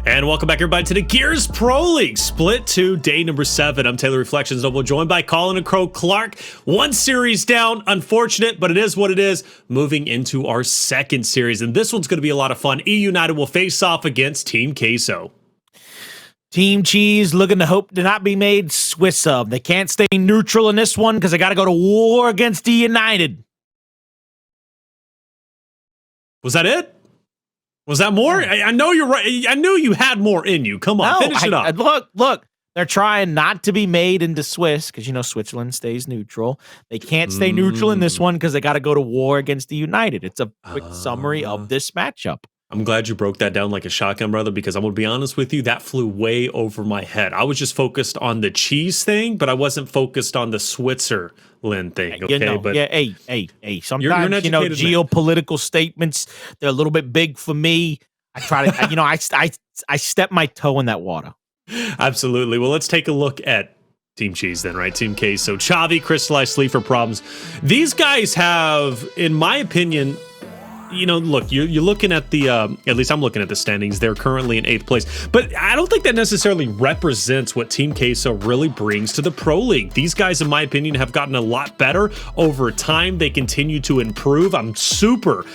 And welcome back, everybody, to the Gears Pro League Split 2, day number 7. I'm Taylor Reflections Noble, joined by Colin and Crow Clark. One series down, unfortunate, but it is what it is. Moving into our second series, and this one's going to be a lot of fun. eUnited will face off against Team Queso. Team Cheese looking to hope to not be made Swiss of. They can't stay neutral in this one because they got to go to war against eUnited. Was that it? Was that more? I know you're right. I knew you had more in you. Come on, finish it up. Look. They're trying not to be made into Swiss because, Switzerland stays neutral. They can't stay neutral in this one because they got to go to war against eUnited. It's a quick summary of this matchup. I'm glad you broke that down like a shotgun, brother, because I'm going to be honest with you, that flew way over my head. I was just focused on the cheese thing, but I wasn't focused on the Switzerland thing, okay? Hey. Sometimes, geopolitical statements, they're a little bit big for me. I try to, I step my toe in that water. Absolutely. Well, let's take a look at Team Cheese then, right? Team Queso. Chavii, Cristalize, Sleeafer problems. These guys have, in my opinion, look, you're looking at the, at least I'm looking at the standings. They're currently in 8th place, but I don't think that necessarily represents what Team Queso really brings to the Pro League. These guys, in my opinion, have gotten a lot better over time. They continue to improve. I'm super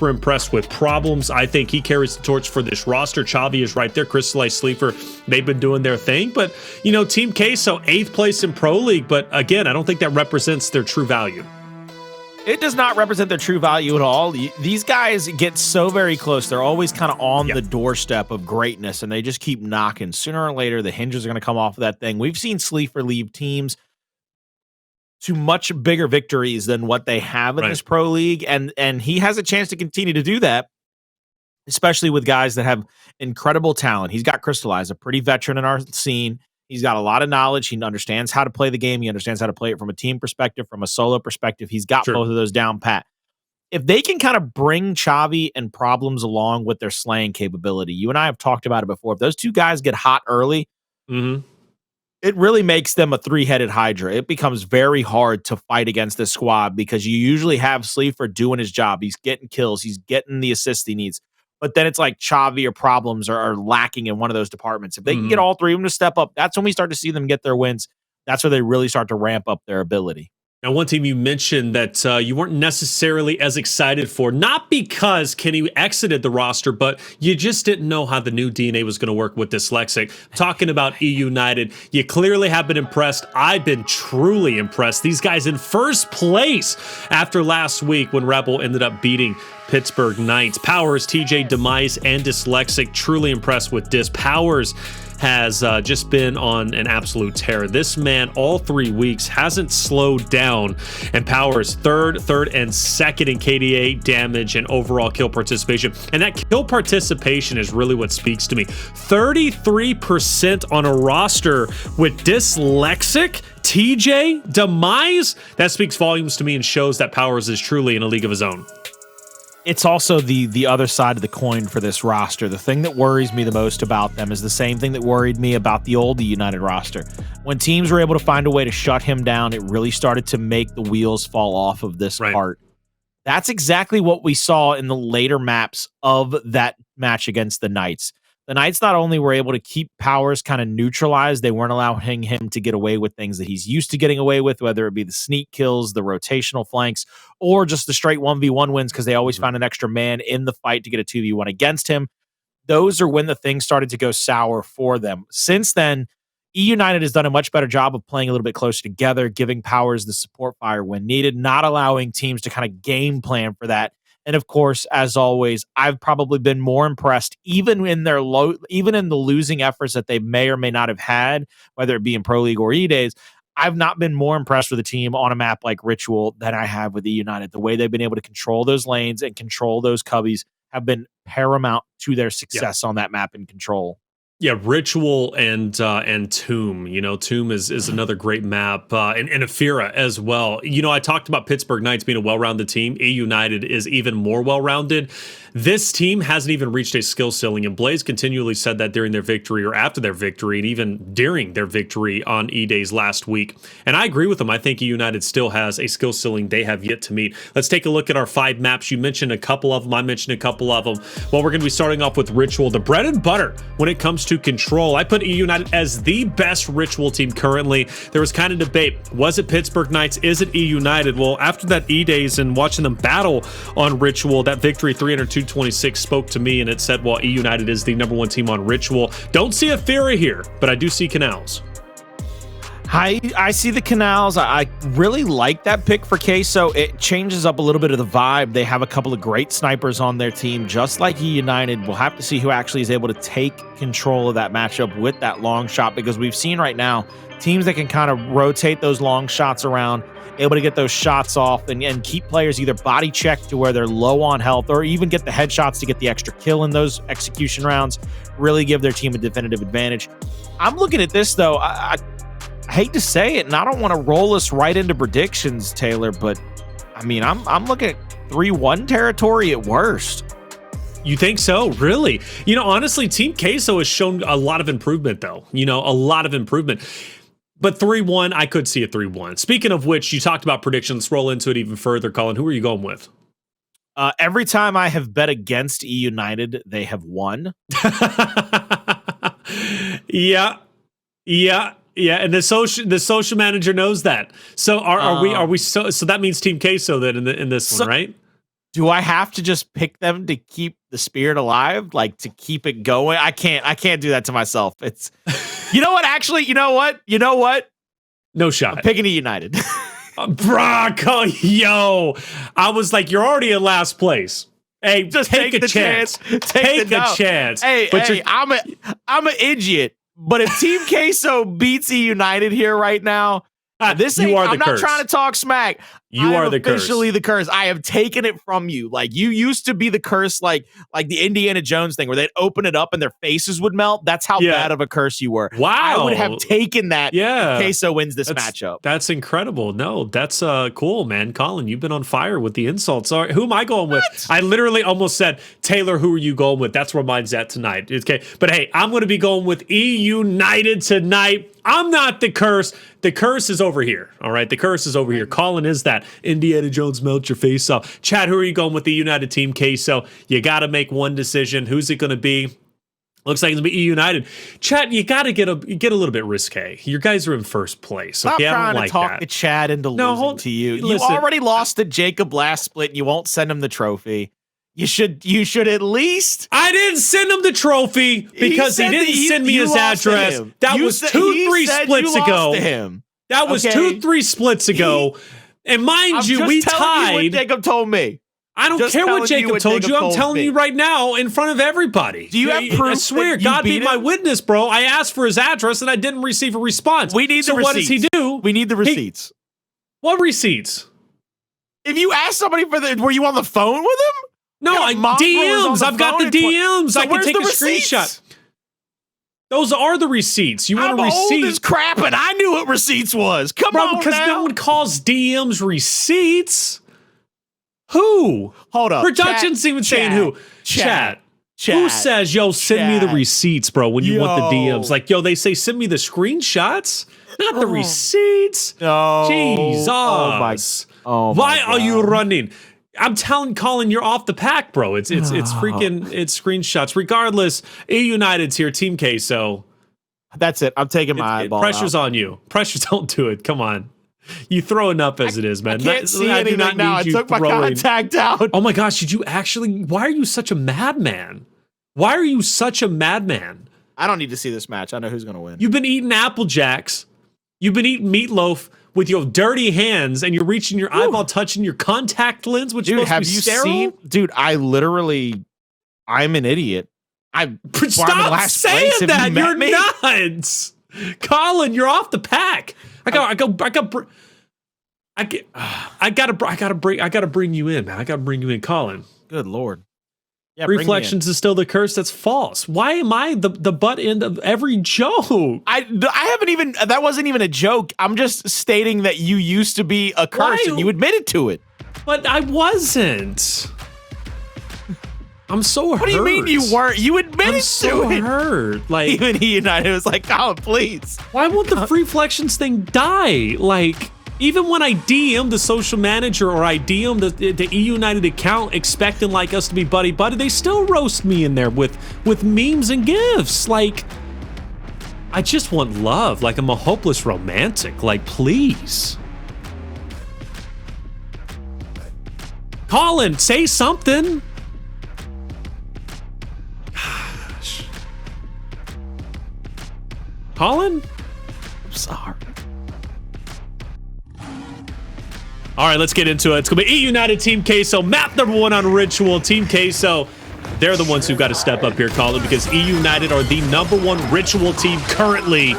impressed with Problems. I think he carries the torch for this roster. Chavii is right there. Cristalize, Sleeafer, they've been doing their thing, but, Team Queso, 8th place in Pro League, but again, I don't think that represents their true value. It does not represent their true value at all. These guys get so very close. They're always kind of on the doorstep of greatness, and they just keep knocking. Sooner or later, the hinges are going to come off of that thing. We've seen Sleeafer leave teams to much bigger victories than what they have in this Pro League, and he has a chance to continue to do that, especially with guys that have incredible talent. He's got Cristalize, a pretty veteran in our scene. He's got a lot of knowledge. He understands how to play the game. He understands how to play it from a team perspective, from a solo perspective. He's got both of those down pat. If they can kind of bring Chavii and Problems along with their slaying capability, you and I have talked about it before. If those two guys get hot early, it really makes them a three-headed hydra. It becomes very hard to fight against this squad because you usually have Sleeafer doing his job. He's getting kills. He's getting the assists he needs. But then it's like Chavii or Problems are lacking in one of those departments. If they can get all three of them to step up, that's when we start to see them get their wins. That's where they really start to ramp up their ability. Now, one team you mentioned that you weren't necessarily as excited for, not because Kenny exited the roster, but you just didn't know how the new DNA was going to work with Dyslexic. Talking about eUnited, you clearly have been impressed. I've been truly impressed. These guys in first place after last week when Rebel ended up beating Pittsburgh Knights. Powerz, TJ, Demise, and Dyslexic. Truly impressed with Dys. Powerz has just been on an absolute tear. This man, all 3 weeks, hasn't slowed down. And Powerz, third, and second in KDA damage and overall kill participation. And that kill participation is really what speaks to me. 33% on a roster with Dyslexic, TJ, Demise. That speaks volumes to me and shows that Powerz is truly in a league of his own. It's also the other side of the coin for this roster. The thing that worries me the most about them is the same thing that worried me about the old eUnited roster. When teams were able to find a way to shut him down, it really started to make the wheels fall off of this part. That's exactly what we saw in the later maps of that match against the Knights. The Knights not only were able to keep Powerz kind of neutralized, they weren't allowing him to get away with things that he's used to getting away with, whether it be the sneak kills, the rotational flanks, or just the straight 1v1 wins because they always found an extra man in the fight to get a 2v1 against him. Those are when the things started to go sour for them. Since then, eUnited has done a much better job of playing a little bit closer together, giving Powerz the support fire when needed, not allowing teams to kind of game plan for that. And of course, as always, I've probably been more impressed, even in the losing efforts that they may or may not have had, whether it be in Pro League or E-Days. I've not been more impressed with a team on a map like Ritual than I have with eUnited. The way they've been able to control those lanes and control those cubbies have been paramount to their success on that map and control. Yeah, Ritual and Tomb. You know, Tomb is another great map, and Afira as well. You know, I talked about Pittsburgh Knights being a well-rounded team. eUnited is even more well-rounded. This team hasn't even reached a skill ceiling, and Blaze continually said that during their victory or after their victory, and even during their victory on E-Days last week. And I agree with them. I think eUnited still has a skill ceiling they have yet to meet. Let's take a look at our 5 maps. You mentioned a couple of them. I mentioned a couple of them. Well, we're going to be starting off with Ritual, the bread and butter when it comes to control. I put eUnited as the best Ritual team currently. There was kind of debate. Was it Pittsburgh Knights? Is it eUnited? Well, after that E-Days and watching them battle on Ritual, that victory 302-26 spoke to me, and it said, well, eUnited is the #1 team on Ritual. Don't see Afira here, but I do see Canals. I see the Canals. I really like that pick for Queso. It changes up a little bit of the vibe. They have a couple of great snipers on their team, just like eUnited. We'll have to see who actually is able to take control of that matchup with that long shot, because we've seen right now teams that can kind of rotate those long shots around, able to get those shots off and keep players either body checked to where they're low on health, or even get the headshots to get the extra kill in those execution rounds, really give their team a definitive advantage. I'm looking at this, though. I hate to say it, and I don't want to roll us right into predictions, Taylor, but I mean, I'm looking at 3-1 territory at worst. You think so? Really? You know, honestly, Team Queso has shown a lot of improvement, though. You know, a lot of improvement. But 3-1, I could see a 3-1. Speaking of which, you talked about predictions. Let's roll into it even further. Colin, who are you going with? Every time I have bet against eUnited, they have won. Yeah. Yeah, and the social manager knows that. So are we so that means Team Queso then in this one, right? Do I have to just pick them to keep the spirit alive, like to keep it going? I can't do that to myself. It's you know what? Actually, you know what? No shot. I'm picking eUnited. Bro, yo, I was like, you're already in last place. Hey, just take a chance. Take a chance. Hey, I'm an idiot. But if Team Queso beats eUnited here right now, this ain't, I'm not trying to talk smack. You are the curse. Officially the curse. I have taken it from you. Like, you used to be the curse, like the Indiana Jones thing where they'd open it up and their faces would melt. That's how bad of a curse you were. Wow. I would have taken that if Queso wins this matchup. That's incredible. No, that's cool, man. Colin, you've been on fire with the insults. All right, who am I going with? I literally almost said, Taylor, who are you going with? That's where mine's at tonight. Okay, but hey, I'm going to be going with eUnited tonight. I'm not the curse. The curse is over here. All right, the curse is over here. Colin is that. Indiana Jones, melt your face off. Chad, who are you going with? The United Team Queso. You got to make one decision. Who's it going to be? Looks like it's going to be eUnited. Chad, you got to get a little bit risque. You guys are in first place. Okay, Stop I don't like to talk to Chad into losing to you. Listen, you already lost the Jacob last split. And you won't send him the trophy. You should at least. I didn't send him the trophy because he didn't send me his address. That was 2-3 splits ago. That was 2-3 splits ago. And mind you, we tied. What Jacob told me. I don't care what Jacob told you. I'm telling you right now in front of everybody. Do you have proof? I swear, God be my witness, bro. I asked for his address and I didn't receive a response. We need the receipts. What does he do? We need the receipts. What receipts? If you ask somebody were you on the phone with him? No, DMs. I've got the DMs. So I can take a screenshot. Those are the receipts. You want a receipt? I'm old as crap, and I knew what receipts was. Come on, because no one calls DMs receipts. Who? Hold up. Production's even saying who? Chat. Who says, yo, send me the receipts, bro, when you want the DMs? Like, yo, they say, send me the screenshots, not the receipts. No. Jesus. Why are you running? I'm telling Colin, you're off the pack, bro. It's freaking screenshots. Regardless, eUnited's here, Team Queso. That's it. I'm taking my eyeball. Pressure's on you. Pressure, don't do it. Come on. You throw enough as it is, man. I can't see anything now. I took my contact out. Oh my gosh, did you actually? Why are you such a madman? Why are you such a madman? I don't need to see this match. I know who's going to win. You've been eating Apple Jacks. You've been eating meatloaf with your dirty hands, and you're reaching your eyeball, touching your contact lens, which is supposed to be sterile. Dude, I'm an idiot. Stop saying that. You're nuts, Colin. You're off the pack. I gotta bring you in, man. I gotta bring you in, Colin. Good Lord. Yeah, bring me in. Reflections is still the curse. That's false. Why am I the butt end of every joke? I haven't even, that wasn't even a joke. I'm just stating that you used to be a curse and you admitted to it. But I wasn't. I'm so hurt. What do you mean you weren't? You admitted to it. I'm so hurt. Like, even eUnited was like, Colin, please. Why won't the reflections thing die? Like, even when I DM the social manager or I DM the eUnited account expecting like us to be buddy-buddy, they still roast me in there with memes and gifs. Like, I just want love. Like, I'm a hopeless romantic. Like, please. Colin, say something. Gosh. Colin? I'm sorry. All right, let's get into it. It's going to be eUnited Team Queso, map number 1 on Ritual. Team Queso, they're the ones who've got to step up here, Colin, because eUnited are the #1 Ritual team currently.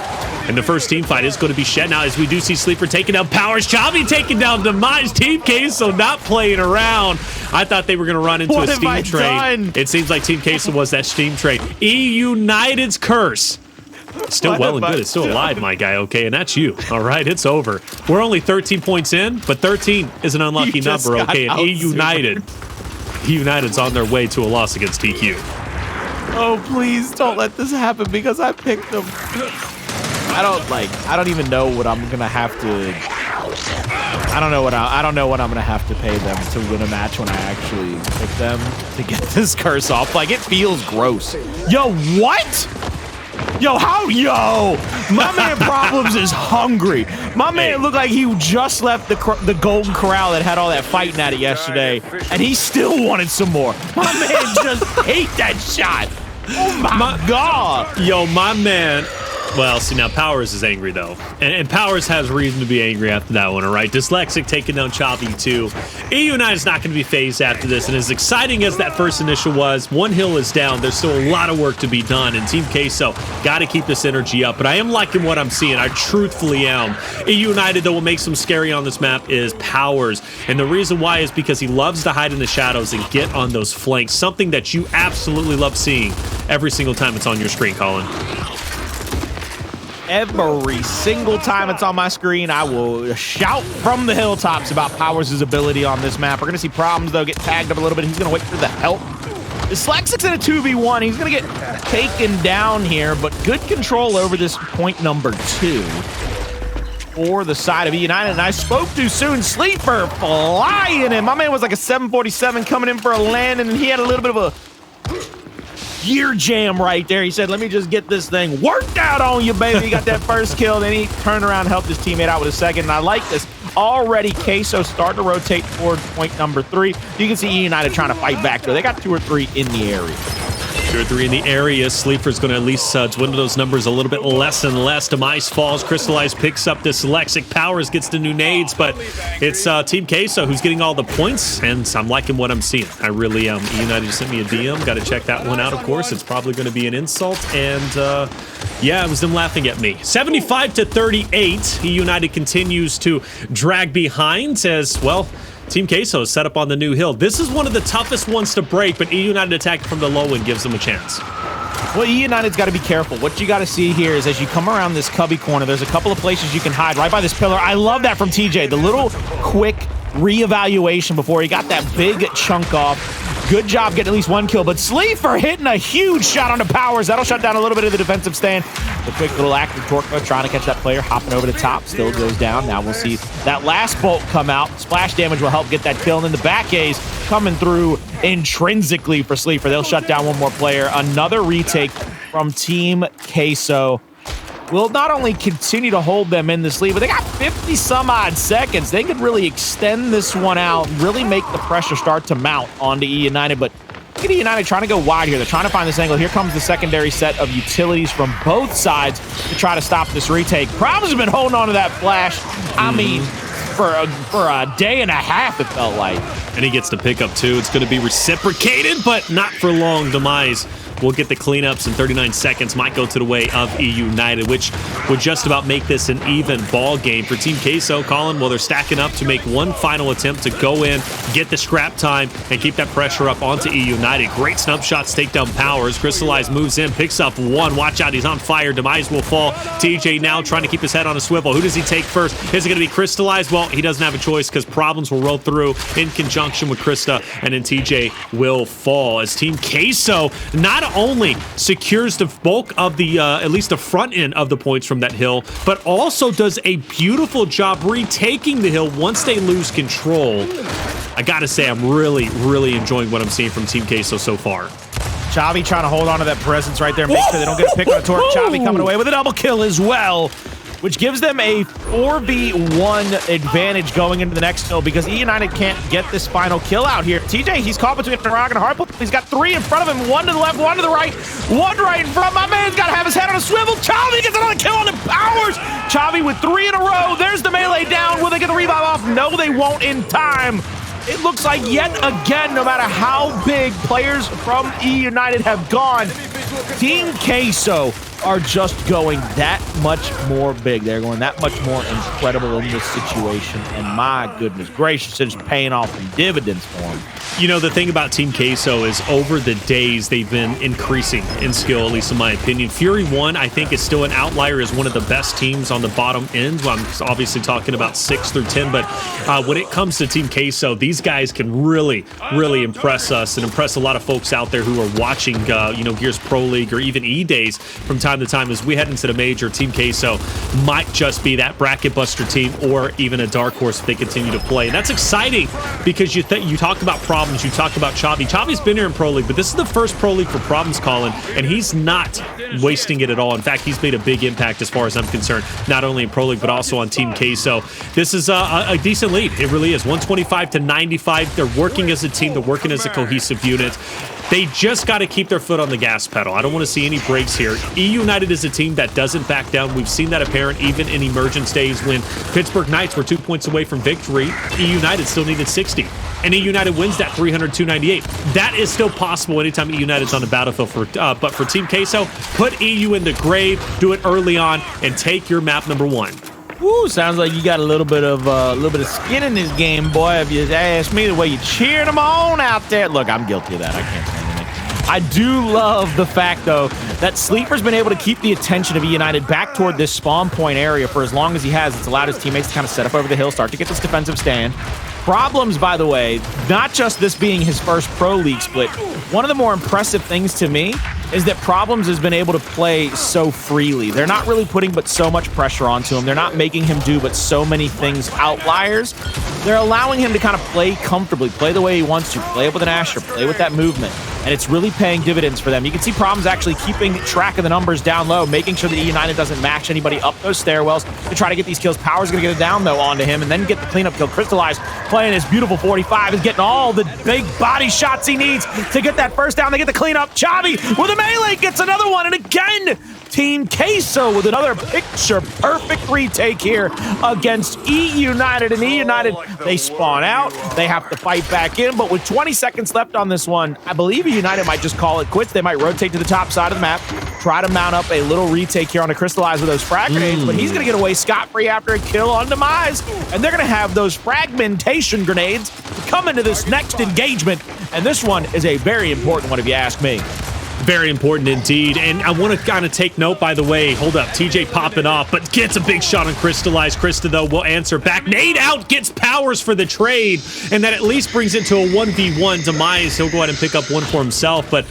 And the first team fight is going to be Shed now, as we do see Sleeafer taking down Powerz, Chavii taking down Demise. Team Queso not playing around. I thought they were going to run into a Steam train. It seems like Team Queso was that Steam train. eUnited's curse. Still well and good. It's still alive, my guy, okay? And that's you, all right? It's over. We're only 13 points in, but 13 is an unlucky number, okay? And eUnited's on their way to a loss against DQ. Oh, please don't let this happen because I picked them. I don't even know what I'm gonna have to. I don't know what I'm gonna have to pay them to win a match when I actually pick them to get this curse off. Like, it feels gross. Yo, what? Yo, my man Problems is hungry. My man looked like he just left the Golden Corral that had all that fighting at it yesterday, and he still wanted some more. My man just ate that shot. Oh my God. Yo, my man. Well, see, now Powerz is angry, though. And Powerz has reason to be angry after that one, all right? Dyslexic taking down Chavii, too. eUnited's not going to be phased after this, and as exciting as that first initial was, one hill is down. There's still a lot of work to be done, and Team Queso got to keep this energy up. But I am liking what I'm seeing. I truthfully am. eUnited, though, what makes them scary on this map is Powerz. And the reason why is because he loves to hide in the shadows and get on those flanks, something that you absolutely love seeing every single time it's on your screen, Colin. Every single time it's on my screen, I will shout from the hilltops about Powerz' ability on this map. We're going to see Problems, though, get tagged up a little bit. He's going to wait for the help. Dyslexic's in a 2v1. He's going to get taken down here, but good control over this point number 2 for the side of eUnited. And I spoke too soon. Sleeafer flying in. My man was like a 747 coming in for a land, and he had a little bit of a gear jam right there. He said, let me just get this thing worked out on you, baby. He got that first kill, then he turned around and helped his teammate out with a second. And I like this. Already, Queso starting to rotate toward point number 3. You can see eUnited trying to fight back, though. They got 2 or 3 in the area. 2 or 3 in the area. Sleeafer's going to at least dwindle those numbers a little bit less and less. Demise falls. Cristalize picks up Dyslexic. Powerz gets the new nades, but it's Team Queso who's getting all the points, and I'm liking what I'm seeing. I really am. eUnited sent me a DM. Got to check that one out, of course. It's probably going to be an insult, and yeah, it was them laughing at me. 75-38. eUnited continues to drag behind as, well, Team Queso is set up on the new hill. This is one of the toughest ones to break, but eUnited attacking from the low end gives them a chance. Well, eUnited's got to be careful. What you got to see here is as you come around this cubby corner, there's a couple of places you can hide right by this pillar. I love that from TJ. The little quick reevaluation before he got that big chunk off. Good job getting at least 1 kill, but Sleeafer hitting a huge shot onto Powerz. That'll shut down a little bit of the defensive stand. The quick little active torque trying to catch that player, hopping over the top, still goes down. Now we'll see that last bolt come out. Splash damage will help get that kill, and then the back A's coming through intrinsically for Sleeafer. They'll shut down one more player. Another retake from Team Queso will not only continue to hold them in this lead, but they got 50-some-odd seconds. They could really extend this one out, really make the pressure start to mount onto eUnited. But look at eUnited trying to go wide here. They're trying to find this angle. Here comes the secondary set of utilities from both sides to try to stop this retake. Problems have been holding on to that flash. I mean, for a day and a half, it felt like. And he gets to pick up 2. It's going to be reciprocated, but not for long. Demise will get the cleanups in 39 seconds. Might go to the way of eUnited, which would just about make this an even ball game for Team Queso. Colin, well, they're stacking up to make one final attempt to go in, get the scrap time, and keep that pressure up onto eUnited. Great snub shots, take down Powerz. Cristalize moves in, picks up one. Watch out, he's on fire. Demise will fall. TJ now trying to keep his head on a swivel. Who does he take first? Is it going to be Cristalize? Well, he doesn't have a choice because Problems will roll through in conjunction with Krista, and then TJ will fall as Team Queso not only secures the bulk of the, at least the front end of the points from that hill, but also does a beautiful job retaking the hill once they lose control. I gotta say, I'm really enjoying what I'm seeing from Team Queso so far. Chavii trying to hold on to that presence right there, make sure they don't get a pick on a torque. Chavii coming away with a double kill as well, which gives them a 4v1 advantage going into the next hill because eUnited can't get this final kill out here. TJ, he's caught between a rock and a hard place. He's got three in front of him, one to the left, one to the right, one right in front. My man's got to have his head on a swivel. Chavii gets another kill on the Powerz. Chavii with three in a row. There's the melee down. Will they get the revive off? No, they won't in time. It looks like yet again, no matter how big players from eUnited have gone, Team Queso are just going that much more big. They're going that much more incredible in this situation. And my goodness gracious, it's paying off in dividends for them. You know, the thing about Team Queso is over the days, they've been increasing in skill, at least in my opinion. Fury 1, I think, is still an outlier as one of the best teams on the bottom end. Well, I'm obviously talking about 6 through 10, but when it comes to Team Queso, these guys can really impress us and impress a lot of folks out there who are watching, you know, Gears Pro League or even E-Days from time to time. As we head into the major, Team Queso might just be that bracket buster team or even a dark horse if they continue to play. And that's exciting because you talk about Problems, you talk about Chavii. Chavii's been here in Pro League, but this is the first Pro League for Problems, Colin, and he's not wasting it at all. In fact, he's made a big impact as far as I'm concerned, not only in Pro League, but also on Team Queso. This is a decent lead. It really is. 125 to 95. They're working as a team. They're working as a cohesive unit. They just got to keep their foot on the gas pedal. I don't want to see any breaks here. eUnited is a team that doesn't back down. We've seen that apparent even in emergence days when Pittsburgh Knights were 2 points away from victory. eUnited still needed 60. And eUnited wins that 300-298. That is still possible anytime eUnited's on the battlefield. But for Team Queso, put EU in the grave, do it early on, and take your map number 1. Woo, sounds like you got a little bit of skin in this game, boy. If you ask me, the way you cheered them on out there. Look, I'm guilty of that. I can't say anything. I do love the fact, though, that Sleeper's been able to keep the attention of eUnited back toward this spawn point area for as long as he has. It's allowed his teammates to kind of set up over the hill, start to get this defensive stand. Problems, by the way, not just this being his first Pro League split, one of the more impressive things to me is that Problems has been able to play so freely. They're not really putting but so much pressure onto him. They're not making him do but so many things outliers. They're allowing him to kind of play comfortably, play the way he wants to, play up with an Asher, play with that movement. And it's really paying dividends for them. You can see Problems actually keeping track of the numbers down low, making sure that eUnited doesn't match anybody up those stairwells to try to get these kills. Power's going to get it down, though, onto him, and then get the cleanup kill. Cristalize playing his beautiful 45 is getting all the big body shots he needs to get that first down. They get the cleanup. Chavii with a melee gets another one, and again, Team Queso with another picture-perfect retake here against eUnited. And eUnited, they spawn out. They have to fight back in, but with 20 seconds left on this one, I believe eUnited might just call it quits. They might rotate to the top side of the map, try to mount up a little retake here on the Cristalize with those frag grenades, but he's going to get away scot-free after a kill on Demise, and they're going to have those fragmentation grenades come into this next engagement, and this one is a very important one if you ask me. Very important indeed. And I want to kind of take note, by the way, hold up, TJ popping off, but gets a big shot on Cristalize. Krista, though, will answer back. Nade out, gets Powerz for the trade, and that at least brings it to a 1v1. Demise, he'll go ahead and pick up one for himself, but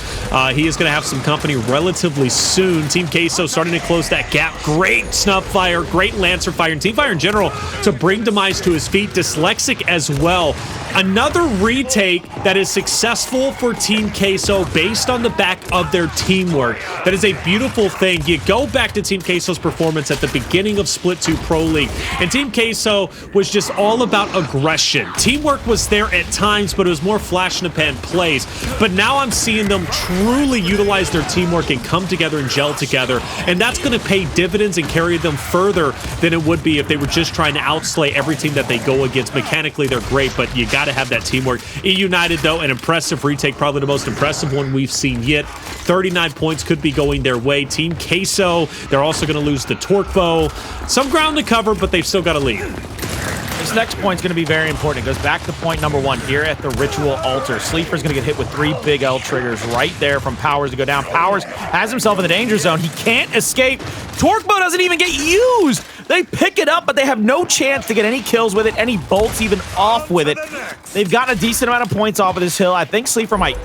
he is going to have some company relatively soon. Team Queso starting to close that gap. Great snub fire, great Lancer fire, and team fire in general to bring Demise to his feet. Dyslexic as well. Another retake that is successful for Team Queso based on the back of their teamwork. That is a beautiful thing. You go back to Team Queso's performance at the beginning of Split 2 Pro League, and Team Queso was just all about aggression. Teamwork was there at times, but it was more flash in the pan plays. But now I'm seeing them truly utilize their teamwork and come together and gel together, and that's going to pay dividends and carry them further than it would be if they were just trying to outslay every team that they go against. Mechanically, they're great, but you got got to have that teamwork. eUnited, though, an impressive retake, probably the most impressive one we've seen yet. 39 points could be going their way. Team Queso, they're also going to lose the torque bow. Some ground to cover, but they've still got a lead. This next point's going to be very important. It goes back to point number 1 here at the Ritual Altar. Sleeper's going to get hit with 3 big L triggers right there from Powerz to go down. Powerz has himself in the danger zone. He can't escape. Torque bow doesn't even get used. They pick it up, but they have no chance to get any kills with it, any bolts even off with it. They've gotten a decent amount of points off of this hill. I think Sleeper might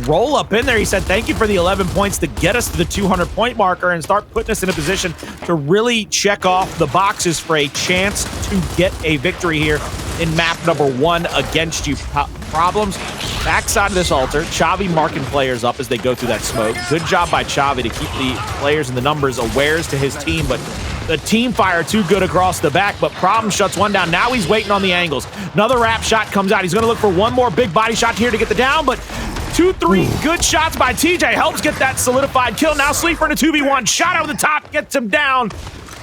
roll up in there. He said, thank you for the 11 points to get us to the 200-point marker and start putting us in a position to really check off the boxes for a chance to get a victory here in map number 1 against you. Problems backside of this altar. Chavii marking players up as they go through that smoke. Good job by Chavii to keep the players and the numbers awares to his team, but the team fire too good across the back, but Problem shuts one down. Now he's waiting on the angles. Another wrap shot comes out. He's going to look for one more big body shot here to get the down, but 2-3 good shots by TJ helps get that solidified kill. Now Sleeper in a 2v1. Shot over the top, gets him down.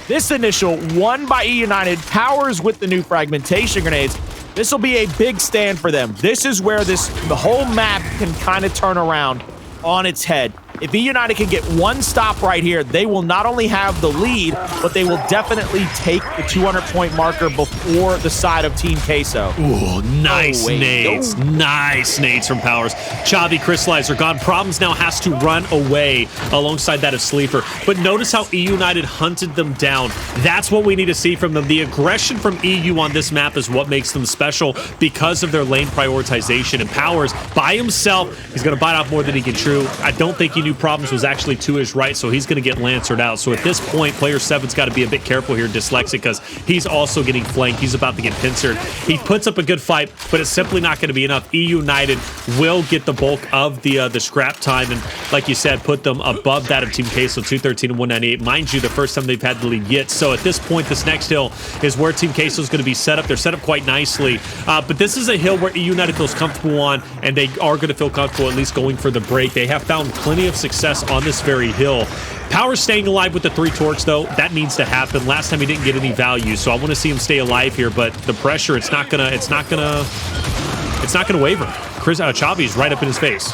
This initial won by eUnited. Powerz with the new fragmentation grenades. This will be a big stand for them. This is where the whole map can kind of turn around on its head. If eUnited can get one stop right here, they will not only have the lead, but they will definitely take the 200-point marker before the side of Team Queso. Ooh, nice nades. Nice nades from Powerz. Chavii, Cristalize are gone. Problems now has to run away alongside that of Sleefer. But notice how eUnited hunted them down. That's what we need to see from them. The aggression from EU on this map is what makes them special because of their lane prioritization. And Powerz, by himself, he's going to bite off more than he can chew. I don't think he knew Problems was actually to his right, so he's going to get lancered out. So at this point, player 7's got to be a bit careful here, Dyslexic, because he's also getting flanked. He's about to get pincered. He puts up a good fight, but it's simply not going to be enough. eUnited will get the bulk of the scrap time, and like you said, put them above that of Team Queso, 213 and 198. Mind you, the first time they've had the lead yet. So at this point, this next hill is where Team Queso is going to be set up. They're set up quite nicely, but this is a hill where eUnited feels comfortable on, and they are going to feel comfortable at least going for the break. They have found plenty of success on this very hill. Powerz staying alive with the 3 torques, though. That needs to happen. Last time he didn't get any value, so I want to see him stay alive here. But the pressure, it's not gonna waver. Chavii's right up in his face.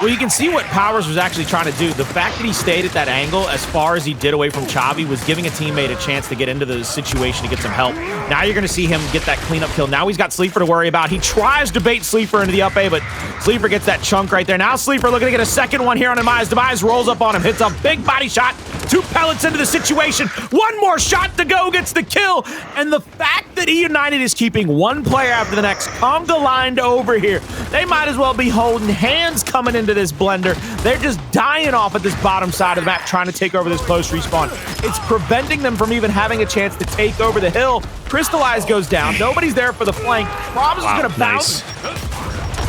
Well, you can see what Powerz was actually trying to do. The fact that he stayed at that angle as far as he did away from Chavii was giving a teammate a chance to get into the situation to get some help. Now you're going to see him get that cleanup kill. Now he's got Sleeper to worry about. He tries to bait Sleeper into the up A, but Sleeper gets that chunk right there. Now Sleeper looking to get a second one here on Demise. Demise rolls up on him, hits a big body shot. 2 pellets into the situation. One more shot to go, gets the kill. And the fact that eUnited is keeping one player after the next, conga lined over here. They might as well be holding hands coming into this blender. They're just dying off at this bottom side of the map trying to take over this close respawn. It's preventing them from even having a chance to take over the hill. Cristalize goes down. Nobody's there for the flank. Problems is going to bounce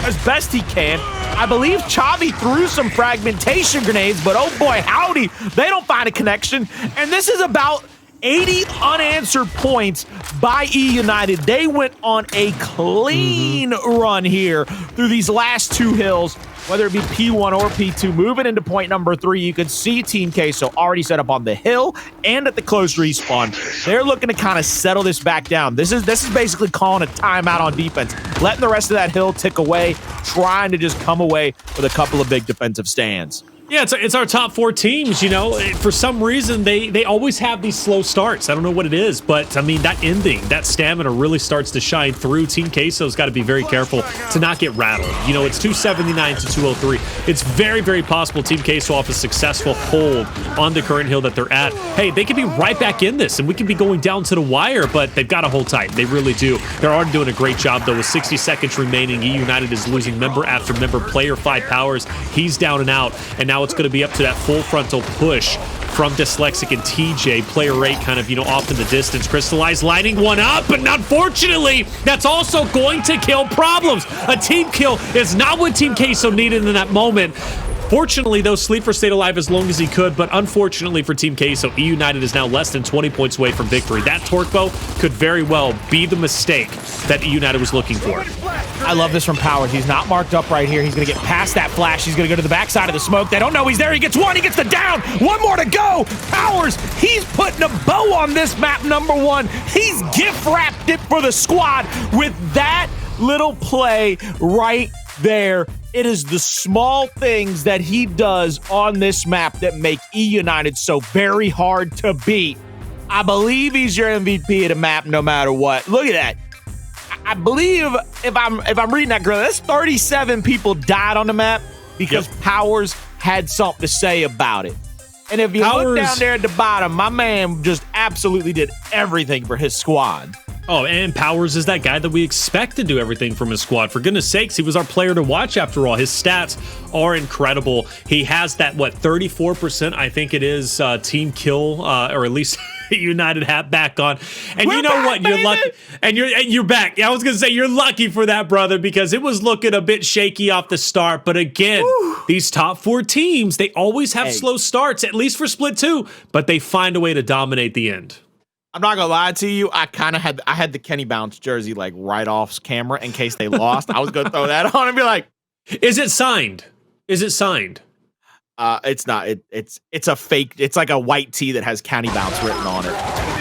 as best he can. I believe Chavii threw some fragmentation grenades, but oh boy, howdy, they don't find a connection. And this is about 80 unanswered points by eUnited. They went on a clean run here through these last 2 hills, whether it be P1 or P2. Moving into point number 3, you can see Team Queso already set up on the hill and at the close respawn. They're looking to kind of settle this back down. This is basically calling a timeout on defense, letting the rest of that hill tick away, trying to just come away with a couple of big defensive stands. Yeah, it's our top 4 teams, you know. For some reason, they always have these slow starts. I don't know what it is, but, I mean, that ending, that stamina really starts to shine through. Team Queso's got to be very careful to not get rattled. You know, it's 279 to 203. It's very, very possible Team Queso off a successful hold on the current hill that they're at. Hey, they could be right back in this, and we could be going down to the wire, but they've got to hold tight. They really do. They're already doing a great job, though, with 60 seconds remaining. eUnited is losing member after member. Player 5 Powerz, he's down and out, and now it's going to be up to that full frontal push from Dyslexic and TJ. Player 8 kind of, you know, off in the distance. Cristalize lining one up, but unfortunately, that's also going to kill Problems. A team kill is not what Team Queso needed in that moment. Fortunately, though, Sleeper stayed alive as long as he could, but unfortunately for Team Queso, eUnited is now less than 20 points away from victory. That torque bow could very well be the mistake that eUnited was looking for. I love this from Powerz. He's not marked up right here. He's going to get past that flash. He's going to go to the backside of the smoke. They don't know he's there. He gets one. He gets the down. One more to go. Powerz, he's putting a bow on this map number 1. He's gift wrapped it for the squad with that little play right there. It is the small things that he does on this map that make eUnited so very hard to beat. I believe he's your MVP of the map no matter what. Look at that. I believe if I'm reading that correctly, that's 37 people died on the map because Powerz had something to say about it. And if you look down there at the bottom, my man just absolutely did everything for his squad. Oh, and Powerz is that guy that we expect to do everything from his squad. For goodness sakes, he was our player to watch after all. His stats are incredible. He has that, 34%, I think it is, team kill, or at least United hat back on. And We're you know back, what? You're baby! lucky. And you're back. I was going to say, you're lucky for that, brother, because it was looking a bit shaky off the start. But again, these top 4 teams, they always have slow starts, at least for Split 2, but they find a way to dominate the end. I'm not gonna lie to you. I had the Kenny Bounce jersey like right off camera in case they lost. I was gonna throw that on and be like, "Is it signed? Is it signed?" It's not. It's a fake. It's like a white tee that has Kenny Bounce written on it.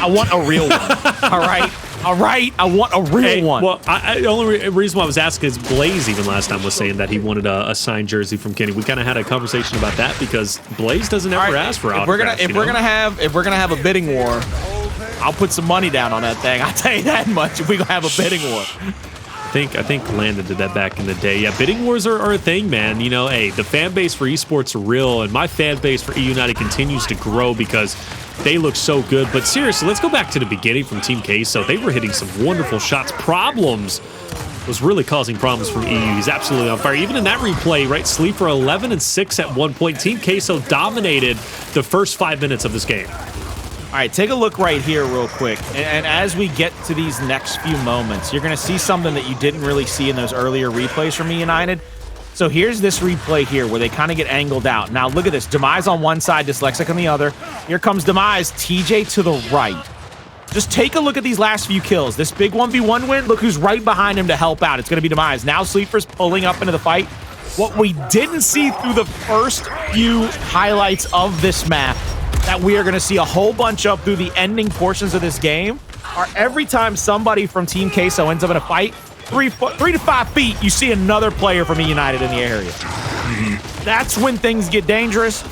I want a real one. All right. I want a real one. Well, the only reason why I was asking is Blaze even last time was saying that he wanted a signed jersey from Kenny. We kind of had a conversation about that because Blaze doesn't ever ask for autographs. If we're gonna have a bidding war, I'll put some money down on that thing. I'll tell you that much. If we gonna have a bidding war. I think Landon did that back in the day. Yeah, bidding wars are a thing, man. You know, hey, the fan base for esports are real, and my fan base for eUnited continues to grow because they look so good. But seriously, let's go back to the beginning from Team Queso. They were hitting some wonderful shots. Problems was really causing problems from EU. He's absolutely on fire. Even in that replay, right? Sleeafer 11-6 at one point. Team Queso dominated the first 5 minutes of this game. All right, take a look right here real quick. And as we get to these next few moments, you're going to see something that you didn't really see in those earlier replays from eUnited. So here's this replay here where they kind of get angled out. Now look at this. Demise on one side, Dyslexic on the other. Here comes Demise, TJ to the right. Just take a look at these last few kills. This big 1v1 win, look who's right behind him to help out. It's going to be Demise. Now Sleeafer's pulling up into the fight. What we didn't see through the first few highlights of this map that we are going to see a whole bunch of through the ending portions of this game are every time somebody from Team Queso ends up in a fight, 3 to 5 feet, you see another player from eUnited in the area. That's when things get dangerous.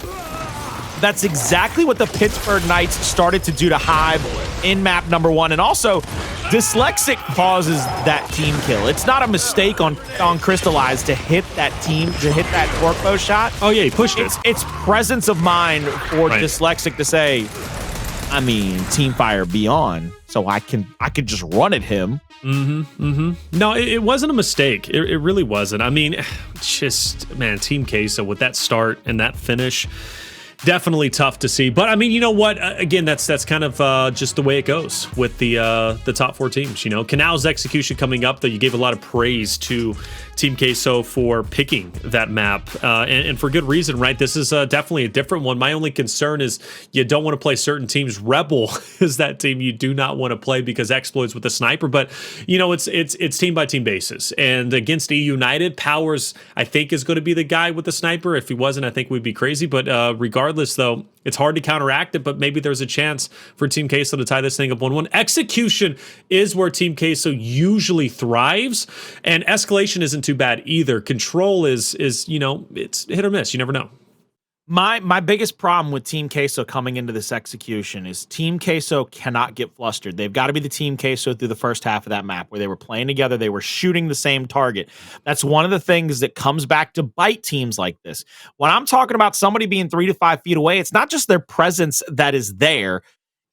That's exactly what the Pittsburgh Knights started to do to Hive in map number 1. And also, Dyslexic causes that team kill. It's not a mistake on Cristalize to hit that Torpo shot. Oh yeah, he pushed it. It's presence of mind for Dyslexic to say, I mean, Teamfire be on, so I could just run at him. No, it wasn't a mistake. It really wasn't. I mean, just, man, Team Queso with that start and that finish, definitely tough to see. But I mean, you know what? Again, that's kind of just the way it goes with the top 4 teams. You know, Canals execution coming up, though. You gave a lot of praise to Team Queso for picking that map, and for good reason, right? This is definitely a different one. My only concern is you don't want to play certain teams. Rebel is that team you do not want to play because exploits with the sniper. But you know, it's team by team basis. And against eUnited, Powerz I think is going to be the guy with the sniper. If he wasn't, I think we'd be crazy. But regardless, though, it's hard to counteract it, but maybe there's a chance for Team Queso to tie this thing up 1-1. Execution is where Team Queso usually thrives, and Escalation isn't too bad either. Control is you know, it's hit or miss. You never know. My biggest problem with Team Queso coming into this execution is Team Queso cannot get flustered. They've got to be the Team Queso through the first half of that map where they were playing together. They were shooting the same target. That's one of the things that comes back to bite teams like this. When I'm talking about somebody being 3 to 5 feet away, it's not just their presence that is there.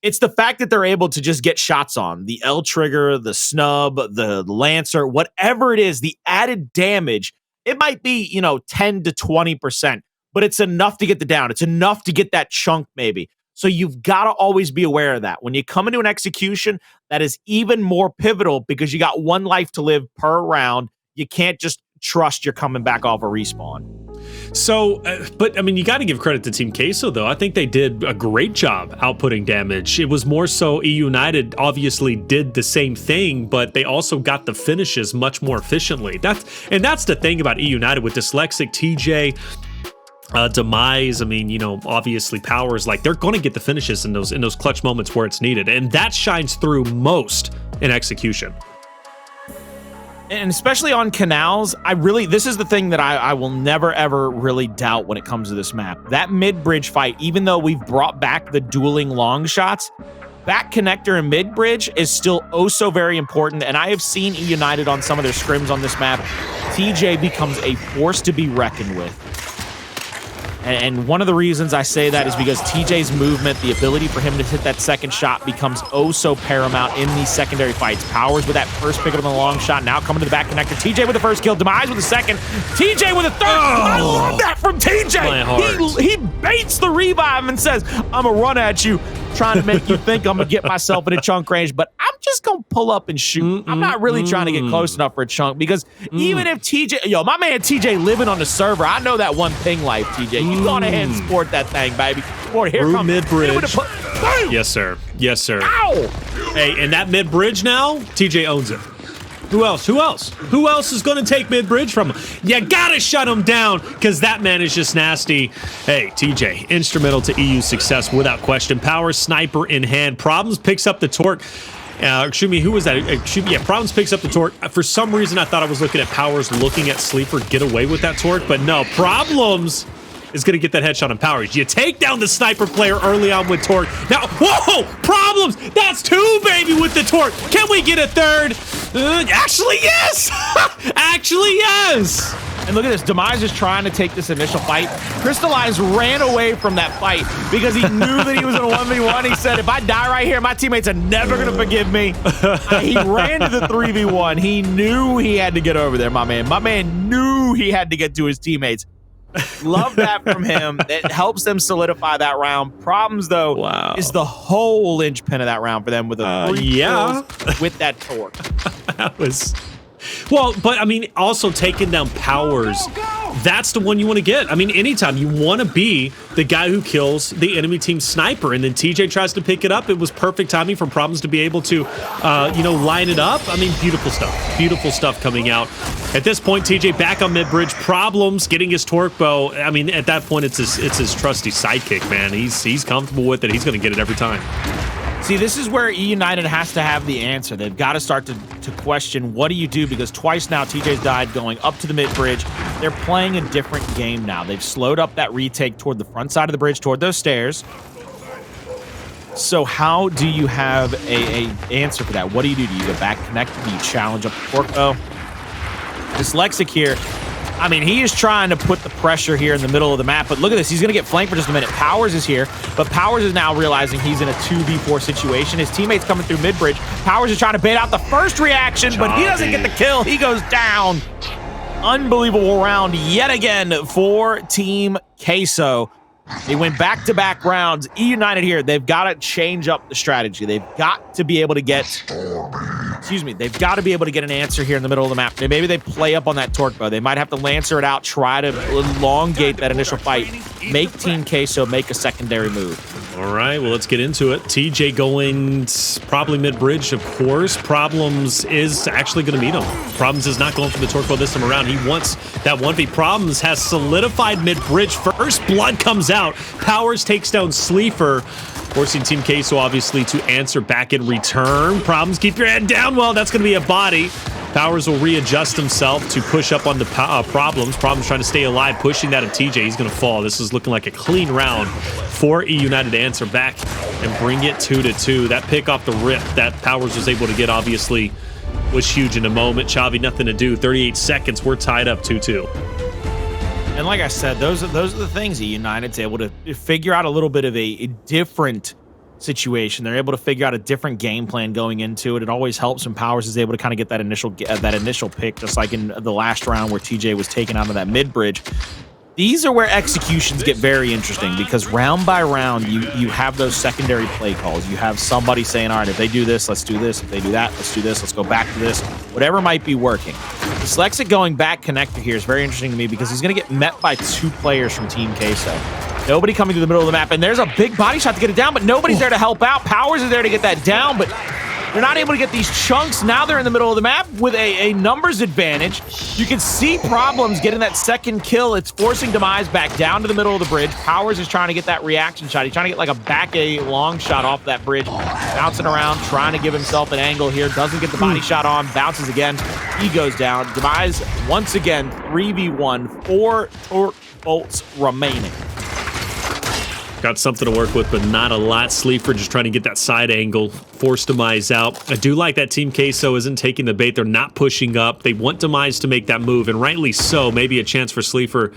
It's the fact that they're able to just get shots on. The L trigger, the snub, the Lancer, whatever it is, the added damage, it might be, you know, 10 to 20%. But it's enough to get the down. It's enough to get that chunk, maybe. So you've got to always be aware of that. When you come into an execution, that is even more pivotal because you got 1 life to live per round. You can't just trust you're coming back off a respawn. So, but I mean, you got to give credit to Team Queso, though. I think they did a great job outputting damage. It was more so eUnited obviously did the same thing, but they also got the finishes much more efficiently. That's the thing about eUnited with Dyslexic, TJ, Demise. I mean, you know, obviously Powerz, like they're going to get the finishes in those clutch moments where it's needed, and that shines through most in execution. And especially on Canals, this is the thing that I will never, ever really doubt when it comes to this map. That mid-bridge fight, even though we've brought back the dueling long shots, back connector and mid-bridge is still oh so very important. And I have seen eUnited on some of their scrims on this map. TJ becomes a force to be reckoned with. And one of the reasons I say that is because TJ's movement, the ability for him to hit that second shot becomes oh so paramount in these secondary fights. Powerz with that first pick up on the long shot, now coming to the back connector. TJ with the first kill, Demise with the second, TJ with the third. I love that from TJ. He baits the revive and says, I'm gonna run at you, trying to make you think I'm gonna get myself in a chunk range, but I'm just gonna pull up and shoot. I'm not really trying to get close enough for a chunk, because even if TJ, my man TJ living on the server, I know that one ping life, TJ. You go on ahead and sport that thing, baby. Sport, here comes mid-bridge. Yes, sir. Yes, sir. Ow! Hey, and that mid-bridge now, TJ owns it. Who else? Who else? Who else is going to take mid-bridge from him? You gotta shut him down, because that man is just nasty. Hey, TJ, instrumental to EU's success without question. Powerz, sniper in hand. Problems picks up the torque. Excuse me, who was that? Yeah, Problems picks up the torque. For some reason, I thought I was looking at Powerz, looking at Sleeafer get away with that torque, but no, Problems is going to get that headshot on Powerz. You take down the sniper player early on with torque. Now, whoa, Problems! That's two, baby, with the torque. Can we get a third? Actually, yes! Actually, yes! And look at this, Demise is trying to take this initial fight. Cristalize ran away from that fight because he knew that he was in a 1v1. He said, if I die right here, my teammates are never gonna forgive me. He ran to the 3v1. He knew he had to get over there, my man. My man knew he had to get to his teammates. Love that from him. It helps them solidify that round. Problems, though, is the whole linchpin of that round for them with a 3 kills with that torque. That was... Well, but I mean, also taking down Powerz, that's the one you want to get. I mean, anytime you want to be the guy who kills the enemy team sniper, and then TJ tries to pick it up. It was perfect timing for Problems to be able to, line it up. I mean, beautiful stuff. Beautiful stuff coming out. At this point, TJ back on mid-bridge. Problems getting his torque bow. I mean, at that point, it's his trusty sidekick, man. He's comfortable with it. He's going to get it every time. See, this is where eUnited has to have the answer. They've got to start to question, what do you do? Because twice now, TJ's died going up to the mid-bridge. They're playing a different game now. They've slowed up that retake toward the front side of the bridge, toward those stairs. So how do you have a answer for that? What do? Do you go back connected? Do you challenge up the torque bow? Dyslexic here, I mean, he is trying to put the pressure here in the middle of the map, but look at this. He's going to get flanked for just a minute. Powerz is here, but Powerz is now realizing he's in a 2v4 situation. His teammate's coming through mid-bridge. Powerz is trying to bait out the first reaction, but he doesn't get the kill. He goes down. Unbelievable round yet again for Team Queso. They went back-to-back rounds. eUnited here, they've got to change up the strategy. They've got to be able to get... they've got to be able to get an answer here in the middle of the map. Maybe they play up on that torque bow. They might have to lancer it out, try to elongate that initial fight, make Team Queso make a secondary move. All right, well, let's get into it. TJ going probably mid-bridge, of course. Problems is actually going to meet him. Problems is not going for the torque bow this time around. He wants that 1v. Problems has solidified mid-bridge. First blood comes out. Powerz takes down Sleeafer, forcing Team Queso obviously to answer back in return. Problems, keep your head down. Well, that's going to be a body. Powerz will readjust himself to push up on the Problems. Problems trying to stay alive, pushing that at TJ. He's going to fall. This is looking like a clean round for eUnited to answer back and bring it 2-2. That pick off the rip that Powerz was able to get obviously was huge in a moment. Chavii, nothing to do. 38 seconds. We're tied up 2-2. And like I said, those are the things eUnited's able to figure out a little bit of a different situation. They're able to figure out a different game plan going into it. It always helps when Powerz is able to kind of get that initial pick, just like in the last round where TJ was taken out of that mid-bridge. These are where executions get very interesting, because round by round, you have those secondary play calls. You have somebody saying, all right, if they do this, let's do this. If they do that, let's do this. Let's go back to this. Whatever might be working. Dyslexic going back connector here is very interesting to me, because he's going to get met by 2 players from Team Queso. Nobody coming to the middle of the map, and there's a big body shot to get it down, but nobody's there to help out. Powerz is there to get that down, but they're not able to get these chunks. Now they're in the middle of the map with a numbers advantage. You can see Problems getting that second kill. It's forcing Demise back down to the middle of the bridge. Powerz is trying to get that reaction shot. He's trying to get like a long shot off that bridge. Bouncing around, trying to give himself an angle here. Doesn't get the body shot on. Bounces again. He goes down. Demise, once again, 3v1, 4 torque bolts remaining. Got something to work with, but not a lot. Sleeafer just trying to get that side angle, force Demise out. I do like that Team Queso isn't taking the bait. They're not pushing up. They want Demise to make that move, and rightly so. Maybe a chance for Sleeafer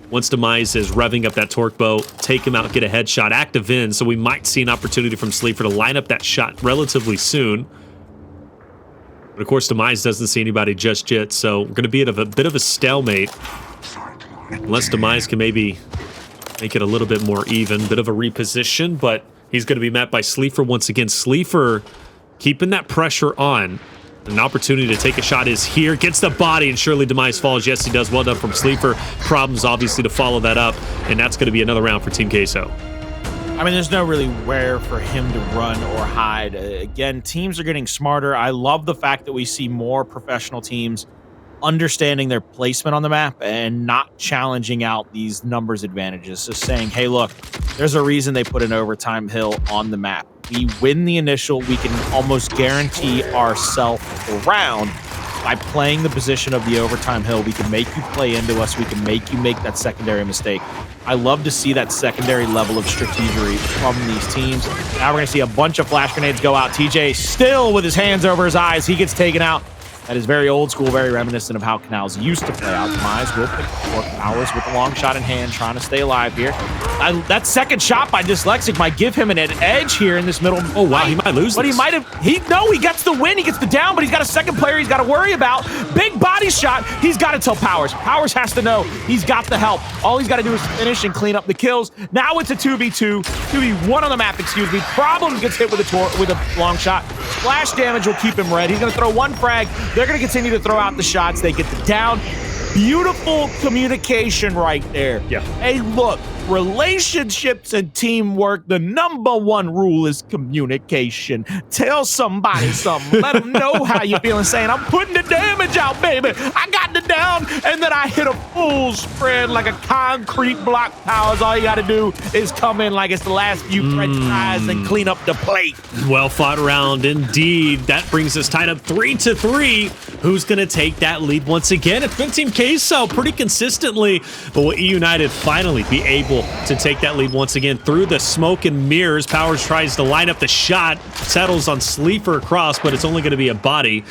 once Demise is revving up that torque bow, take him out, get a headshot, active in, so we might see an opportunity from Sleeafer to line up that shot relatively soon. But of course, Demise doesn't see anybody just yet, so we're going to be at a bit of a stalemate. Unless Demise can maybe make it a little bit more even. Bit of a reposition, but he's going to be met by Sleeafer once again. Sleeafer keeping that pressure on. An opportunity to take a shot is here. Gets the body, and surely Demise falls. Yes, he does. Well done from Sleeafer. Problems, obviously, to follow that up, and that's going to be another round for Team Queso. I mean, there's no really where for him to run or hide. Again, teams are getting smarter. I love the fact that we see more professional teams understanding their placement on the map and not challenging out these numbers advantages. Just saying, hey, look, there's a reason they put an overtime hill on the map. We win the initial, we can almost guarantee ourselves the round by playing the position of the overtime hill. We can make you play into us. We can make you make that secondary mistake. I love to see that secondary level of strategy from these teams. Now we're going to see a bunch of flash grenades go out. TJ still with his hands over his eyes. He gets taken out. That is very old school, very reminiscent of how Canals used to play out. Demise will pick for Powerz with the long shot in hand, trying to stay alive here. That second shot by Dyslexic might give him an edge here in this middle. Oh, wow, he might lose But this. he might have, he gets the win, he gets the down, but he's got a second player he's got to worry about. Big body shot, he's got to tell Powerz. Powerz has to know he's got the help. All he's got to do is finish and clean up the kills. Now it's a 2v2, 2v1 on the map, excuse me. Problems gets hit with a long shot. Splash damage will keep him red. He's going to throw one frag. They're going to continue to throw out the shots. They get the down. Beautiful communication right there. Yeah. Hey, look, relationships and teamwork, the #1 rule is communication. Tell somebody something. Let them know how you're feeling, saying, I'm putting the damage out, baby. I got the down, and then I hit a full spread like a concrete block. Powerz. All you got to do is come in like it's the last few French fries and clean up the plate. Well fought round indeed. That brings us tied up 3-3. Who's going to take that lead once again? It's been Team Queso pretty consistently, but will eUnited finally be able to take that lead once again through the smoke and mirrors? Powerz tries to line up the shot, settles on Sleeafer across, but it's only going to be a body.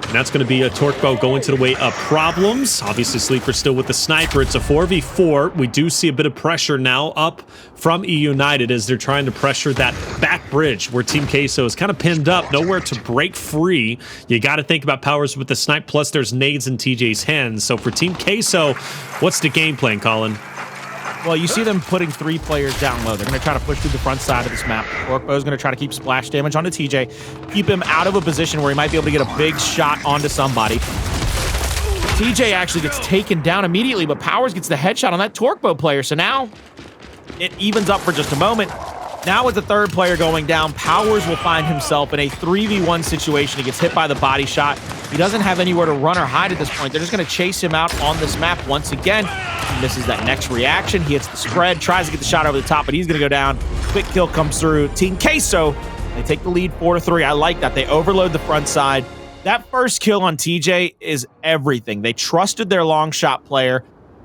And that's going to be a torque bow going to the way of Problems. Obviously, Sleeafer still with the sniper. It's a 4v4. We do see a bit of pressure now up from eUnited as they're trying to pressure that back bridge where Team Queso is kind of pinned up, nowhere to break free. You got to think about Powerz with the snipe, plus there's nades in TJ's hands. So for Team Queso, what's the game plan, Colin? Well, you see them putting 3 players down low. They're going to try to push through the front side of this map. Torque is going to try to keep splash damage onto TJ, keep him out of a position where he might be able to get a big shot onto somebody. TJ actually gets taken down immediately, but Powerz gets the headshot on that torque bow player. So now it evens up for just a moment. Now with the third player going down, Powerz will find himself in a 3v1 situation. He gets hit by the body shot. He doesn't have anywhere to run or hide at this point. They're just going to chase him out on this map once again. He misses that next reaction. He hits the spread, tries to get the shot over the top, but he's going to go down. Quick kill comes through. Team Queso, they take the lead 4-3. I like that. They overload the front side. That first kill on TJ is everything. They trusted their long shot player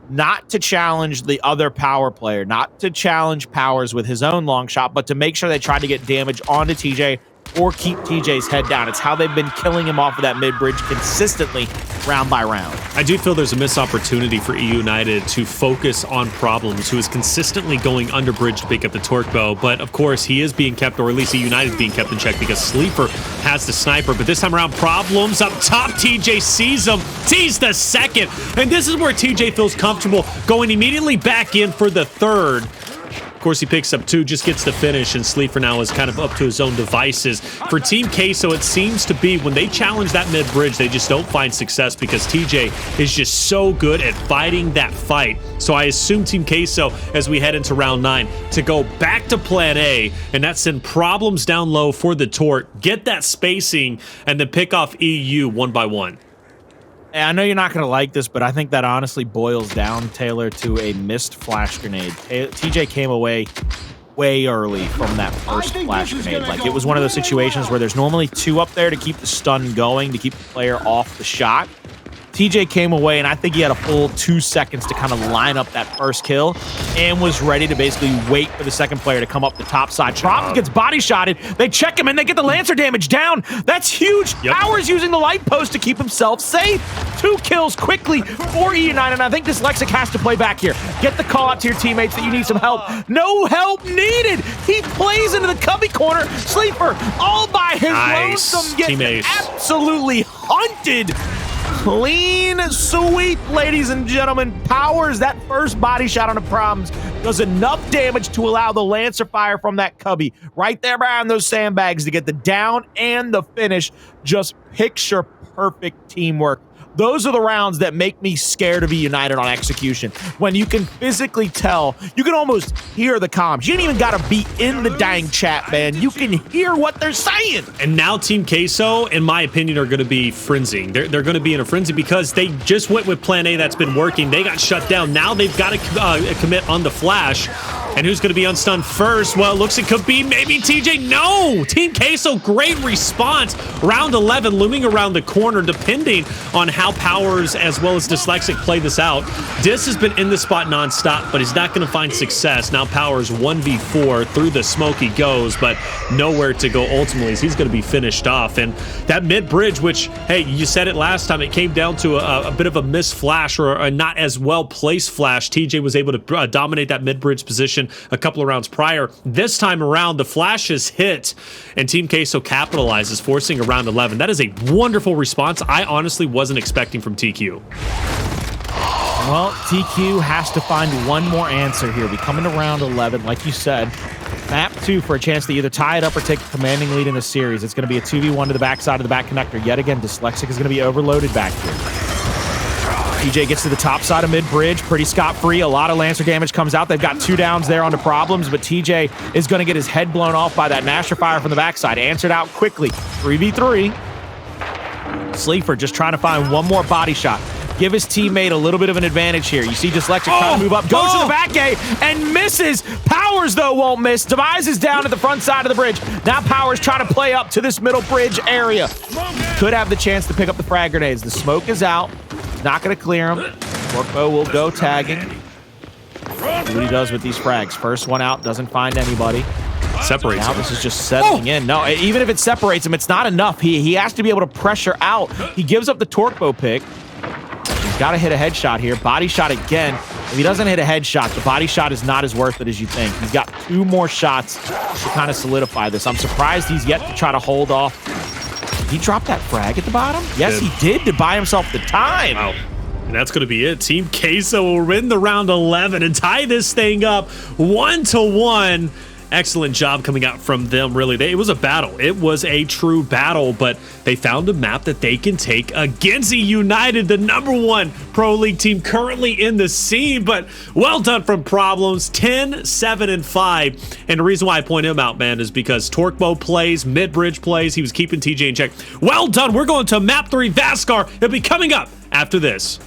not to challenge the other power player, not to challenge Powerz with his own long shot, but to make sure they tried to get damage onto TJ or keep TJ's head down. It's how they've been killing him off of that mid-bridge consistently, round by round. I do feel there's a missed opportunity for eUnited to focus on Problems, who is consistently going under bridge to pick up the torque bow, but of course he is being kept, or at least eUnited is being kept in check because Sleeafer has the sniper, but this time around Problems up top. TJ sees him, sees the second, and this is where TJ feels comfortable going immediately back in for the third. Of course, he picks up 2, just gets the finish, and Sleeafer now is kind of up to his own devices. For Team Queso, it seems to be when they challenge that mid-bridge, they just don't find success because TJ is just so good at fighting that fight. So I assume Team Queso, as we head into round 9, to go back to plan A, and that's send Problems down low for the torque, get that spacing, and then pick off EU one by one. I know you're not going to like this, but I think that honestly boils down, Taylor, to a missed flash grenade. TJ came away way early from that first flash grenade. Like, it was one of those situations where there's normally 2 up there to keep the stun going, to keep the player off the shot. TJ came away, and I think he had a full 2 seconds to kind of line up that first kill and was ready to basically wait for the second player to come up the top side. Powerz gets body shotted. They check him, and they get the Lancer damage down. That's huge. Powerz using the light post to keep himself safe. 2 kills quickly for eUnited, and I think Dyslexic has to play back here. Get the call out to your teammates that you need some help. No help needed. He plays into the cubby corner. Sleeafer all by his lonesome, gets absolutely hunted. Clean sweep, ladies and gentlemen. Powerz, that first body shot on the Proms, does enough damage to allow the Lancer fire from that cubby right there behind those sandbags to get the down and the finish. Just picture perfect teamwork. Those are the rounds that make me scared of eUnited on execution. When you can physically tell, you can almost hear the comms. You ain't even got to be in the dang chat, man. You can hear what they're saying. And now Team Queso, in my opinion, are going to be frenzying. They're going to be in a frenzy because they just went with plan A that's been working. They got shut down. Now they've got to commit on the flash. And who's going to be unstunned first? Well, it looks it could be maybe TJ. No! Team Queso, great response. Round 11 looming around the corner, depending on how Powerz as well as Dyslexic play this out. Dis has been in the spot nonstop, but he's not going to find success. Now Powerz 1v4 through the smoke he goes, but nowhere to go ultimately as he's going to be finished off. And that mid bridge, which, hey, you said it last time, it came down to a bit of a missed flash or a not as well placed flash. TJ was able to dominate that mid bridge position a couple of rounds prior. This time around, the flash is hit, and Team Queso capitalizes, forcing a round 11. That is a wonderful response I honestly wasn't expecting from TQ. Well, TQ has to find one more answer here. We come into round 11, like you said, map 2 for a chance to either tie it up or take a commanding lead in the series. It's going to be a 2v1 to the backside of the back connector. Yet again, Dyslexic is going to be overloaded back here. TJ gets to the top side of mid-bridge, pretty scot-free. A lot of Lancer damage comes out. They've got 2 downs there on the Problems, but TJ is going to get his head blown off by that Nasher fire from the backside. Answered out quickly. 3v3. Sleeafer just trying to find one more body shot. Give his teammate a little bit of an advantage here. You see Dyslexic trying to move up. Goes to the back A and misses. Powerz, though, won't miss. Demise is down at the front side of the bridge. Now Powerz trying to play up to this middle bridge area. Could have the chance to pick up the frag grenades. The smoke is out. Not going to clear him. Torpo will go tagging. See what he does with these frags. First one out, doesn't find anybody. Separates now him. This is just settling in. No, even if it separates him, it's not enough. He has to be able to pressure out. He gives up the Torpo pick. He's got to hit a headshot here. Body shot again. If he doesn't hit a headshot, the body shot is not as worth it as you think. He's got 2 more shots to kind of solidify this. I'm surprised he's yet to try to hold off. Did he drop that frag at the bottom? Yes, he did to buy himself the time. Wow. And that's going to be it. Team Queso will win the round 11 and tie this thing up 1-1. Excellent job coming out from them, really. It was a battle. It was a true battle, but they found a map that they can take against eUnited, the #1 Pro League team currently in the scene. But well done from Problems, 10, 7, and 5. And the reason why I point him out, man, is because Torpo plays, mid-bridge plays. He was keeping TJ in check. Well done. We're going to map 3, Vasgar. It'll be coming up after this.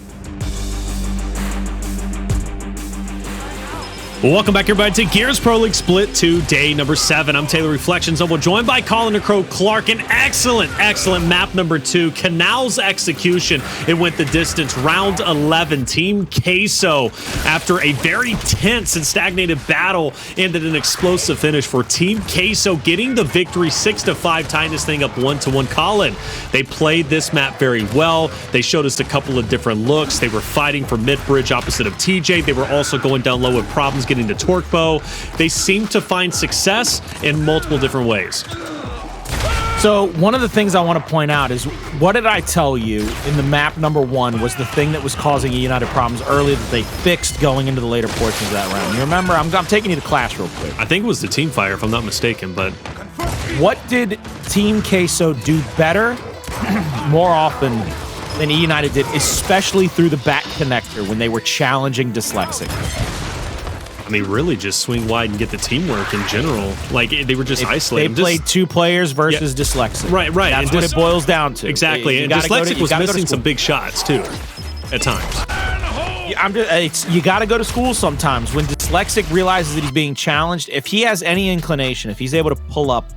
Welcome back, everybody, to Gears Pro League Split 2, day number 7. I'm Taylor Reflections, and we're joined by Colin the Crow Clark. An excellent map number 2, Canals Execution. It went the distance, round 11. Team Queso, after a very tense and stagnated battle, ended an explosive finish for Team Queso, getting the victory 6-5, tying this thing up 1-1. Colin, they played this map very well. They showed us a couple of different looks. They were fighting for mid-bridge opposite of TJ. They were also going down low with Problems, getting the Torpo. They seem to find success in multiple different ways. So one of the things I want to point out is, what did I tell you in the map #1 was the thing that was causing eUnited problems early that they fixed going into the later portions of that round? You remember? I'm taking you to class real quick. I think it was the team fire, if I'm not mistaken, but... What did Team Queso do better more often than eUnited did, especially through the back connector when they were challenging Dyslexic? I mean, really just swing wide and get the teamwork in general. Like, they were just isolated. They played 2 players versus Dyslexic. Right. That's what it boils down to. Exactly. And Dyslexic was missing some big shots, too, at times. You got to go to school sometimes. When Dyslexic realizes that he's being challenged, if he has any inclination, if he's able to pull up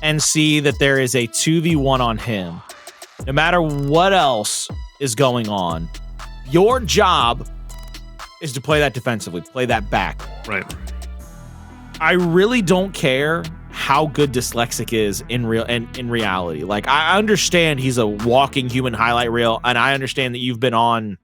and see that there is a 2v1 on him, no matter what else is going on, your job is to play that defensively, play that back. Right. I really don't care how good Dyslexic is in reality. Like, I understand he's a walking human highlight reel, and I understand that you've been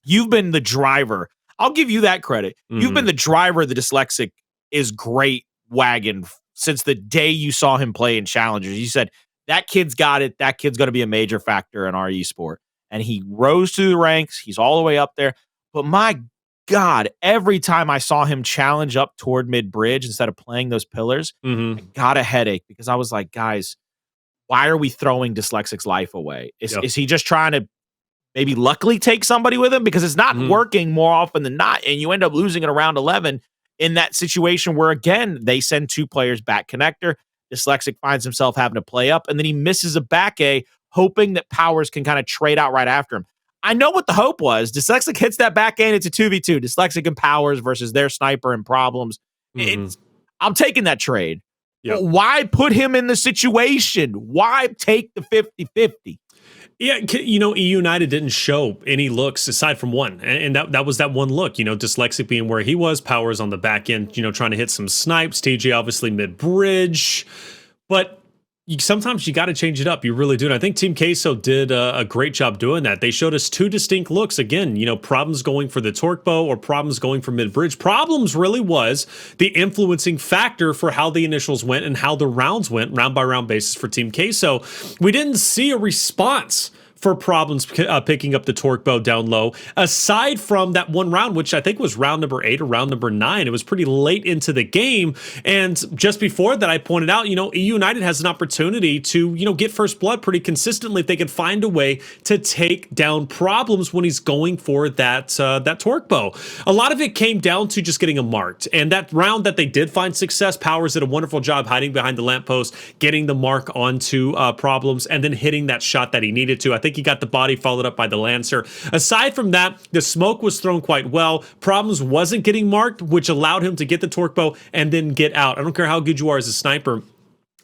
the driver. I'll give you that credit. You've been the driver of the Dyslexic is great wagon since the day you saw him play in Challengers. You said, that kid's got it. That kid's going to be a major factor in our esport. And he rose through the ranks. He's all the way up there. But my God, every time I saw him challenge up toward mid-bridge instead of playing those pillars, I got a headache because I was like, guys, why are we throwing Dyslexic's life away? Is he just trying to maybe luckily take somebody with him? Because it's not working more often than not, and you end up losing it around 11 in that situation where, again, they send 2 players back connector. Dyslexic finds himself having to play up, and then he misses a back A, hoping that Powerz can kind of trade out right after him. I know what the hope was. Dyslexic hits that back end. It's a 2v2. Dyslexic and Powerz versus their sniper and problems. I'm taking that trade. But why put him in the situation? Why take the 50-50? Yeah, you know, eUnited didn't show any looks aside from one. And that was that one look, you know, Dyslexic being where he was, Powerz on the back end, you know, trying to hit some snipes, TJ obviously mid-bridge. But sometimes you got to change it up. You really do. And I think Team Queso did a great job doing that. They showed us 2 distinct looks. Again, you know, problems going for the torque bow or problems going for mid-bridge. Problems really was the influencing factor for how the initials went and how the rounds went, round by round basis for Team Queso. We didn't see a response for problems picking up the torque bow down low, aside from that one round, which I think was round number 8 or round number 9. It was pretty late into the game. And just before that, I pointed out, you know, eUnited has an opportunity to, you know, get first blood pretty consistently if they can find a way to take down problems when he's going for that torque bow. A lot of it came down to just getting him marked. And that round that they did find success, Powerz did a wonderful job hiding behind the lamppost, getting the mark onto problems, and then hitting that shot that he needed to. I think he got the body followed up by the Lancer. Aside from that, the smoke was thrown quite well. Problems wasn't getting marked, which allowed him to get the torque bow and then get out. I don't care how good you are as a sniper.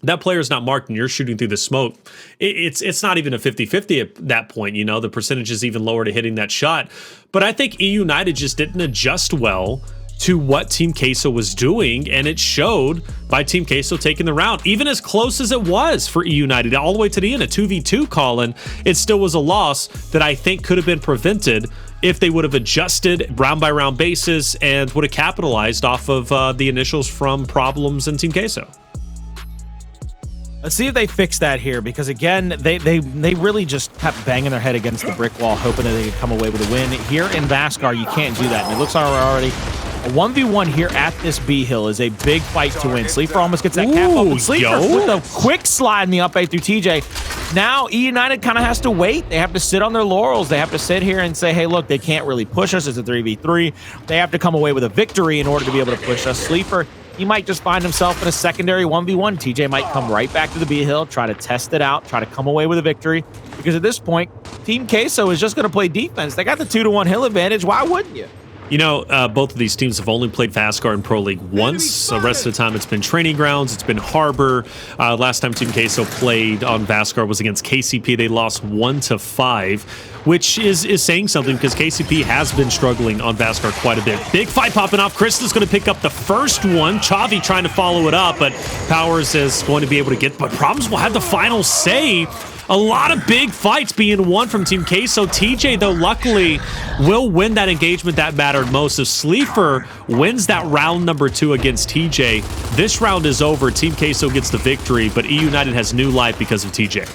That player is not marked and you're shooting through the smoke. It's not even a 50-50 at that point. You know, the percentage is even lower to hitting that shot. But I think eUnited just didn't adjust well to what Team Queso was doing, and it showed by Team Queso taking the round. Even as close as it was for eUnited, all the way to the end, a 2v2 call-in, it still was a loss that I think could have been prevented if they would have adjusted round by round basis and would have capitalized off of the initials from problems in Team Queso. Let's see if they fix that here, because again, they really just kept banging their head against the brick wall, hoping that they could come away with a win. Here in Vasgar, you can't do that, and it looks like we're already a 1v1 here at this B hill is a big fight to win. Sleeafer almost gets that cap up, and Sleeafer with a quick slide in the up A through TJ. Now eUnited kind of has to wait. They have to sit on their laurels. They have to sit here and say, hey, look, they can't really push us. It's a 3v3. They have to come away with a victory in order to be able to push us. Sleeafer, he might just find himself in a secondary 1v1. TJ might come right back to the B hill, try to test it out, try to come away with a victory. Because at this point, Team Queso is just going to play defense. They got the 2-1 hill advantage. Why wouldn't you? You know, both of these teams have only played Vasgar in Pro League once. The rest of the time, it's been training grounds. It's been Harbor. Last time Team Queso played on Vasgar was against KCP. They lost 1-5, which is saying something because KCP has been struggling on Vasgar quite a bit. Big fight popping off. Krista's going to pick up the first one. Chavii trying to follow it up, but Powerz is going to be able to get. But Problems will have the final say. A lot of big fights being won from Team Queso. TJ, though, luckily will win that engagement that mattered most. If Sleeafer wins that round number 2 against TJ, this round is over. Team Queso gets the victory, but eUnited has new life because of TJ.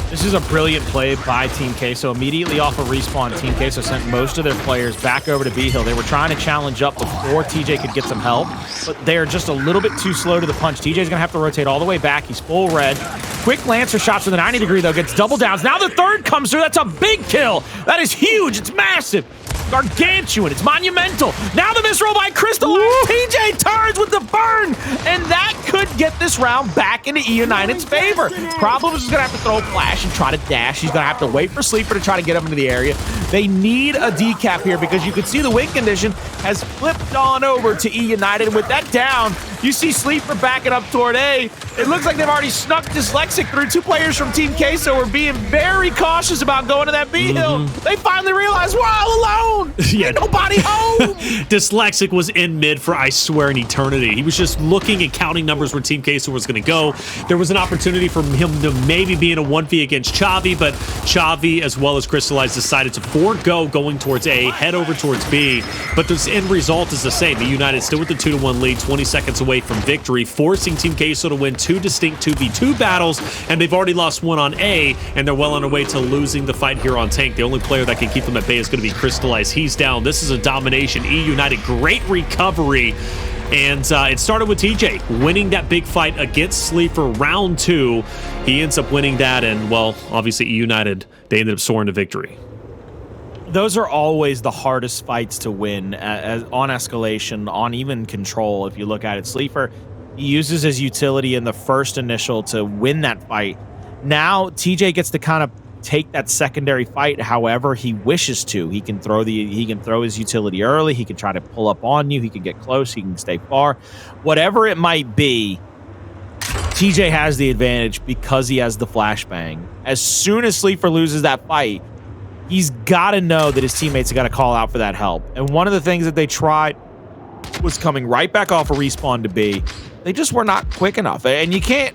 This is a brilliant play by Team Queso. Immediately off of respawn, Team Queso sent most of their players back over to B-Hill. They were trying to challenge up before TJ could get some help, but they're just a little bit too slow to the punch. TJ's going to have to rotate all the way back. He's full red. Quick Lancer shots from the 90 degree, though, gets double downs. Now the third comes through. That's a big kill. That is huge. It's massive. gargantuan. It's monumental. Now the misroll by Cristalize. TJ turns with the burn, and that could get this round back into eUnited's favor. Problems is going to have to throw a flash and try to dash. He's going to have to wait for Sleeper to try to get him into the area. They need a decap here because you can see the win condition has flipped on over to eUnited. With that down, you see Sleeper backing up toward A. It looks like they've already snuck Dyslexic through. Two players from Team Queso were being very cautious about going to that B hill. They finally realized we're all alone. Yeah. Ain't nobody home. Dyslexic was in mid for, I swear, an eternity. He was just looking and counting numbers where Team Queso was going to go. There was an opportunity for him to maybe be in a 1v against Chavii, but Chavii as well as Cristalize decided to forego going towards A, head over towards B. But the end result is the same. eUnited still with the 2-1 lead, 20 seconds away from victory, forcing Team Queso to win two distinct 2v2 battles, and they've already lost one on A, and they're well on their way to losing the fight here on tank. The only player that can keep them at bay is going to be Cristalize. He's down. This is a domination. eUnited, great recovery. And it started with TJ winning that big fight against Sleeafer round 2. He ends up winning that, and, well, obviously eUnited, they ended up soaring to victory. Those are always the hardest fights to win on Escalation, on even Control. If you look at it, Sleeafer, he uses his utility in the first initial to win that fight. Now TJ gets to kind of take that secondary fight however he wishes to. He can throw his utility early. He can try to pull up on you. He can get close. He can stay far. Whatever it might be, TJ has the advantage because he has the flashbang. As soon as Sleeper loses that fight, he's got to know that his teammates have got to call out for that help. And one of the things that they tried was coming right back off a respawn to B. They just were not quick enough. And you can't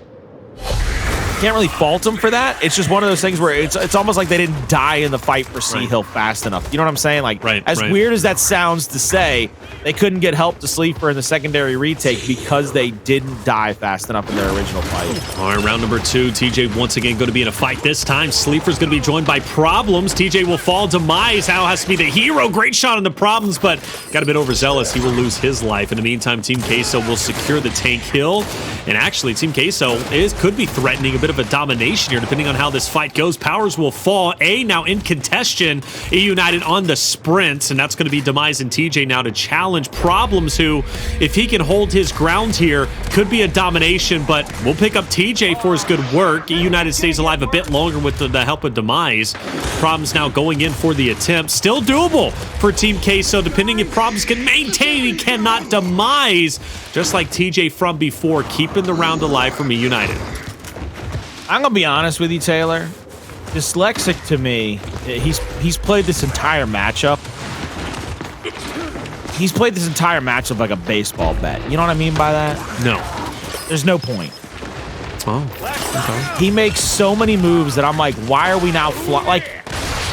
really fault them for that. It's just one of those things where it's almost like they didn't die in the fight for C Hill fast enough. You know what I'm saying? Like, as weird as that sounds to say, they couldn't get help to Sleeper in the secondary retake because they didn't die fast enough in their original fight. All right, round number 2. TJ once again going to be in a fight. This time, Sleeper's going to be joined by Problems. TJ will fall. Demise now has to be the hero. Great shot on the Problems, but got a bit overzealous. He will lose his life. In the meantime, Team Queso will secure the tank kill. And actually, Team Queso could be threatening a bit of a domination here, depending on how this fight goes. Powerz will fall. A now in contention. eUnited on the sprint, and that's going to be Demise and TJ now to challenge Problems, who, if he can hold his ground here, could be a domination, but we'll pick up TJ for his good work. eUnited stays alive a bit longer with the help of Demise. Problems now going in for the attempt. Still doable for Team Queso, depending if Problems can maintain. He cannot. Demise, just like TJ from before, keeping the round alive from eUnited. I'm gonna be honest with you, Taylor. Dyslexic to me, he's played this entire matchup. He's played this entire matchup like a baseball bet. You know what I mean by that? No. There's no point. Oh, okay. He makes so many moves that I'm like, why are we now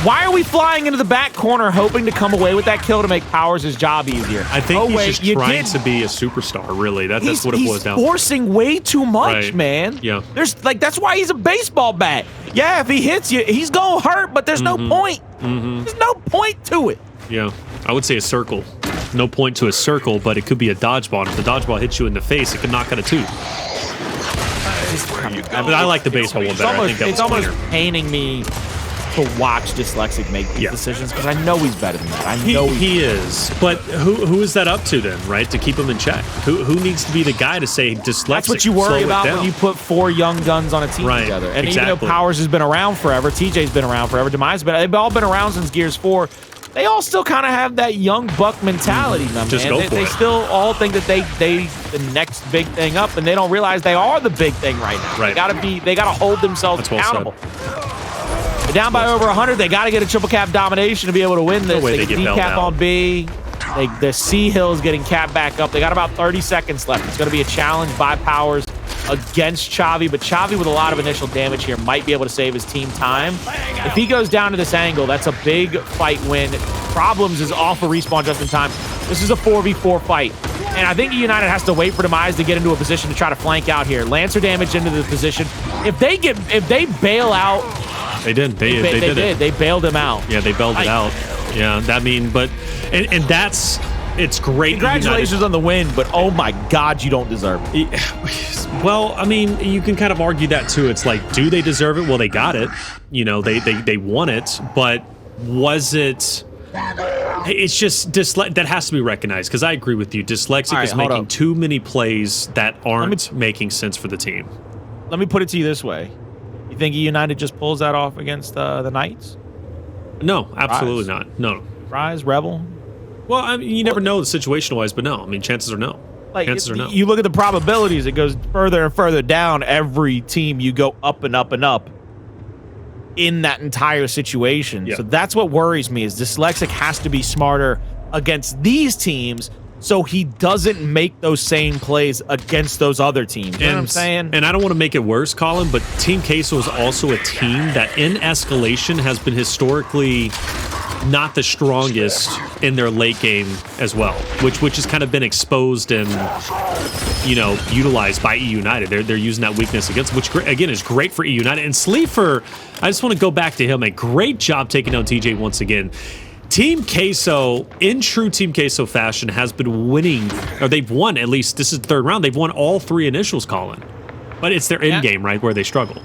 why are we flying into the back corner hoping to come away with that kill to make Powerz' job easier? I think he's just trying to be a superstar, really. That's what it boils down to. He's forcing way too much, man. Yeah. That's why he's a baseball bat. Yeah, if he hits you, he's going to hurt, but there's no point. There's no point to it. Yeah, I would say a circle. No point to a circle, but it could be a dodgeball. If the dodgeball hits you in the face, it could knock out a tooth. But I like the baseball one better. It's almost paining me to watch Dyslexic make these decisions because I know he's better than that. I know he is. But who is that up to then, right? To keep him in check? Who needs to be the guy to say Dyslexic? That's what you worry about when you put 4 young guns on a team together. And even though Powerz has been around forever, TJ's been around forever, Demise, but they've all been around since Gears 4. They all still kind of have that young buck mentality, man. They still all think that they the next big thing up, and they don't realize they are the big thing right now. They gotta hold themselves accountable. They're down by over 100. They got to get a triple cap domination to be able to win this. They get decap on B. The C Hill is getting capped back up. They got about 30 seconds left. It's going to be a challenge by Powerz against Chavii, but Chavii with a lot of initial damage here might be able to save his team time. If he goes down to this angle, that's a big fight win. Problems is off a respawn just in time. This is a 4v4 fight, and I think eUnited has to wait for Demise to get into a position to try to flank out here. Lancer damage into the position. If they bail out, they did. They did it. They bailed him out. Yeah, they bailed it out. Yeah, and that's. It's great. Congratulations on the win, but oh my God, you don't deserve it. Well, I mean, you can kind of argue that too. It's like, do they deserve it? Well, they got it. You know, they won it, but was it It's just that has to be recognized, because I agree with you. Dyslexic Right, is hold making up. too many plays that aren't making sense for the team. Let me put it to you this way. You think eUnited just pulls that off against the Knights? No, absolutely not. No. Rise, Rebel? Well, I mean, you never know the situation-wise, but no. I mean, chances are no. Like, Chances are no. You look at the probabilities, it goes further and further down. Every team, you go up and up and up in that entire situation. Yeah. So that's what worries me, is Dyslexic has to be smarter against these teams so he doesn't make those same plays against those other teams. You know what I'm saying? And I don't want to make it worse, Colin, but Team Queso is also a team that in Escalation has been historically not the strongest in their late game as well, which has kind of been exposed and, you know, utilized by eUnited. They're using that weakness against, which again is great for eUnited. And Sleeafer, I just want to go back to him. A great job taking out TJ once again. Team Queso, in true Team Queso fashion, has been winning, or they've won, at least this is the third round. They've won all 3 initials, Colin. But it's their end game, right, where they struggle.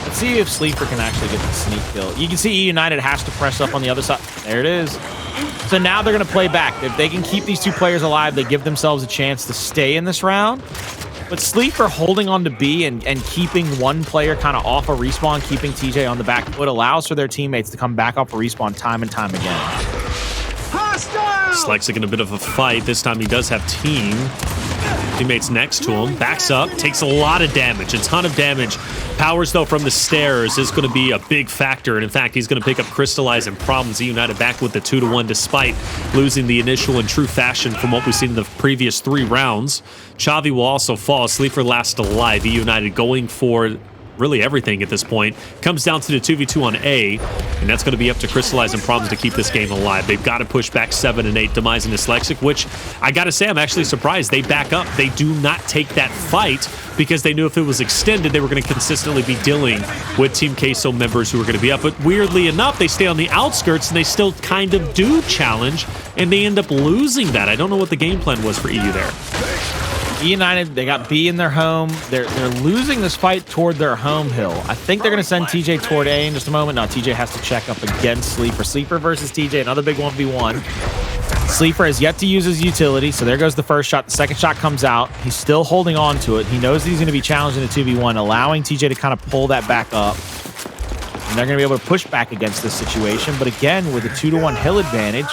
Let's see if Sleeper can actually get the sneak kill. You can see eUnited has to press up on the other side. There it is. So now they're going to play back. If they can keep these 2 players alive, they give themselves a chance to stay in this round. But Sleeper holding on to B and keeping one player kind of off a respawn, keeping TJ on the back foot, allows for their teammates to come back off a respawn time and time again. Dyslexic in a bit of a fight. This time he does have teammates next to him. Backs up, takes a lot of damage, a ton of damage. Powerz, though, from the stairs is going to be a big factor. And in fact, he's going to pick up Cristalize and problems. eUnited back with the 2-1 despite losing the initial in true fashion from what we've seen in the previous 3 rounds. Chavii will also fall. Sleeafer last alive. eUnited going for really everything at this point. Comes down to the 2v2 on A, and that's going to be up to Cristalize and Problems to keep this game alive. They've got to push back 7 and 8, Demise and Dyslexic, which I got to say, I'm actually surprised. They back up. They do not take that fight because they knew if it was extended, they were going to consistently be dealing with Team Queso members who were going to be up. But weirdly enough, they stay on the outskirts, and they still kind of do challenge, and they end up losing that. I don't know what the game plan was for EU there. eUnited, they got B in their home. They're losing this fight toward their home hill. I think they're going to send TJ toward A in just a moment. Now TJ has to check up against Sleeper. Sleeper versus TJ, another big 1v1. Sleeper has yet to use his utility, so there goes the first shot. The second shot comes out. He's still holding on to it. He knows he's going to be challenged in a 2v1, allowing TJ to kind of pull that back up. And they're going to be able to push back against this situation. But again, with a 2-1 hill advantage.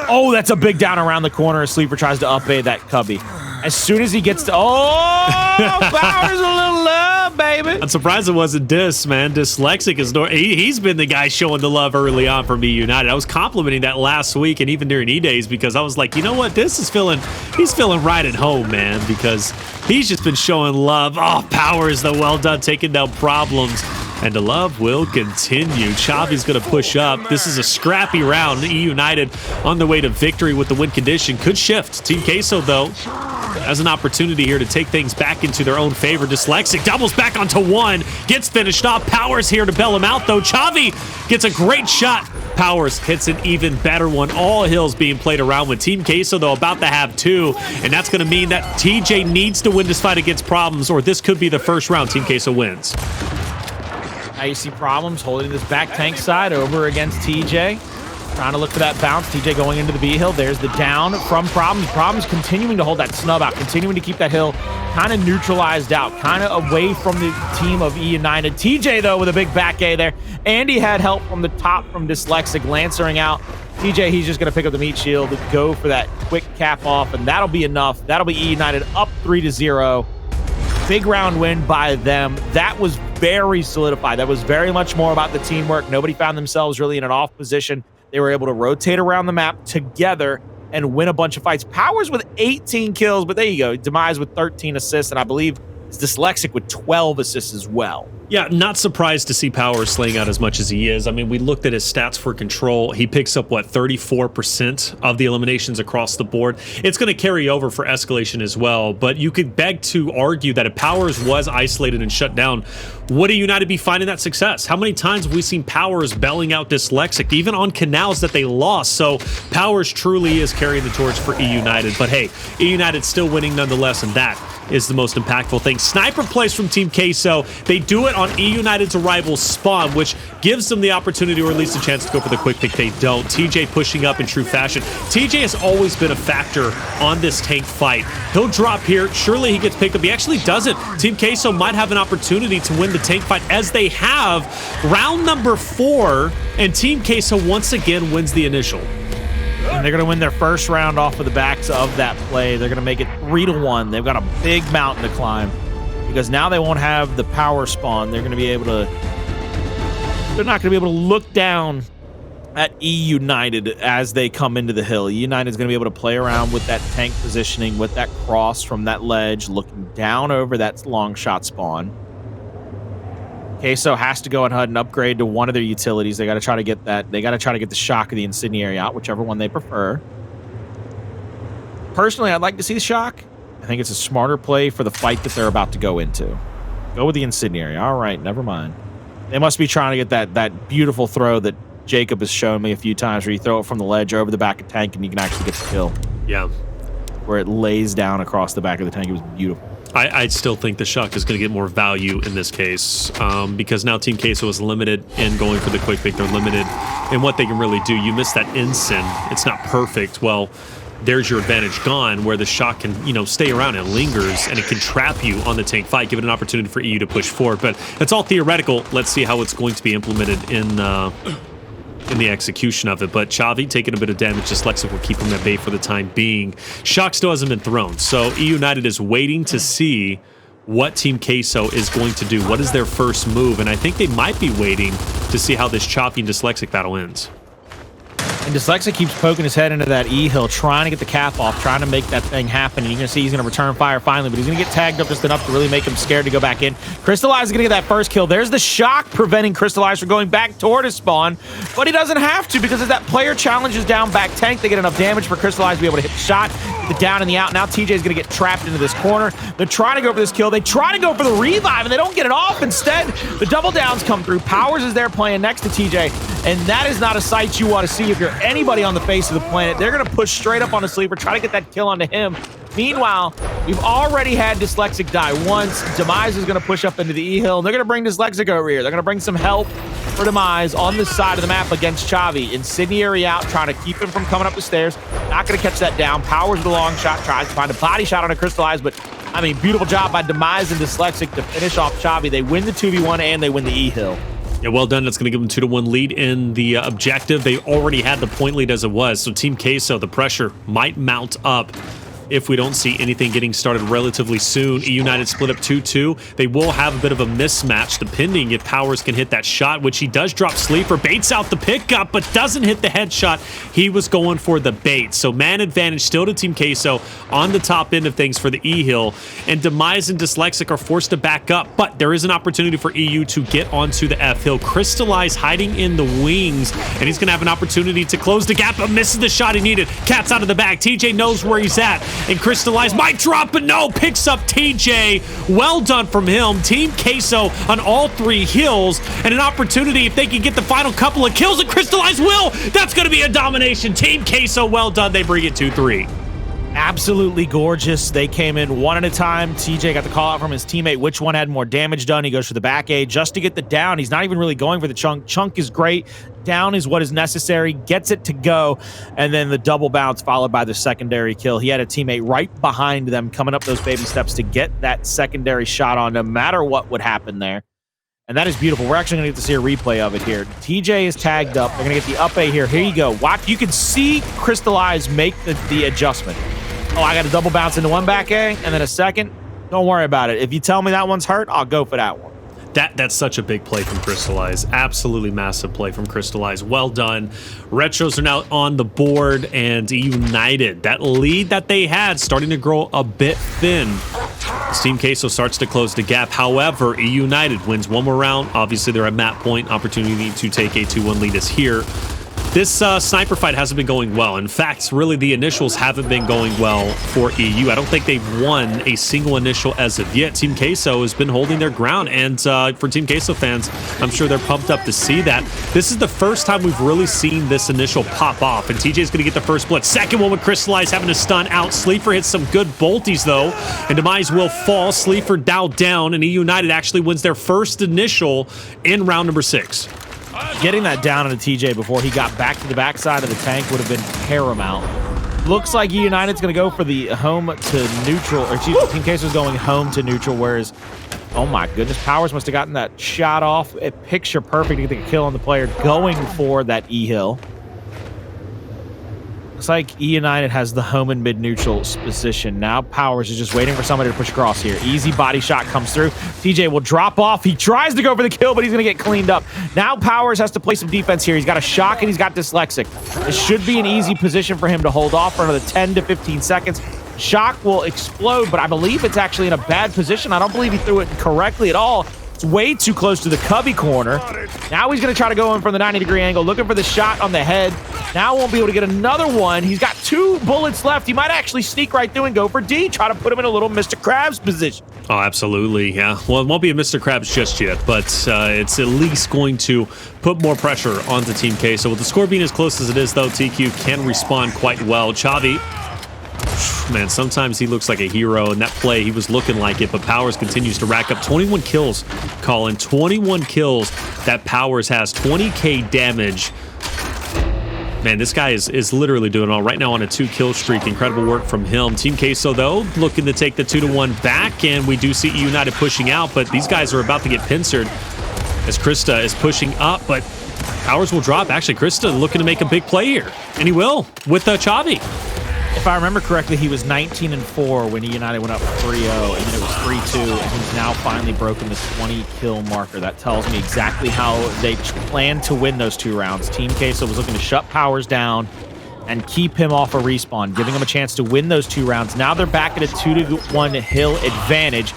Oh, that's a big down around the corner as Sleeper tries to up A that cubby. As soon as he gets to... Oh, Powerz a little love, baby. I'm surprised it wasn't Dys, man. Dyslexic is... He's been the guy showing the love early on for eUnited. I was complimenting that last week and even during E-Days because I was like, you know what? Dys is feeling... He's feeling right at home, man, because he's just been showing love. Oh, Powerz, though, well done, taking down Problems. And the love will continue. Chavii's going to push up. This is a scrappy round. eUnited on the way to victory with the win condition. Could shift. Team Queso, though, has an opportunity here to take things back into their own favor. Dyslexic doubles back onto 1. Gets finished off. Powerz here to bail him out, though. Chavii gets a great shot. Powerz hits an even better one. All hills being played around with Team Queso, though, about to have 2. And that's going to mean that TJ needs to win this fight against Problems, or this could be the first round Team Queso wins. Now you see Problems holding this back tank side over against TJ. Trying to look for that bounce. TJ going into the B hill. There's the down from Problems. Problems continuing to hold that snub out, continuing to keep that hill kind of neutralized out, kind of away from the team of eUnited. TJ, though, with a big back A there. And he had help from the top from Dyslexic, lancering out. TJ, he's just going to pick up the meat shield, go for that quick cap off, and that'll be enough. That'll be eUnited up 3-0. Big round win by them. That was very solidified. That was very much more about the teamwork. Nobody found themselves really in an off position. They were able to rotate around the map together and win a bunch of fights. Powerz with 18 kills, but there you go. Demise with 13 assists, and I believe Dyslexic with 12 assists as well. Yeah, not surprised to see Powerz slaying out as much as he is. I mean, we looked at his stats for control. He picks up, what, 34% of the eliminations across the board. It's going to carry over for Escalation as well, but you could beg to argue that if Powerz was isolated and shut down, would eUnited be finding that success? How many times have we seen Powerz belling out Dyslexic, even on Canals that they lost? So Powerz truly is carrying the torch for eUnited. But hey, eUnited still winning nonetheless, and that is the most impactful thing. Sniper plays from Team Queso. They do it on eUnited's arrival spawn, which gives them the opportunity or at least a chance to go for the quick pick. They don't. TJ pushing up in true fashion. TJ has always been a factor on this tank fight. He'll drop here. Surely he gets picked up. He actually doesn't. Team Queso might have an opportunity to win the tank fight as they have round number 4, and Team Queso once again wins the initial. And they're going to win their first round off of the backs of that play. They're going to make it 3-1. They've got a big mountain to climb because now they won't have the power spawn. They're going to be able to... They're not going to be able to look down at eUnited as they come into the hill. eUnited is going to be able to play around with that tank positioning, with that cross from that ledge, looking down over that long shot spawn. Queso has to go ahead and upgrade to one of their utilities. They got to try to get that. They got to try to get the shock of the incendiary out, whichever one they prefer. Personally, I'd like to see the shock. I think it's a smarter play for the fight that they're about to go into. Go with the incendiary. All right, never mind. They must be trying to get that beautiful throw that Jacob has shown me a few times, where you throw it from the ledge over the back of the tank and you can actually get the kill. Yeah. Where it lays down across the back of the tank. It was beautiful. I still think the shock is going to get more value in this case because now Team Queso is limited in going for the quick pick. They're limited in what they can really do. You miss that ensign. It's not perfect. Well, there's your advantage gone, where the shock can, you know, stay around and lingers, and it can trap you on the tank fight, give it an opportunity for EU to push forward. But it's all theoretical. Let's see how it's going to be implemented in the execution of it. But Chavii taking a bit of damage. Dyslexic will keep him at bay for the time being. Shock still hasn't been thrown, so eUnited is waiting to see what Team Queso is going to do. What is their first move? And I think they might be waiting to see how this Chavii and Dyslexic battle ends. And Dyslexic keeps poking his head into that E-hill, trying to get the cap off, trying to make that thing happen. And you're going to see he's going to return fire finally, but he's going to get tagged up just enough to really make him scared to go back in. Cristalize is going to get that first kill. There's the shock preventing Cristalize from going back toward his spawn, but he doesn't have to because as that player challenges down back tank, they get enough damage for Cristalize to be able to hit the shot, get the down and the out. Now TJ is going to get trapped into this corner. They're trying to go for this kill. They try to go for the revive, and they don't get it off. Instead, the double downs come through. Powerz is there playing next to TJ, and that is not a sight you want to see if you're anybody on the face of the planet. They're going to push straight up on the Sleeper, try to get that kill onto him. Meanwhile, we've already had Dyslexic die once. Demise is going to push up into the E-hill. They're going to bring Dyslexic over here. They're going to bring some help for Demise on this side of the map against Chavii. Incendiary out, trying to keep him from coming up the stairs. Not going to catch that down. Powerz with a long shot, tries to find a body shot on a Cristalize, but I mean, beautiful job by Demise and Dyslexic to finish off Chavii. They win the 2v1 and they win the E-hill. Yeah, well done. That's going to give them 2-1 lead in the objective. They already had the point lead as it was, so Team Queso, the pressure might mount up if we don't see anything getting started relatively soon. eUnited split up 2-2. They will have a bit of a mismatch depending if Powerz can hit that shot, which he does drop Sleeper, baits out the pickup, but doesn't hit the headshot. He was going for the bait. So man advantage still to Team Queso on the top end of things for the E-hill, and Demise and Dyslexic are forced to back up, but there is an opportunity for EU to get onto the F-hill. Cristalize hiding in the wings, and he's going to have an opportunity to close the gap, but misses the shot he needed. Cat's out of the bag. TJ knows where he's at, and Cristalize might drop, but no, picks up TJ. Well done from him. Team Queso on all 3 hills, and an opportunity if they can get the final couple of kills, and Cristalize will. That's going to be a domination. Team Queso, well done. They bring it 2-3. Absolutely gorgeous. They came in one at a time. TJ got the call out from his teammate which one had more damage done. He goes for the back A just to get the down. He's not even really going for the chunk. Chunk is great. Down is what is necessary. Gets it to go. And then the double bounce followed by the secondary kill. He had a teammate right behind them coming up those baby steps to get that secondary shot on no matter what would happen there. And that is beautiful. We're actually going to get to see a replay of it here. TJ is tagged up. They're going to get the up A here. Here you go. Watch. You can see Cristalize make the adjustment. Oh, I got a double bounce into one back A and then a second. Don't worry about it. If you tell me that one's hurt, I'll go for that one. That's such a big play from Cristalize. Absolutely massive play from Cristalize. Well done. Retros are now on the board, and eUnited, that lead that they had, starting to grow a bit thin. Team Queso starts to close the gap. However, eUnited wins one more round. Obviously, they're at map point. Opportunity to take a 2-1 lead is here. This sniper fight hasn't been going well. In fact, really the initials haven't been going well for EU. I don't think they've won a single initial as of yet. Team Queso has been holding their ground, and for Team Queso fans, I'm sure they're pumped up to see that. This is the first time we've really seen this initial pop off, and TJ's going to get the first blood. Second one with Cristalize having to stun out. Sleeafer hits some good bolties, though, and Demise will fall. Sleeafer down, and eUnited actually wins their first initial in round number 6. Getting that down on a TJ before he got back to the backside of the tank would have been paramount. Looks like eUnited's going to go for the home to neutral, or excuse me, Team Queso's going home to neutral, whereas, oh my goodness, Powerz must have gotten that shot off. Picture perfect to get the kill on the player going for that E-hill. Looks like eUnited has the home and mid-neutral position. Now Powerz is just waiting for somebody to push across here. Easy body shot comes through. TJ will drop off. He tries to go for the kill, but he's going to get cleaned up. Now Powerz has to play some defense here. He's got a shock and he's got dyslexic. This should be an easy position for him to hold off for another 10 to 15 seconds. Shock will explode, but I believe it's actually in a bad position. I don't believe he threw it correctly at all. It's way too close to the Chavii corner. Now he's going to try to go in from the 90-degree angle, looking for the shot on the head. Now won't be able to get another one. He's got 2 bullets left. He might actually sneak right through and go for D, try to put him in a little Mr. Krabs position. Oh, absolutely, yeah. Well, it won't be a Mr. Krabs just yet, but it's at least going to put more pressure onto Team Queso. With the score being as close as it is, though, TQ can respond quite well. Chavii, man, sometimes he looks like a hero. In that play, he was looking like it, but Powerz continues to rack up 21 kills, Colin. 21 kills that Powerz has, 20k damage. Man, this guy is literally doing it all right now on a 2-kill streak. Incredible work from him. Team Queso, though, looking to take the 2-1 back, and we do see eUnited pushing out, but these guys are about to get pincered as Krista is pushing up, but Powerz will drop. Actually, Krista looking to make a big play here, and he will with Chavii. If I remember correctly, he was 19-4 when eUnited went up 3-0, and then it was 3-2, and he's now finally broken the 20-kill marker. That tells me exactly how they plan to win those 2 rounds. Team Queso was looking to shut Powerz down and keep him off a respawn, giving him a chance to win those 2 rounds. Now they're back at a 2-1 hill advantage.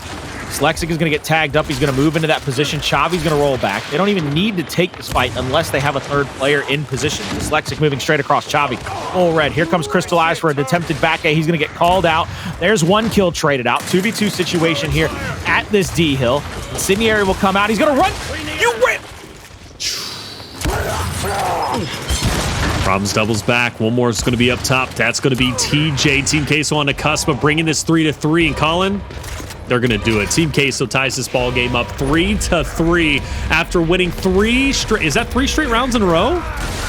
Dyslexic is going to get tagged up. He's going to move into that position. Chavii's going to roll back. They don't even need to take this fight unless they have a 3rd player in position. Dyslexic moving straight across Chavii. Full red. Here comes Cristalize for an attempted back A. He's going to get called out. There's 1 kill traded out. 2v2 situation here at this D hill. Incendiary will come out. He's going to run. You rip! Problems doubles back. One more is going to be up top. That's going to be TJ. Team Queso on the cusp of bringing this 3-3. And Colin, they're going to do it. Team Queso ties this ball game up 3-3 after winning 3 straight. Is that 3 straight rounds in a row?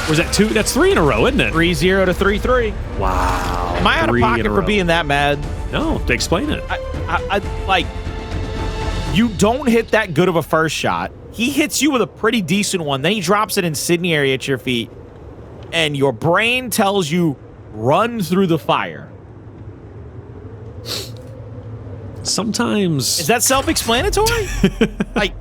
Or is that 2? That's 3 in a row, isn't it? 3-0 to 3-3. Wow. Am I out of pocket for being that mad? No, explain it. I like, you don't hit that good of a first shot. He hits you with a pretty decent one. Then he drops it incendiary at your feet. And your brain tells you, run through the fire. Sometimes. Is that self-explanatory? Like,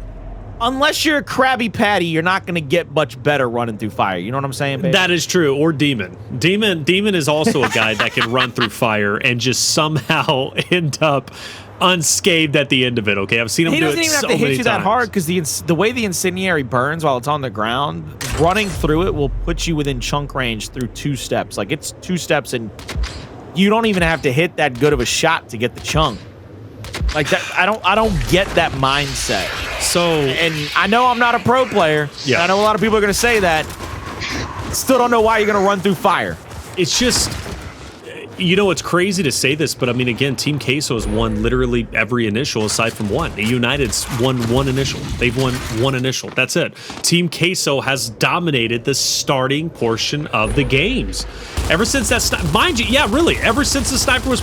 unless you're a Krabby Patty, you're not going to get much better running through fire. You know what I'm saying, baby? That is true. Or Demon. Demon is also a guy that can run through fire and just somehow end up unscathed at the end of it. Okay, I've seen him do it so many times. He doesn't even have to hit you that hard because the way the incendiary burns while it's on the ground, running through it will put you within chunk range through 2 steps. Like, it's 2 steps, and you don't even have to hit that good of a shot to get the chunk. Like that, I don't get that mindset. So, and I know I'm not a pro player. Yeah, I know a lot of people are going to say that. Still don't know why you're going to run through fire. It's just, you know, it's crazy to say this, but I mean, again, Team Queso has won literally every initial aside from 1. eUnited's won 1 initial. They've won 1 initial. That's it. Team Queso has dominated the starting portion of the games. Ever since that, mind you, yeah, really, ever since the sniper was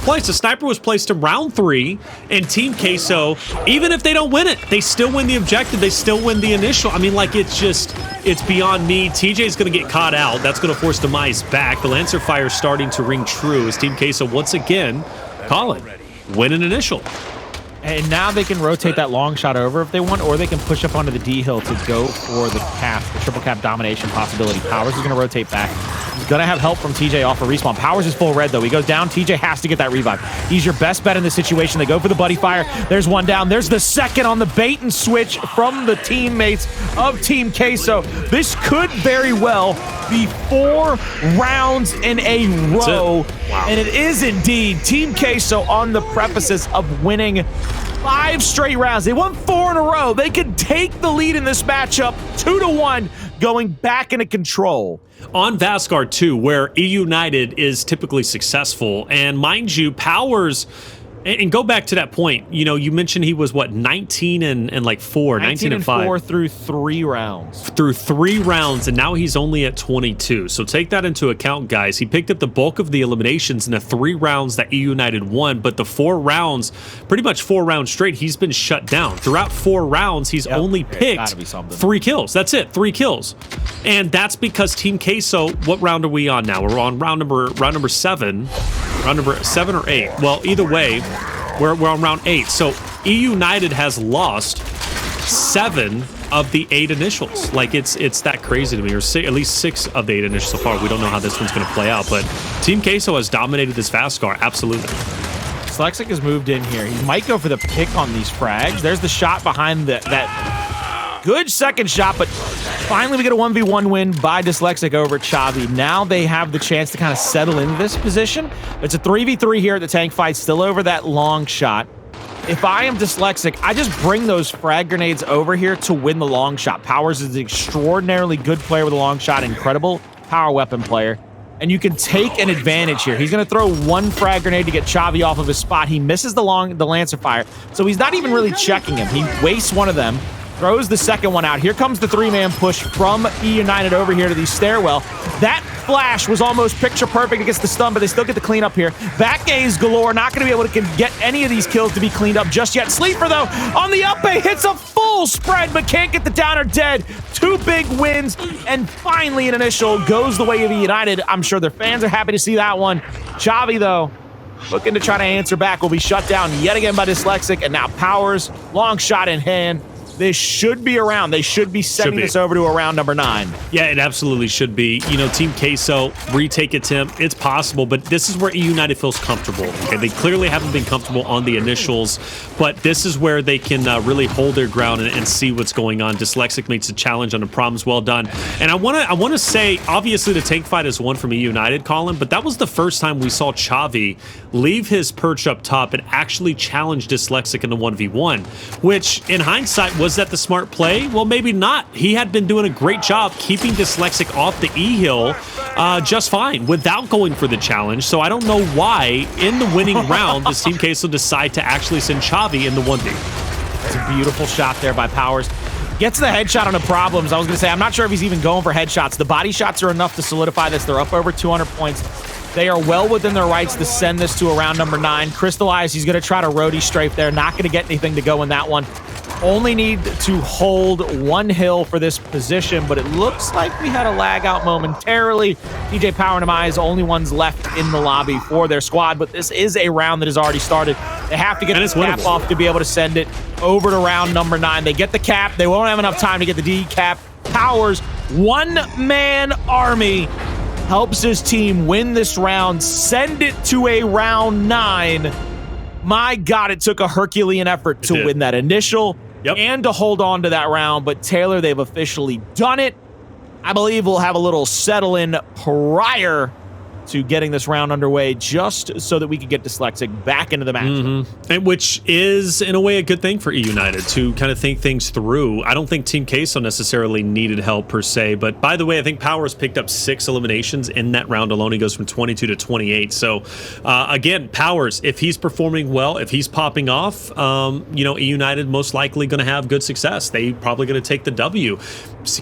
placed in round 3, and Team Queso, even if they don't win it, they still win the objective, they still win the initial. I mean, like, it's just, it's beyond me. TJ's going to get caught out. That's going to force Demise back. The Lancer Fire starting to ring true as Team Queso once again, Colin, win an initial. And now they can rotate that long shot over if they want, or they can push up onto the D hill to go for the cap, the triple cap domination possibility. Powerz is going to rotate back. He's going to have help from TJ off of respawn. Powerz is full red, though. He goes down. TJ has to get that revive. He's your best bet in this situation. They go for the buddy fire. There's one down. There's the second on the bait and switch from the teammates of Team Queso. This could very well be 4 rounds in a row. Wow. And it is indeed Team Queso on the precipice of winning 5 straight rounds. They won 4 in a row. They could take the lead in this matchup 2-1, going back into control. On Vasgar too, where eUnited is typically successful, and mind you, Powerz, and go back to that point, you know, you mentioned he was what, 19 and like 4, 19 and 5 4 through 3 rounds. Through 3 rounds, and now he's only at 22. So take that into account, guys. He picked up the bulk of the eliminations in the 3 rounds that eUnited won, but the 4 rounds, pretty much 4 rounds straight, he's been shut down. Throughout 4 rounds, he's only picked 3 kills. That's it, 3 kills. And that's because Team Queso, what round are we on now? We're on round number 7. Round number 7 or 8. Well, either way, we're on round 8. So eUnited has lost 7 of the 8 initials. Like, it's that crazy to me. Or at least 6 of the 8 initials so far. We don't know how this one's going to play out, but Team Queso has dominated this Vasgar, absolutely. Sleeafer has moved in here. He might go for the pick on these frags. There's the shot behind that good second shot, but finally we get a 1v1 win by Dyslexic over Chavii. Now they have the chance to kind of settle into this position. It's a 3v3 here at the tank fight, still over that long shot. If I am Dyslexic, I just bring those frag grenades over here to win the long shot. Powerz is an extraordinarily good player with a long shot, incredible power weapon player. And you can take an advantage here. He's going to throw 1 frag grenade to get Chavii off of his spot. He misses the Lancer fire, so he's not even really checking him. He wastes one of them, throws the second one out. Here comes the 3-man push from eUnited over here to the stairwell. That flash was almost picture perfect against the stun, but they still get the clean up here. Back gaze galore, not going to be able to get any of these kills to be cleaned up just yet. Sleeafer, though, on the up A, hits a full spread, but can't get the downer dead. 2 big wins, and finally an initial goes the way of eUnited. I'm sure their fans are happy to see that one. Chavii, though, looking to try to answer back, will be shut down yet again by Dyslexic, and now Powerz, long shot in hand. This should be around. They should be sending this over to a round number 9. Yeah, it absolutely should be. You know, Team Queso, retake attempt, it's possible, but this is where eUnited feels comfortable. Okay, they clearly haven't been comfortable on the initials, but this is where they can really hold their ground and see what's going on. Dyslexic makes a challenge on the problems, well done. And I want to say, obviously the tank fight is one from eUnited, Colin, but that was the first time we saw Chavii leave his perch up top and actually challenge Dyslexic in the 1v1, which in hindsight was that the smart play? Well, maybe not. He had been doing a great job keeping Dyslexic off the E hill just fine without going for the challenge. So I don't know why in the winning round does Team Queso decide to actually send Chavii in the 1v. It's a beautiful shot there by Powerz. Gets the headshot on the problems. I was going to say, I'm not sure if he's even going for headshots. The body shots are enough to solidify this. They're up over 200 points. They are well within their rights to send this to a round number 9. Cristalize, he's going to try to roadie strafe there. Not going to get anything to go in that one. Only need to hold 1 hill for this position, but it looks like we had a lag out momentarily. TJ Power and Demise, only ones left in the lobby for their squad, but this is a round that has already started. They have to get this cap off to be able to send it over to round number 9. They get the cap. They won't have enough time to get the D cap. Powerz, 1-man army, helps his team win this round, send it to a round 9. My God, it took a Herculean effort to win that initial and to hold on to that round. But Taylor, they've officially done it. I believe we'll have a little settle in prior to getting this round underway, just so that we could get Dyslexic back into the match. And which is, in a way, a good thing for eUnited to kind of think things through. I don't think Team Queso necessarily needed help per se, but by the way, I think Powerz picked up 6 eliminations in that round alone. He goes from 22 to 28. So again, Powerz, if he's performing well, if he's popping off, you know, eUnited most likely going to have good success. They probably going to take the W.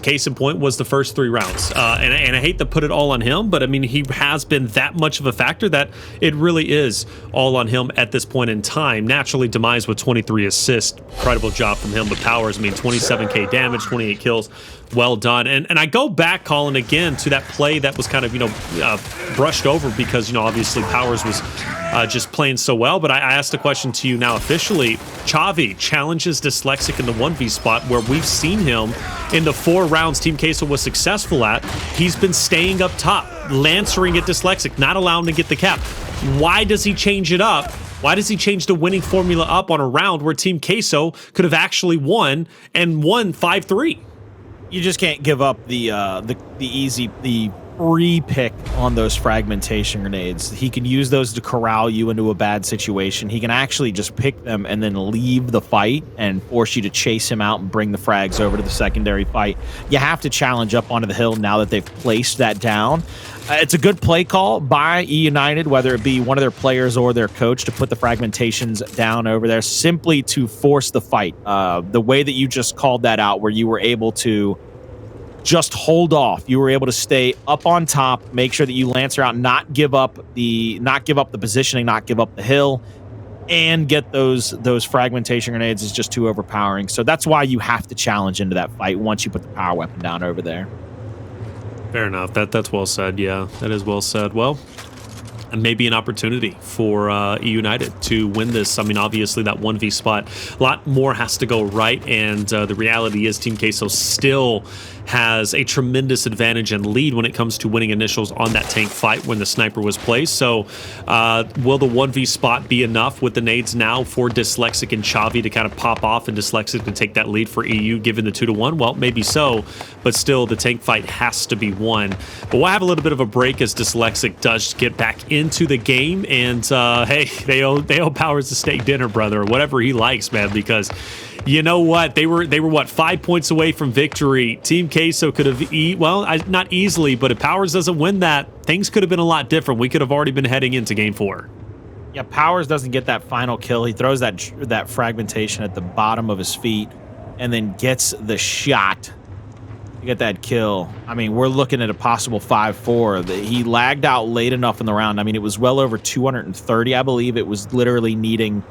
Case in point was the first 3 rounds. And I hate to put it all on him, but I mean, he has been that much of a factor that it really is all on him at this point in time. Naturally, Demise with 23 assists. Incredible job from him, but Powerz, I mean, 27k damage, 28 kills. Well done. And I go back, Colin, again to that play that was kind of, brushed over because, obviously Powerz was just playing so well. But I asked a question to you now officially. Chavii challenges Dyslexic in the 1v spot where we've seen him in the 4 rounds Team Queso was successful at. He's been staying up top, lancering at Dyslexic, not allowing him to get the cap. Why does he change it up? Why does he change the winning formula up on a round where Team Queso could have actually won and won 5-3? You just can't give up the free pick on those fragmentation grenades. He can use those to corral you into a bad situation. He can actually just pick them and then leave the fight and force you to chase him out and bring the frags over to the secondary fight. You have to challenge up onto the hill now that they've placed that down. It's a good play call by eUnited, whether it be one of their players or their coach, to put the fragmentations down over there simply to force the fight. The way that you just called that out, where you were able to just hold off. You were able to stay up on top, make sure that you lancer out, not give up the positioning, not give up the hill, and get those fragmentation grenades is just too overpowering. So that's why you have to challenge into that fight once you put the power weapon down over there. Fair enough. That's well said. Yeah, that is well said. Well, and maybe an opportunity for eUnited to win this. I mean, obviously that 1v spot, a lot more has to go right, and the reality is Team Queso still has a tremendous advantage and lead when it comes to winning initials on that tank fight when the sniper was placed. So will the 1v spot be enough with the nades now for Dyslexic and Chavii to kind of pop off and Dyslexic to take that lead for EU given the 2-1? Well, maybe so, but still the tank fight has to be won. But we'll have a little bit of a break as Dyslexic does get back into the game, and hey, they owe Powerz a steak dinner, brother, or whatever he likes, man, because you know what? They were what, 5 points away from victory. Team Queso could have not easily, but if Powerz doesn't win that, things could have been a lot different. We could have already been heading into game 4. Yeah, Powerz doesn't get that final kill. He throws that fragmentation at the bottom of his feet and then gets the shot to get that kill. I mean, we're looking at a possible 5-4. He lagged out late enough in the round. I mean, it was well over 230, I believe. It was literally needing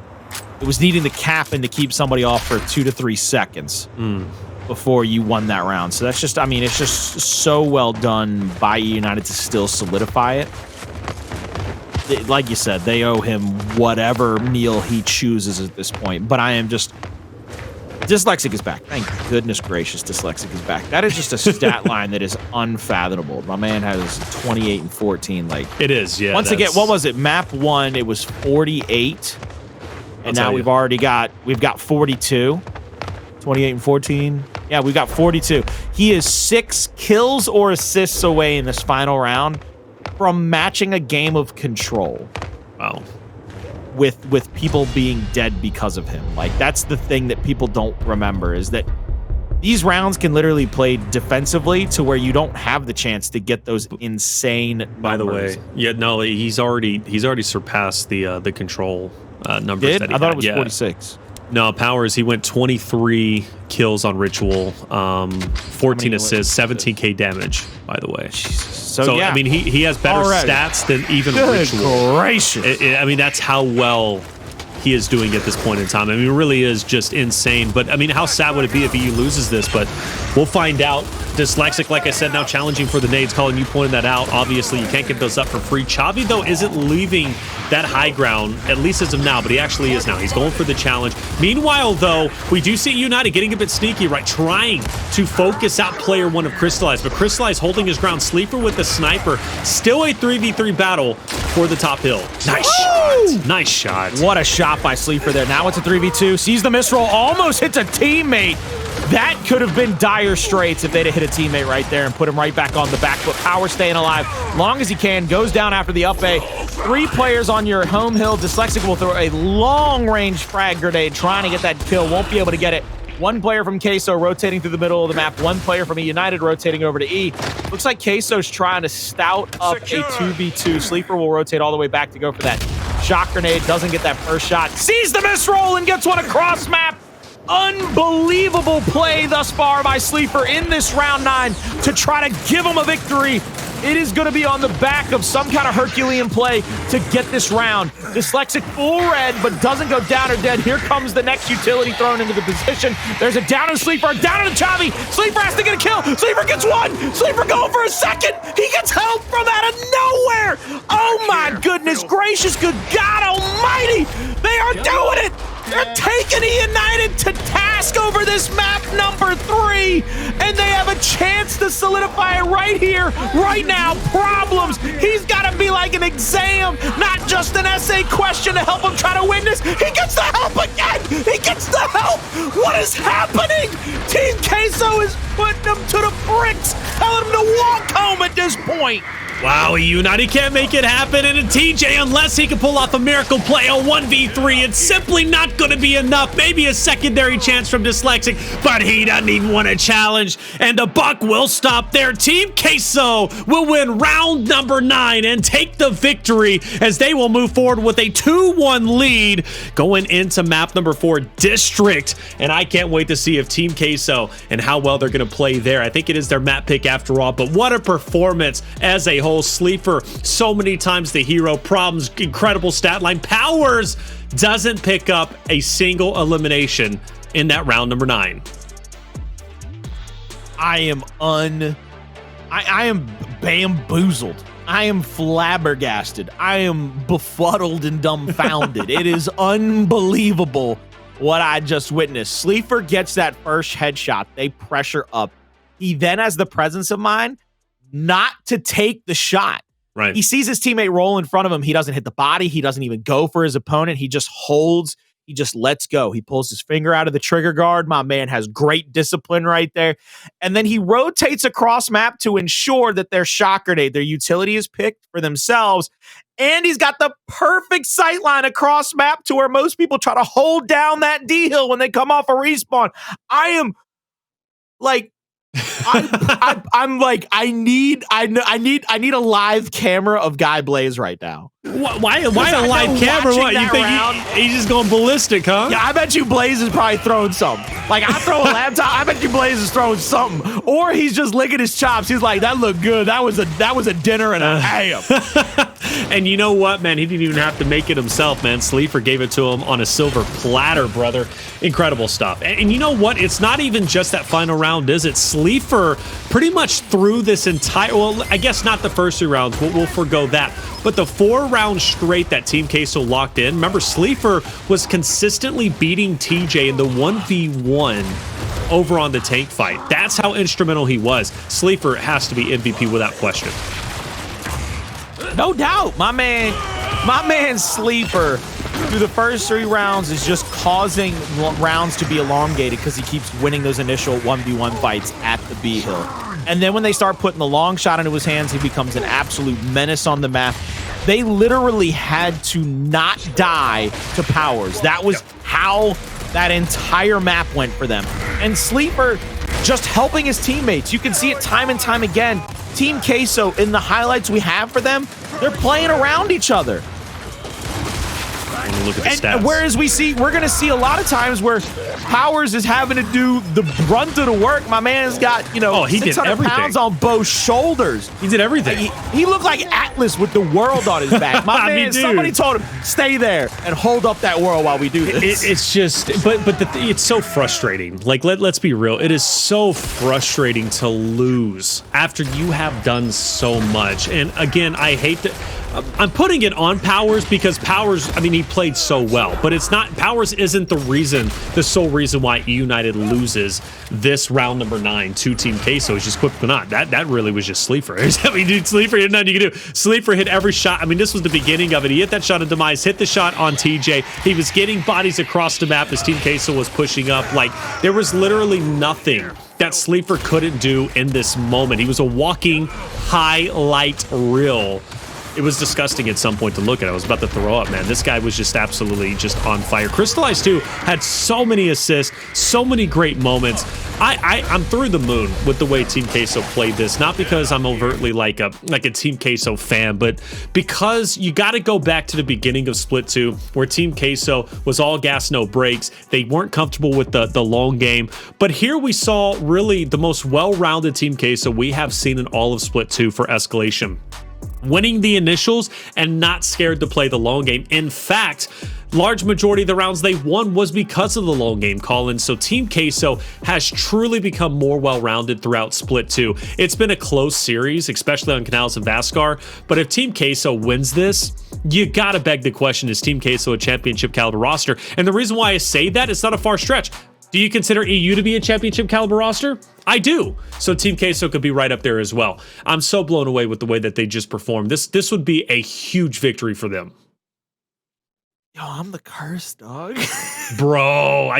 the cap and to keep somebody off for 2 to 3 seconds before you won that round. So that's just, I mean, it's just so well done by eUnited to still solidify it. Like you said, they owe him whatever meal he chooses at this point. But I am just, Dyslexic is back. Thank goodness gracious, Dyslexic is back. That is just a stat line that is unfathomable. My man has 28 and 14. Like, it is, yeah. Once again, what was it? Map 1, it was 48. And now we've got 42. 28 and 14. Yeah, we've got 42. He is 6 kills or assists away in this final round from matching a game of Control. Wow. With people being dead because of him. Like, that's the thing that people don't remember, is that these rounds can literally play defensively to where you don't have the chance to get those insane numbers. By the way, yeah, no, he's already surpassed the Control numbers. That he I thought had. it was 46. No, Powerz, he went 23 kills on Ritual, 14 assists, 17k damage, by the way. So yeah. I mean, he has better stats than even Ritual. Good gracious. I mean, that's how well he is doing at this point in time. I mean, it really is just insane. But, I mean, how sad would it be if EU loses this? But we'll find out. Dyslexic, like I said, now challenging for the nades. Colin, you pointed that out. Obviously, you can't get those up for free. Chavii, though, isn't leaving that high ground, at least as of now, but he actually is now. He's going for the challenge. Meanwhile, though, we do see United getting a bit sneaky, right? Trying to focus out player 1 of Cristalize, but Cristalize holding his ground. Sleeper with the sniper. Still a 3v3 battle for the top hill. Nice shot. Nice shot. What a shot by Sleeper there. Now it's a 3v2. Sees the misroll. Almost hits a teammate. That could have been dire straits if they'd have hit a teammate right there and put him right back on the back foot. Powerz staying alive long as he can. Goes down after the up A. 3 players on your home hill. Dyslexic will throw a long-range frag grenade trying to get that kill. Won't be able to get it. 1 player from Queso rotating through the middle of the map. 1 player from eUnited rotating over to E. Looks like Queso's trying to stout up a 2v2. Sleeper will rotate all the way back to go for that shock grenade. Doesn't get that first shot. Sees the misroll and gets one across map. Unbelievable play thus far by Sleeper in this round 9 to try to give him a victory It is going to be on the back of some kind of Herculean play to get this round. Dyslexic full red, but doesn't go down or dead. Here comes the next utility thrown into the position. There's a down in Sleeafer, down in Chavii. Sleeafer has to get a kill. Sleeafer gets one. Sleeafer going for a second. He gets help from out of nowhere. Oh my goodness gracious, good God almighty. They are doing it. They're taking eUnited to task over this map number 3, and they have a chance to solidify it right here, right now. Problems. He's got to be like an exam, not just an essay question to help him try to win this. He gets the help again. He gets the help. What is happening? Team Queso is putting him to the bricks, telling him to walk home at this point. Wow, eUnited can't make it happen, and a TJ, unless he can pull off a miracle play on 1v3, it's simply not going to be enough. Maybe a secondary chance from Dyslexic, but he doesn't even want a challenge, and the buck will stop there. Team Queso will win round number 9 and take the victory as they will move forward with a 2-1 lead going into map number 4, District, and I can't wait to see if Team Queso and how well they're going to play there. I think it is their map pick after all, but what a performance as a whole. Sleeper, so many times the hero, problems, incredible stat line. Powerz doesn't pick up a single elimination in that round number 9. I am bamboozled. I am flabbergasted. I am befuddled and dumbfounded. It is unbelievable what I just witnessed. Sleeafer gets that first headshot. They pressure up. He then has the presence of mind not to take the shot. Right. He sees his teammate roll in front of him. He doesn't hit the body. He doesn't even go for his opponent. He just holds. He just lets go. He pulls his finger out of the trigger guard. My man has great discipline right there. And then he rotates across map to ensure that their shot grenade, their utility is picked for themselves. And he's got the perfect sight line across map to where most people try to hold down that D hill when they come off a respawn. I am like, I'm like, I need a live camera of Guy Blaze right now. Why a live camera? What you think he's just going ballistic, huh? Yeah, I bet you Blaze is probably throwing something. Like, I throw a laptop, I bet you Blaze is throwing something, or he's just licking his chops. He's like, that looked good. That was a dinner and a half. And you know what, man? He didn't even have to make it himself, man. Sleeafer gave it to him on a silver platter, brother. Incredible stuff. And you know what? It's not even just that final round, is it? Sleeafer pretty much through this entire, well, I guess not the first 3 rounds, we'll forgo that. But the 4 rounds straight that Team Queso locked in, remember, Sleeafer was consistently beating TJ in the 1v1 over on the tank fight. That's how instrumental he was. Sleeafer has to be MVP without question. No doubt. My man Sleeafer through the first 3 rounds is just causing rounds to be elongated because he keeps winning those initial 1v1 fights at the B hill. And then when they start putting the long shot into his hands, he becomes an absolute menace on the map. They literally had to not die to Powerz. That was how that entire map went for them. And Sleeafer just helping his teammates. You can see it time and time again. Team Queso, in the highlights we have for them, they're playing around each other. Look at the stats. And whereas we're going to see a lot of times where Powerz is having to do the brunt of the work. My man's got, he 600 pounds on both shoulders. He did everything. He looked like Atlas with the world on his back. My man, somebody told him, stay there and hold up that world while we do this. It's just, it's so frustrating. Like, let's be real. It is so frustrating to lose after you have done so much. And again, I hate that. I'm putting it on Powerz because Powerz, I mean, he played so well, but it's not, Powerz isn't the sole reason why eUnited loses this round number 9 to Team Queso. It's just quick or not. That really was just Sleeafer. I mean, dude, Sleeafer had nothing you can do. Sleeafer hit every shot. I mean, this was the beginning of it. He hit that shot on Demise, hit the shot on TJ. He was getting bodies across the map as Team Queso was pushing up. Like, there was literally nothing that Sleeafer couldn't do in this moment. He was a walking highlight reel it was disgusting at some point to look at. I was about to throw up, man. This guy was just absolutely just on fire. Cristalize too had so many assists, so many great moments. I'm through the moon with the way Team Queso played this, not because I'm overtly like a Team Queso fan, but because you got to go back to the beginning of Split 2, where Team Queso was all gas, no brakes. They weren't comfortable with the long game, but here we saw really the most well-rounded Team Queso we have seen in all of Split 2 for Escalation. Winning the initials and not scared to play the long game. In fact, large majority of the rounds they won was because of the long game, Colin. So Team Queso has truly become more well-rounded throughout Split 2. It's been a close series, especially on Canals and Vasgar, but if Team Queso wins this, you gotta beg the question, is Team Queso a championship caliber roster? And the reason why I say that, it's not a far stretch. Do you consider EU to be a championship caliber roster? I do. So Team Queso could be right up there as well. I'm so blown away with the way that they just performed. This would be a huge victory for them. Yo, I'm the curse, dog. Bro,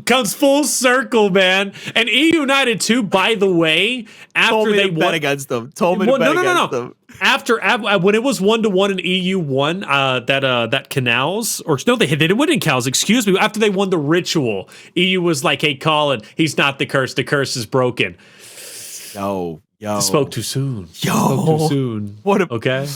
comes full circle, man. And eUnited too, by the way, after they won bet against them. Told me to bet against them. After when it was 1-1 and EU won that Canals, or no, they didn't win in Canals, excuse me. After they won the ritual, EU was like, hey, Colin, he's not the curse is broken. Yo. Spoke too soon. Spoke too soon. Okay?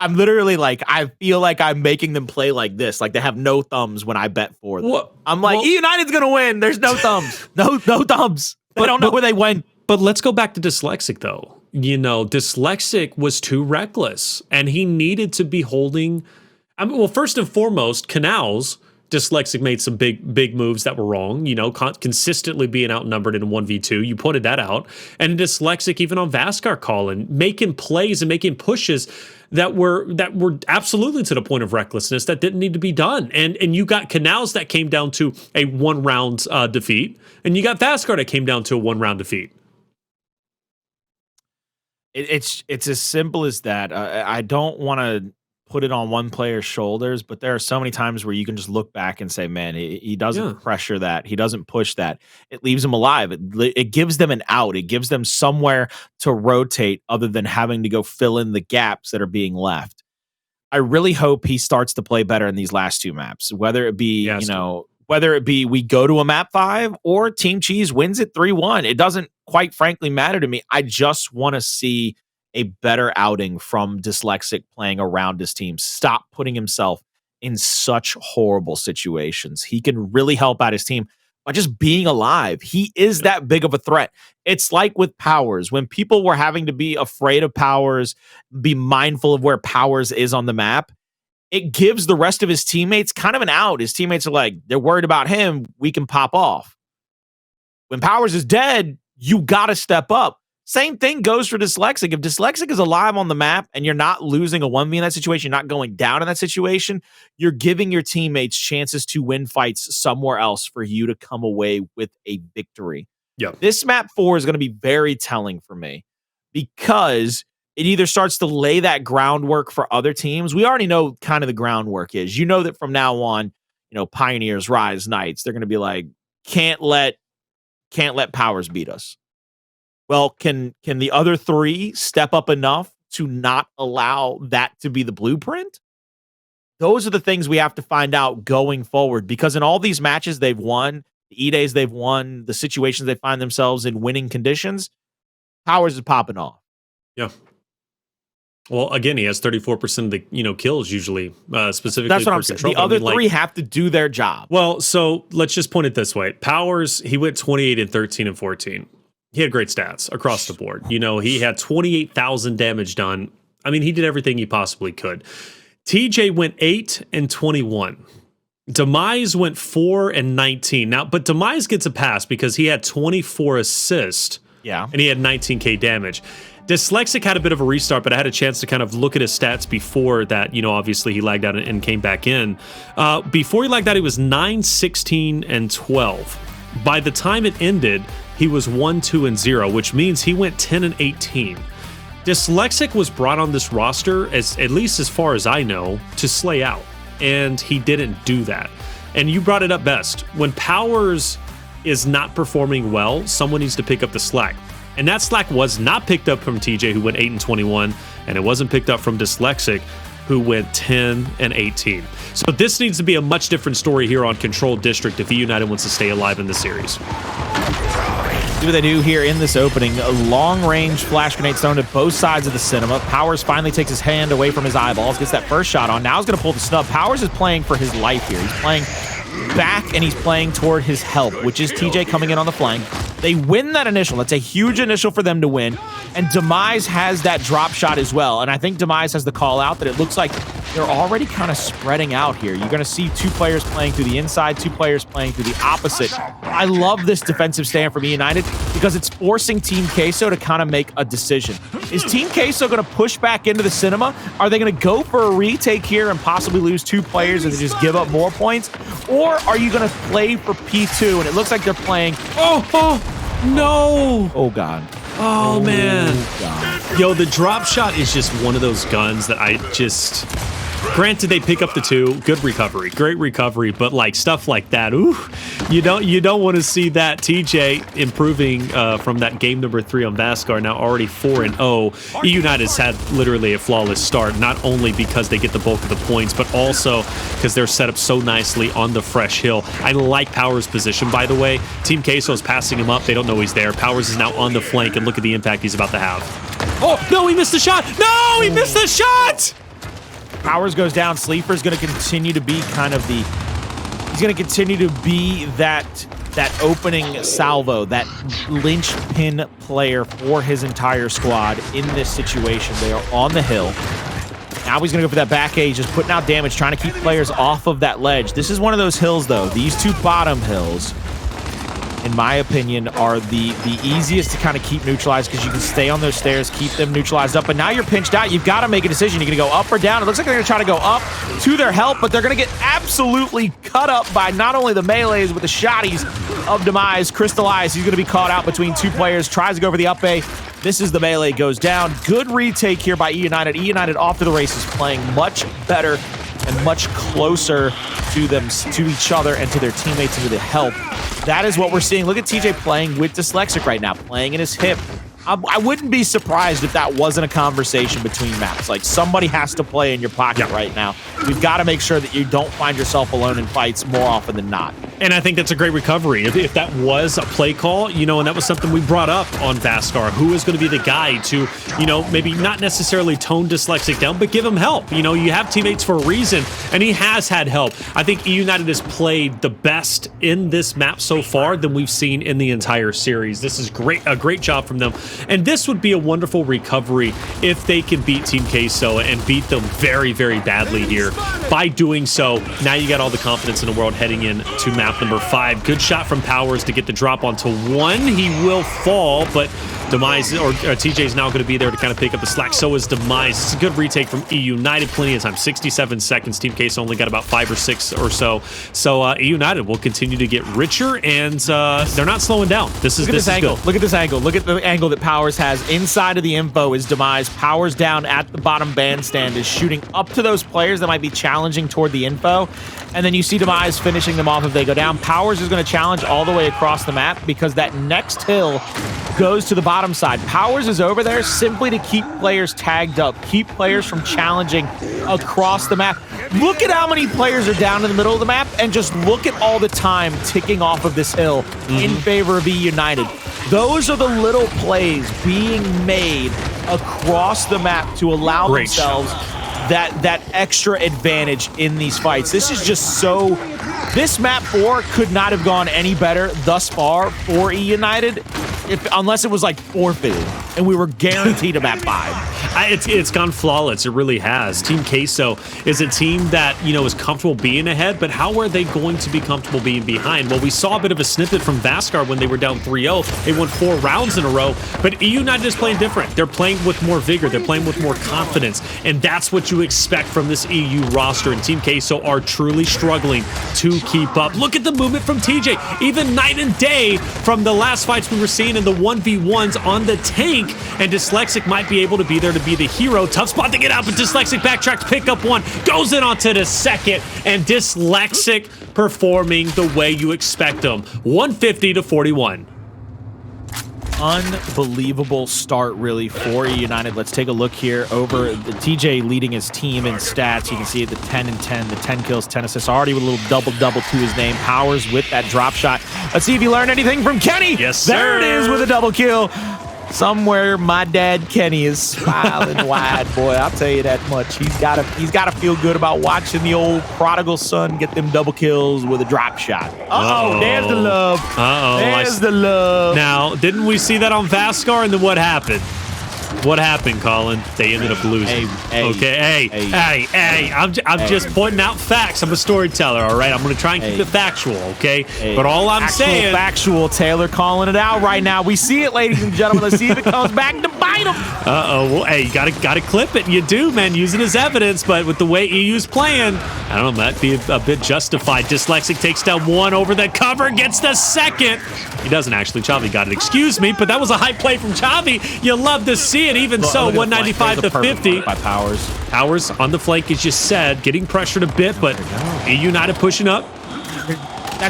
I'm literally like, I feel like I'm making them play like this. Like they have no thumbs when I bet for them. I'm like, eUnited's gonna win. There's no thumbs. No thumbs. They don't know where they went. But let's go back to Dyslexic though. You know, Dyslexic was too reckless and he needed to be holding. I mean, well, first and foremost, Canals, Dyslexic made some big moves that were wrong, you know, consistently being outnumbered in 1v2. You pointed that out. And Dyslexic, even on Vasgar, Colin, making plays and making pushes that were absolutely to the point of recklessness that didn't need to be done. And you got Canals that came down to a 1-round defeat, and you got Vasgar that came down to a 1-round defeat. It's as simple as that. I don't want to put it on one player's shoulders, but there are so many times where you can just look back and say, man, he doesn't pressure that. He doesn't push that. It leaves him alive. It gives them an out. It gives them somewhere to rotate other than having to go fill in the gaps that are being left. I really hope he starts to play better in these last two maps, whether it be, whether it be we go to a map 5 or Team Cheese wins it 3-1. It doesn't quite frankly matter to me. I just want to see a better outing from Dyslexic playing around his team. Stop putting himself in such horrible situations. He can really help out his team by just being alive. He is that big of a threat. It's like with Powerz. When people were having to be afraid of Powerz, be mindful of where Powerz is on the map, it gives the rest of his teammates kind of an out. His teammates are like, they're worried about him. We can pop off. When Powerz is dead, you got to step up. Same thing goes for Dyslexic. If Dyslexic is alive on the map and you're not losing a 1v in that situation, you're not going down in that situation, you're giving your teammates chances to win fights somewhere else for you to come away with a victory. Yep. This map 4 is going to be very telling for me because it either starts to lay that groundwork for other teams. We already know kind of the groundwork is. You know that from now on, Pioneers, Rise, Knights, they're going to be like, can't let Powerz beat us. Well, can the other 3 step up enough to not allow that to be the blueprint? Those are the things we have to find out going forward, because in all these matches they've won, the E-Days they've won, the situations they find themselves in winning conditions, Powerz is popping off. Yeah. Well, again, he has 34% of the kills usually, specifically. That's what I'm saying. The other 3 have to do their job. Well, so let's just point it this way: Powerz, he went 28 and 13 and 14. He had great stats across the board. He had 28,000 damage done. I mean, he did everything he possibly could. TJ went 8 and 21. Demise went 4 and 19. Now, but Demise gets a pass because he had 24 assists. Yeah. And he had 19k damage. Dyslexic had a bit of a restart, but I had a chance to kind of look at his stats before that. Obviously he lagged out and came back in. Before he lagged out, he was 9, 16, and 12. By the time it ended, he was 1, 2, and 0, which means he went 10 and 18. Dyslexic was brought on this roster, at least as far as I know, to slay out, and he didn't do that. And you brought it up best. When Powerz is not performing well, someone needs to pick up the slack. And that slack was not picked up from TJ, who went 8 and 21, and it wasn't picked up from Dyslexic, who went 10 and 18. So this needs to be a much different story here on Control District if eUnited wants to stay alive in the series. See what they do here in this opening. A long-range flash grenade thrown at both sides of the cinema. Powerz finally takes his hand away from his eyeballs, gets that first shot on. Now he's going to pull the snub. Powerz is playing for his life here. He's playing back, and he's playing toward his help, which is TJ coming in on the flank. They win that initial. That's a huge initial for them to win. And Demise has that drop shot as well. And I think Demise has the call out that it looks like they're already kind of spreading out here. You're going to see 2 players playing through the inside, 2 players playing through the opposite. I love this defensive stand from eUnited because it's forcing Team Queso to kind of make a decision. Is Team Queso going to push back into the cinema? Are they going to go for a retake here and possibly lose 2 players and just give up more points? Or are you going to play for P2? And it looks like they're playing... No! Oh, God. Oh, man. God. Yo, the drop shot is just one of those guns that I just... Granted, they pick up the 2, good recovery, great recovery, but like stuff like that, ooh, you don't want to see that. TJ improving from that game number 3 on Vasgar, now already 4-0. eUnited's had literally a flawless start, not only because they get the bulk of the points, but also because they're set up so nicely on the fresh hill. I like Powerz' position, by the way. Team Queso is passing him up. They don't know he's there. Powerz is now on the flank, and look at the impact he's about to have. Oh, no, he missed the shot. No, he missed the shot. Powerz goes down. Sleeafer is going to continue to be kind of the... He's going to continue to be that opening salvo, that linchpin player for his entire squad in this situation. They are on the hill. Now he's going to go for that back A, just putting out damage, trying to keep players off of that ledge. This is one of those hills, though. These 2 bottom hills, in my opinion, are the easiest to kind of keep neutralized because you can stay on those stairs, keep them neutralized up. But now you're pinched out. You've got to make a decision. You're going to go up or down. It looks like they're going to try to go up to their help, but they're going to get absolutely cut up by not only the melees, but the shotties of Demise. Cristalize, he's going to be caught out between 2 players, tries to go for the up A. This is the melee, goes down. Good retake here by eUnited. eUnited off to the races, playing much better and much closer to each other and to their teammates and to the help. That is what we're seeing. Look at TJ playing with Dyslexic right now, playing in his hip. I wouldn't be surprised if that wasn't a conversation between maps. Like, somebody has to play in your pocket right now. We've got to make sure that you don't find yourself alone in fights more often than not. And I think that's a great recovery. If that was a play call, you know, and that was something we brought up on Vasgar, who is going to be the guy to, you know, maybe not necessarily tone Dyslexic down, but give him help. You know, you have teammates for a reason, and he has had help. I think eUnited has played the best in this map so far than we've seen in the entire series. This is great, a great job from them. And this would be a wonderful recovery if they can beat Team Queso and beat them very, very badly here. By doing so, now you got all the confidence in the world heading in to map number 5. Good shot from Powerz to get the drop onto 1. He will fall, but Demise or TJ is now going to be there to kind of pick up the slack. So is Demise. It's a good retake from eUnited. Plenty of time. 67 seconds. Team Queso only got about 5 or 6 or so. So eUnited will continue to get richer, and they're not slowing down. This is angle. good. Look at this angle. Look at the angle that Powerz has. Inside of the info is Demise. Powerz down at the bottom bandstand is shooting up to those players that might be challenging toward the info. And then you see Demise finishing them off if they go down. Powerz is going to challenge all the way across the map because that next hill goes to the bottom side. Powerz is over there simply to keep players tagged up, keep players from challenging across the map. Look at how many players are down in the middle of the map, and just look at all the time ticking off of this hill in favor of eUnited. Those are the little plays being made across the map to allow themselves that extra advantage in these fights. This is just so... This map 4 could not have gone any better thus far for eUnited unless it was like forfeited and we were guaranteed a map 5. It's gone flawless. It really has. Team Queso is a team that, you know, is comfortable being ahead, but how are they going to be comfortable being behind? Well, we saw a bit of a snippet from Vasgar when they were down 3-0. They won 4 rounds in a row, but eUnited is playing different. They're playing with more vigor. They're playing with more confidence, and that's what you expect from this EU roster, and Team Queso are truly struggling to keep up. Look at the movement from TJ, even night and day from the last fights we were seeing in the 1v1s on the tank, and Dyslexic might be able to be there to be the hero. Tough spot to get out, but Dyslexic backtracks, pick up 1, goes in onto the second, and Dyslexic performing the way you expect them. 150 to 41. unbelievable start, really, for eUnited. Let's take a look here over the TJ leading his team in stats. You can see it, the 10 and 10, the 10 kills, 10 assists, already with a little double-double to his name. Powerz with that drop shot. Let's see if you learned anything from Kenny. Yes, sir. There it is with a double kill. Somewhere my dad Kenny is smiling wide, boy. I'll tell you that much. He's gotta feel good about watching the old prodigal son get them double kills with a drop shot. Uh-oh, there's the love. There's the love. Now, didn't we see that on Vasgar? And then what happened? What happened, Colin? They ended up losing. Hey. I'm just pointing out facts. I'm a storyteller, all right? I'm going to try and keep it factual, okay? But all I'm saying... Factual, Taylor calling it out right now. We see it, ladies and gentlemen. Let's see if it comes back to bite him. Uh-oh. Well, hey, you gotta clip it. You do, man. Use it as evidence. But with the way EU's playing, I don't know, might be a bit justified. Dyslexic takes down one over the cover, gets the second. He doesn't actually. Chavii got it. Excuse me, but that was a high play from Chavii. You love to see it. Even so, 195 to 50. By Powerz. Powerz on the flank, as you said, getting pressured a bit, but eUnited pushing up.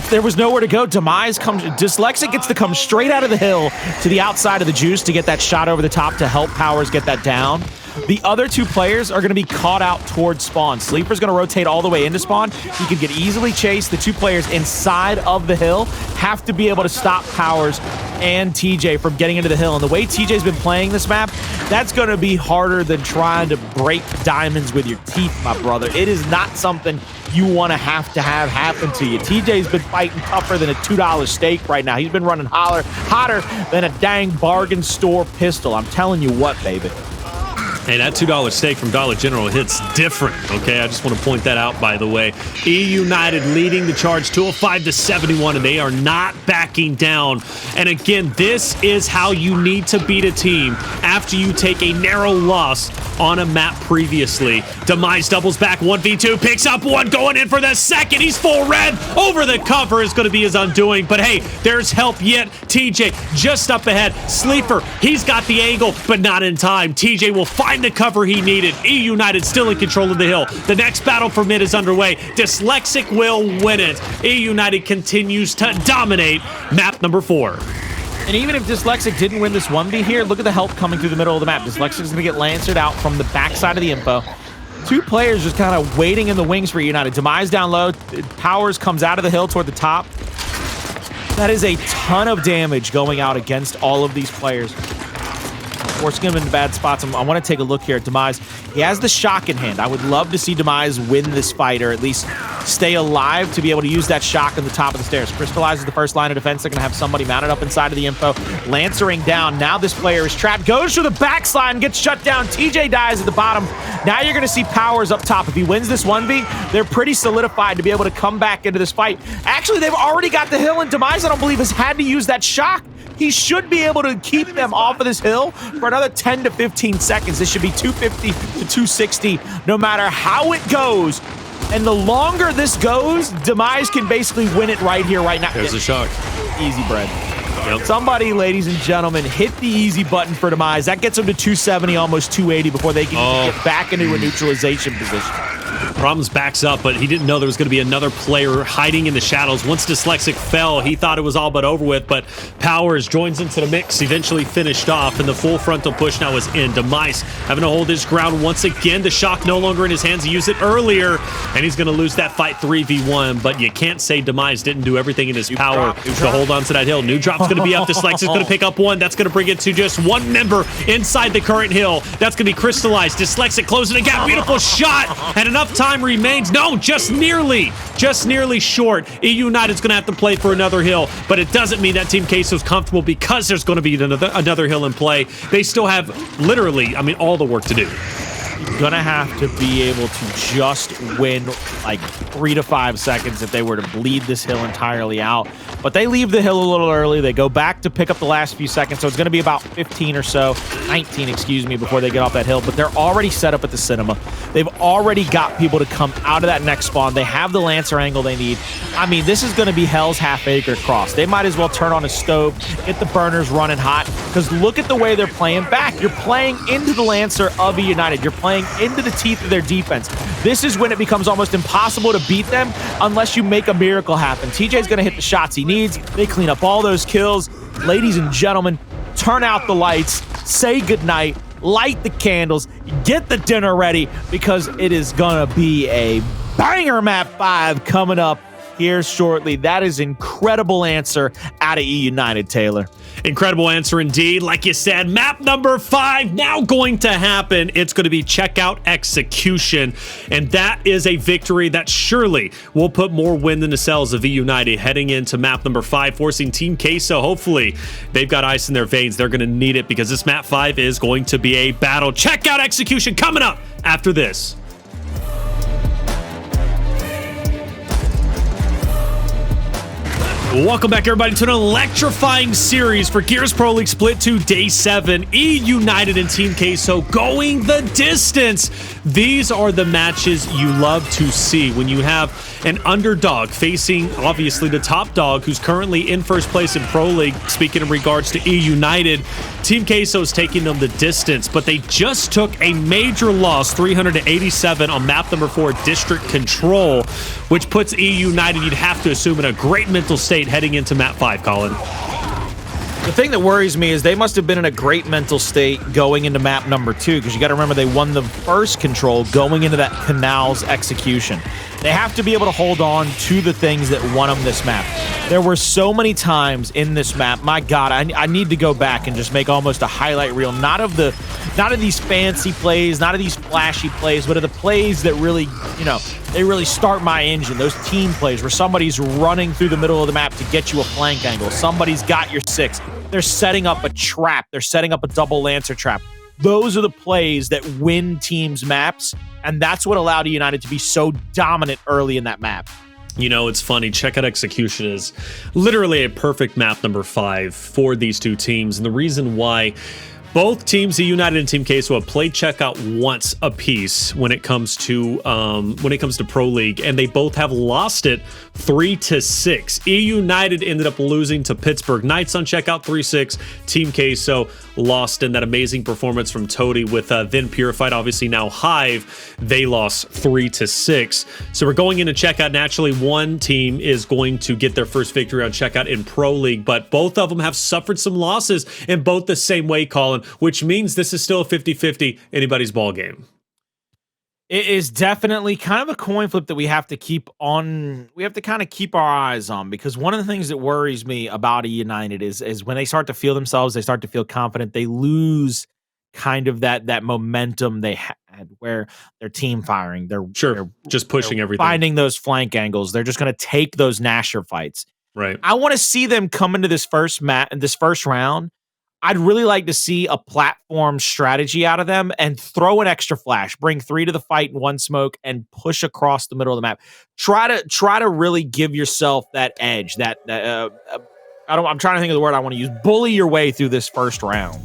There was nowhere to go. Demise comes. Dyslexic gets to come straight out of the hill to the outside of the juice to get that shot over the top to help Powerz get that down. The other two players are going to be caught out towards spawn. Sleeper's going to rotate all the way into spawn. He could get easily chased. The two players inside of the hill have to be able to stop Powerz and TJ from getting into the hill. And the way TJ's been playing this map, that's going to be harder than trying to break diamonds with your teeth, my brother. It is not something you want to have happen to you. TJ's been fighting tougher than a $2 steak right now. He's been running hotter than a dang bargain store pistol. I'm telling you what, baby. Hey, that $2 steak from Dollar General hits different, okay? I just want to point that out, by the way. eUnited leading the charge 205 to 71, and they are not backing down. And again, this is how you need to beat a team after you take a narrow loss on a map previously. Demise doubles back 1v2, picks up one, going in for the second. He's full red. Over the cover is going to be his undoing. But hey, there's help yet. TJ just up ahead. Sleeper, he's got the angle, but not in time. TJ will find the cover he needed. eUnited still in control of the hill. The next battle for mid is underway. Dyslexic will win it. eUnited continues to dominate map number 4. And even if Dyslexic didn't win this 1v here, look at the help coming through the middle of the map. Dyslexic is going to get lancered out from the backside of the info. Two players just kind of waiting in the wings for eUnited. Demise down low. Powerz comes out of the hill toward the top. That is a ton of damage going out against all of these players. Forcing him into bad spots. I want to take a look here at Demise. He has the shock in hand. I would love to see Demise win this fight, or at least stay alive to be able to use that shock on the top of the stairs. Cristalize is the first line of defense. They're going to have somebody mounted up inside of the info. Lancering down. Now this player is trapped. Goes for the backslide, gets shut down. TJ dies at the bottom. Now you're going to see Powerz up top. If he wins this 1v, they're pretty solidified to be able to come back into this fight. Actually, they've already got the hill, and Demise, I don't believe, has had to use that shock. He should be able to keep them off of this hill for another 10 to 15 seconds. This should be 250 to 260, no matter how it goes. And the longer this goes, Demise can basically win it right here, right now. There's a shock. Easy bread. Yep. Somebody, ladies and gentlemen, hit the easy button for Demise. That gets them to 270, almost 280 before they can get back into a neutralization position. Problems backs up, but he didn't know there was going to be another player hiding in the shadows. Once Dyslexic fell, he thought it was all but over with, but Powerz joins into the mix, eventually finished off, and the full frontal push now is in. Demise having to hold his ground once again. The shock no longer in his hands. He used it earlier, and he's going to lose that fight 3v1, but you can't say Demise didn't do everything in his power to hold on to that hill. New drop's going to be up. Dyslexic's going to pick up one. That's going to bring it to just one member inside the current hill. That's going to be Cristalize. Dyslexic closing the gap. Beautiful shot, and enough time remains. No, just nearly short. eUnited's going to have to play for another hill, but it doesn't mean that Team Queso's comfortable because there's going to be another hill in play. They still have literally, I mean, all the work to do. You're gonna have to be able to just win like 3 to 5 seconds if they were to bleed this hill entirely out. But they leave the hill a little early. They go back to pick up the last few seconds, so it's gonna be about 15 or so, 19, excuse me, before they get off that hill. But they're already set up at the cinema. They've already got people to come out of that next spawn. They have the Lancer angle they need. I mean, this is gonna be hell's half-acre cross. They might as well turn on a stove, get the burners running hot, because look at the way they're playing back. You're playing into the Lancer of eUnited. You're playing into the teeth of their defense. This is when it becomes almost impossible to beat them unless you make a miracle happen. TJ's going to hit the shots he needs. They clean up all those kills. Ladies and gentlemen, turn out the lights, say goodnight, light the candles, get the dinner ready, because it is gonna be a banger map 5 coming up here shortly. That is incredible answer out of eUnited, Taylor. Incredible answer indeed. Like you said, map number 5 now going to happen. It's going to be checkout execution, and that is a victory that surely will put more wind in the sails of eUnited heading into map number 5, forcing Team Queso. Hopefully, they've got ice in their veins. They're going to need it because this map 5 is going to be a battle. Checkout execution coming up after this. Welcome back, everybody, to an electrifying series for Gears Pro League Split 2 Day 7. eUnited and Team Queso going the distance. These are the matches you love to see when you have an underdog facing, obviously, the top dog who's currently in first place in Pro League. Speaking in regards to eUnited, Team Queso is taking them the distance, but they just took a major loss, 387 on map number 4, District Control, which puts eUnited, you'd have to assume, in a great mental state heading into map 5, Colin. The thing that worries me is they must have been in a great mental state going into map number 2, because you got to remember they won the first control going into that Canals execution. They have to be able to hold on to the things that won them this map. There were so many times in this map, my God, I need to go back and just make almost a highlight reel, not of these fancy plays, not of these flashy plays, but of the plays that really, they really start my engine. Those team plays where somebody's running through the middle of the map to get you a flank angle. Somebody's got your 6. They're setting up a trap. They're setting up a double Lancer trap. Those are the plays that win teams maps, and that's what allowed eUnited to be so dominant early in that map. You know, it's funny. Checkout execution is literally a perfect map number 5 for these two teams, and the reason why both teams, eUnited and Team Queso, have played checkout once apiece when it comes to Pro League, and they both have lost it 3-6. eUnited ended up losing to Pittsburgh Knights on checkout 3-6. Team Queso lost in that amazing performance from Toady with then Purified, obviously now Hive. They lost 3-6. So we're going into checkout. Naturally, one team is going to get their first victory on checkout in Pro League, but both of them have suffered some losses in both the same way, Colin, which means this is still a 50-50 anybody's ball game. It is definitely kind of a coin flip that we have to keep on. We have to kind of keep our eyes on, because one of the things that worries me about eUnited is when they start to feel themselves, they start to feel confident, they lose kind of that momentum they had where they're team firing. They're just pushing everything, finding those flank angles. They're just going to take those Nasher fights. Right. I want to see them come into this first round. I'd really like to see a platform strategy out of them and throw an extra flash, bring 3 to the fight in 1 smoke, and push across the middle of the map. Try to really give yourself that edge. I'm trying to think of the word I want to use. Bully your way through this first round.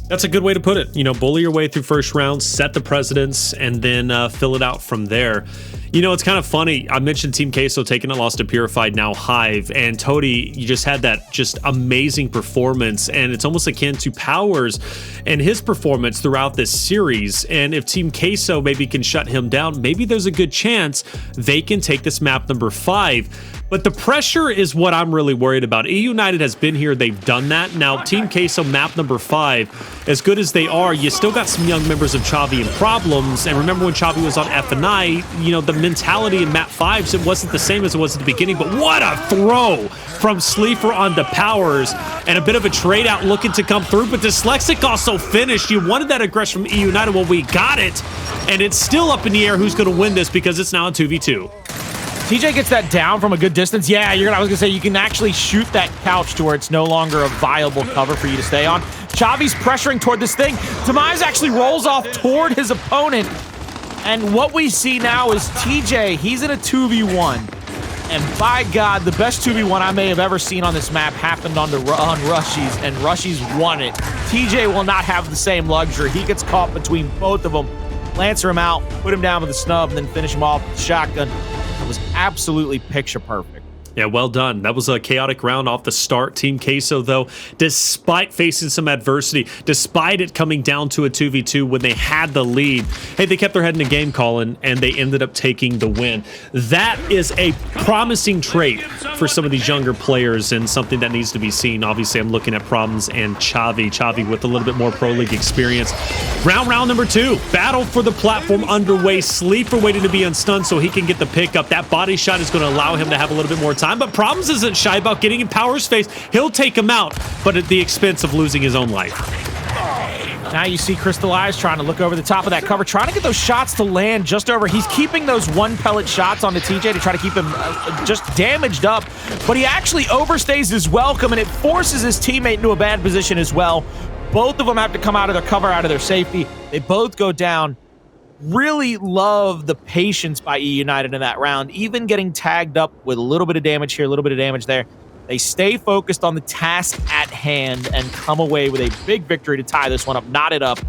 That's a good way to put it. Bully your way through first round, set the precedence, and then fill it out from there. It's kind of funny. I mentioned Team Queso taking a loss to Purified, now Hive, and Toady, you just had that just amazing performance, and it's almost akin to Powerz and his performance throughout this series. And if Team Queso maybe can shut him down, maybe there's a good chance they can take this map number 5. But the pressure is what I'm really worried about. eUnited has been here. They've done that. Now, Team Queso, map number 5, as good as they are, you still got some young members of Chavii in problems. And remember when Chavii was on F&I, the mentality in map 5s, it wasn't the same as it was at the beginning. But what a throw from Sleeafer onto Powerz, and a bit of a trade out looking to come through. But Dyslexic also finished. You wanted that aggression from eUnited. Well, we got it. And it's still up in the air who's going to win this, because it's now a 2v2. TJ gets that down from a good distance. Yeah, I was gonna say you can actually shoot that couch to where it's no longer a viable cover for you to stay on. Chavii's pressuring toward this thing. Demise actually rolls off toward his opponent. And what we see now is TJ, he's in a 2v1. And by God, the best 2v1 I may have ever seen on this map happened on Rushies, and Rushies won it. TJ will not have the same luxury. He gets caught between both of them. Lancer him out, put him down with a snub, and then finish him off with the shotgun. It was absolutely picture perfect. Yeah, well done. That was a chaotic round off the start. Team Queso, though, despite facing some adversity, despite it coming down to a 2v2 when they had the lead, hey, they kept their head in the game, Colin, and they ended up taking the win. That is a promising trait for some of these younger players and something that needs to be seen. Obviously, I'm looking at Problems and Chavii. Chavii with a little bit more Pro League experience. Round number 2. Battle for the platform underway. Sleeafer waiting to be unstunned so he can get the pickup. That body shot is going to allow him to have a little bit more time. But Problems isn't shy about getting in Powerz face. He'll take him out, but at the expense of losing his own life. Now you see Cristalize trying to look over the top of that cover, trying to get those shots to land just over. He's keeping those one pellet shots onto TJ to try to keep him just damaged up, but he actually overstays his welcome, and it forces his teammate into a bad position as well. Both of them have to come out of their cover, out of their safety. They both go down. Really love the patience by eUnited in that round, even getting tagged up with a little bit of damage here, a little bit of damage there. They stay focused on the task at hand and come away with a big victory to tie this one up, knot it up.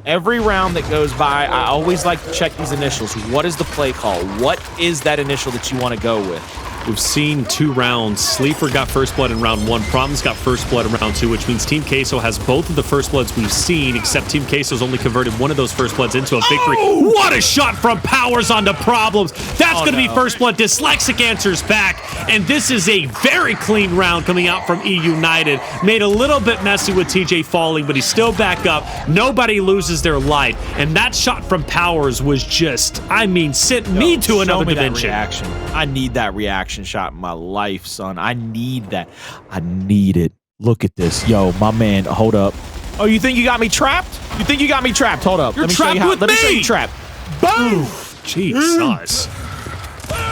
Every round that goes by, I always like to check these initials. What is the play call? What is that initial that you want to go with? We've seen 2 rounds. Sleeafer got first blood in round 1. Problems got first blood in round 2, which means Team Queso has both of the first bloods we've seen, except Team Queso's only converted one of those first bloods into a victory. Oh! What a shot from Powerz onto Problems. That's going to be first blood. Dyslexic answers back, and this is a very clean round coming out from eUnited. Made a little bit messy with TJ falling, but he's still back up. Nobody loses their life, and that shot from Powerz was just, I mean, sent me to another dimension. Reaction. I need that reaction shot in my life, son. I need that. I need it. Look at this. Yo, my man, hold up. Oh, you think you got me trapped? You think you got me trapped? Hold up. You're trapped with me. Let me show you trapped. Boom! Jesus.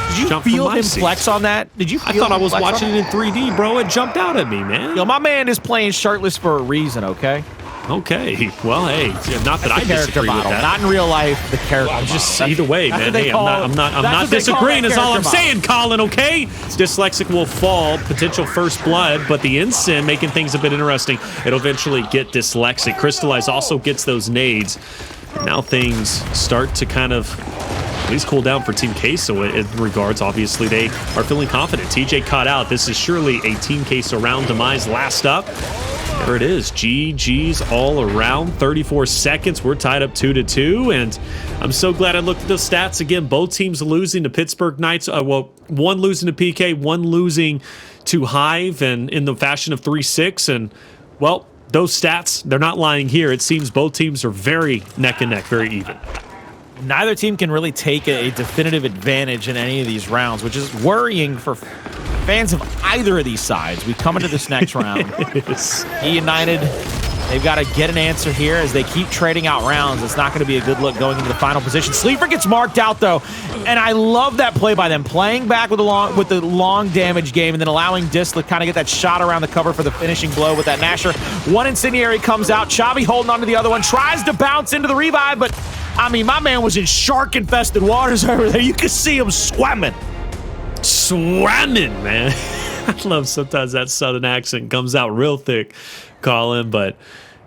Did you feel him flex on that? Did you feel I thought I was watching it in 3D, bro. It jumped out at me, man. Yo, my man is playing shirtless for a reason, okay? Okay. Well, hey, not that I disagree with that. Not in real life, the character I'm just either way, man. Hey, I'm not that's disagreeing is all I'm saying, Colin, okay? Dyslexic will fall, potential first blood, but the Ensign making things a bit interesting. It'll eventually get Dyslexic. Cristalize also gets those nades. Now things start to kind of at least cool down for Team Queso in regards. Obviously, they are feeling confident. TJ caught out. This is surely a Team Queso round. Demise last up. There it is. GG's all around. 34 seconds. We're tied up 2-2, and I'm so glad I looked at the stats again. Both teams losing to Pittsburgh Knights. Well, one losing to PK, one losing to Hive, and in the fashion of 3-6. And, well, those stats, they're not lying here. It seems both teams are very neck and neck, very even. Neither team can really take a definitive advantage in any of these rounds, which is worrying for fans of either of these sides. We come into this next round. eUnited, they've got to get an answer here as they keep trading out rounds. It's not going to be a good look going into the final position. Sleeafer gets marked out, though, and I love that play by them, playing back with the long damage game and then allowing Dis to kind of get that shot around the cover for the finishing blow with that Nasher. One incendiary comes out. Chavii holding on to the other one, tries to bounce into the revive, but I mean, my man was in shark-infested waters over there. You could see him swimming. Swimming, man. I love sometimes that southern accent comes out real thick, Colin, but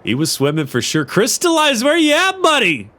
he was swimming for sure. Cristalize, where you at, buddy?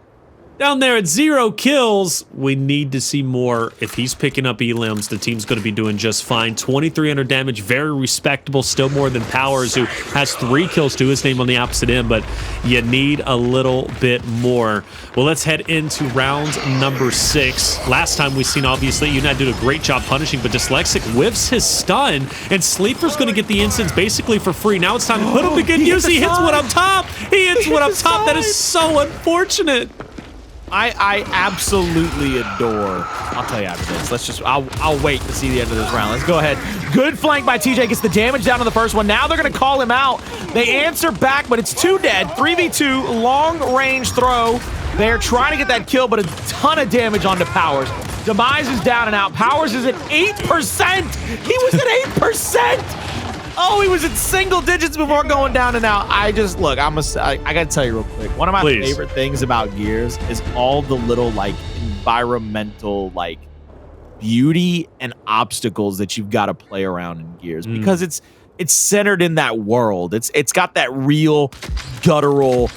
Down there at 0 kills. We need to see more. If he's picking up elims, the team's going to be doing just fine. 2,300 damage, very respectable. Still more than Powerz, who has 3 kills to his name on the opposite end, but you need a little bit more. Well, let's head into round number 6. Last time we seen, obviously, eUnited did a great job punishing, but Dyslexic whiffs his stun, and Sleeafer's going to get the instance basically for free. Now it's time to put him to good use. He hits one up top. He hits one up top. That is so unfortunate. I absolutely adore. I'll tell you after this. Let's just. I'll wait to see the end of this round. Let's go ahead. Good flank by TJ. Gets the damage down on the first one. Now they're going to call him out. They answer back, but it's 2 dead. 3v2, long range throw. They're trying to get that kill, but a ton of damage onto Powerz. Demise is down and out. Powerz is at 8%. He was at 8%. Oh, he was at single digits before going down and out. I just, look, I got to tell you real quick. One of my favorite things about Gears is all the little, like, environmental, like, beauty and obstacles that you've got to play around in Gears. Because it's centered in that world. It's got that real, guttural,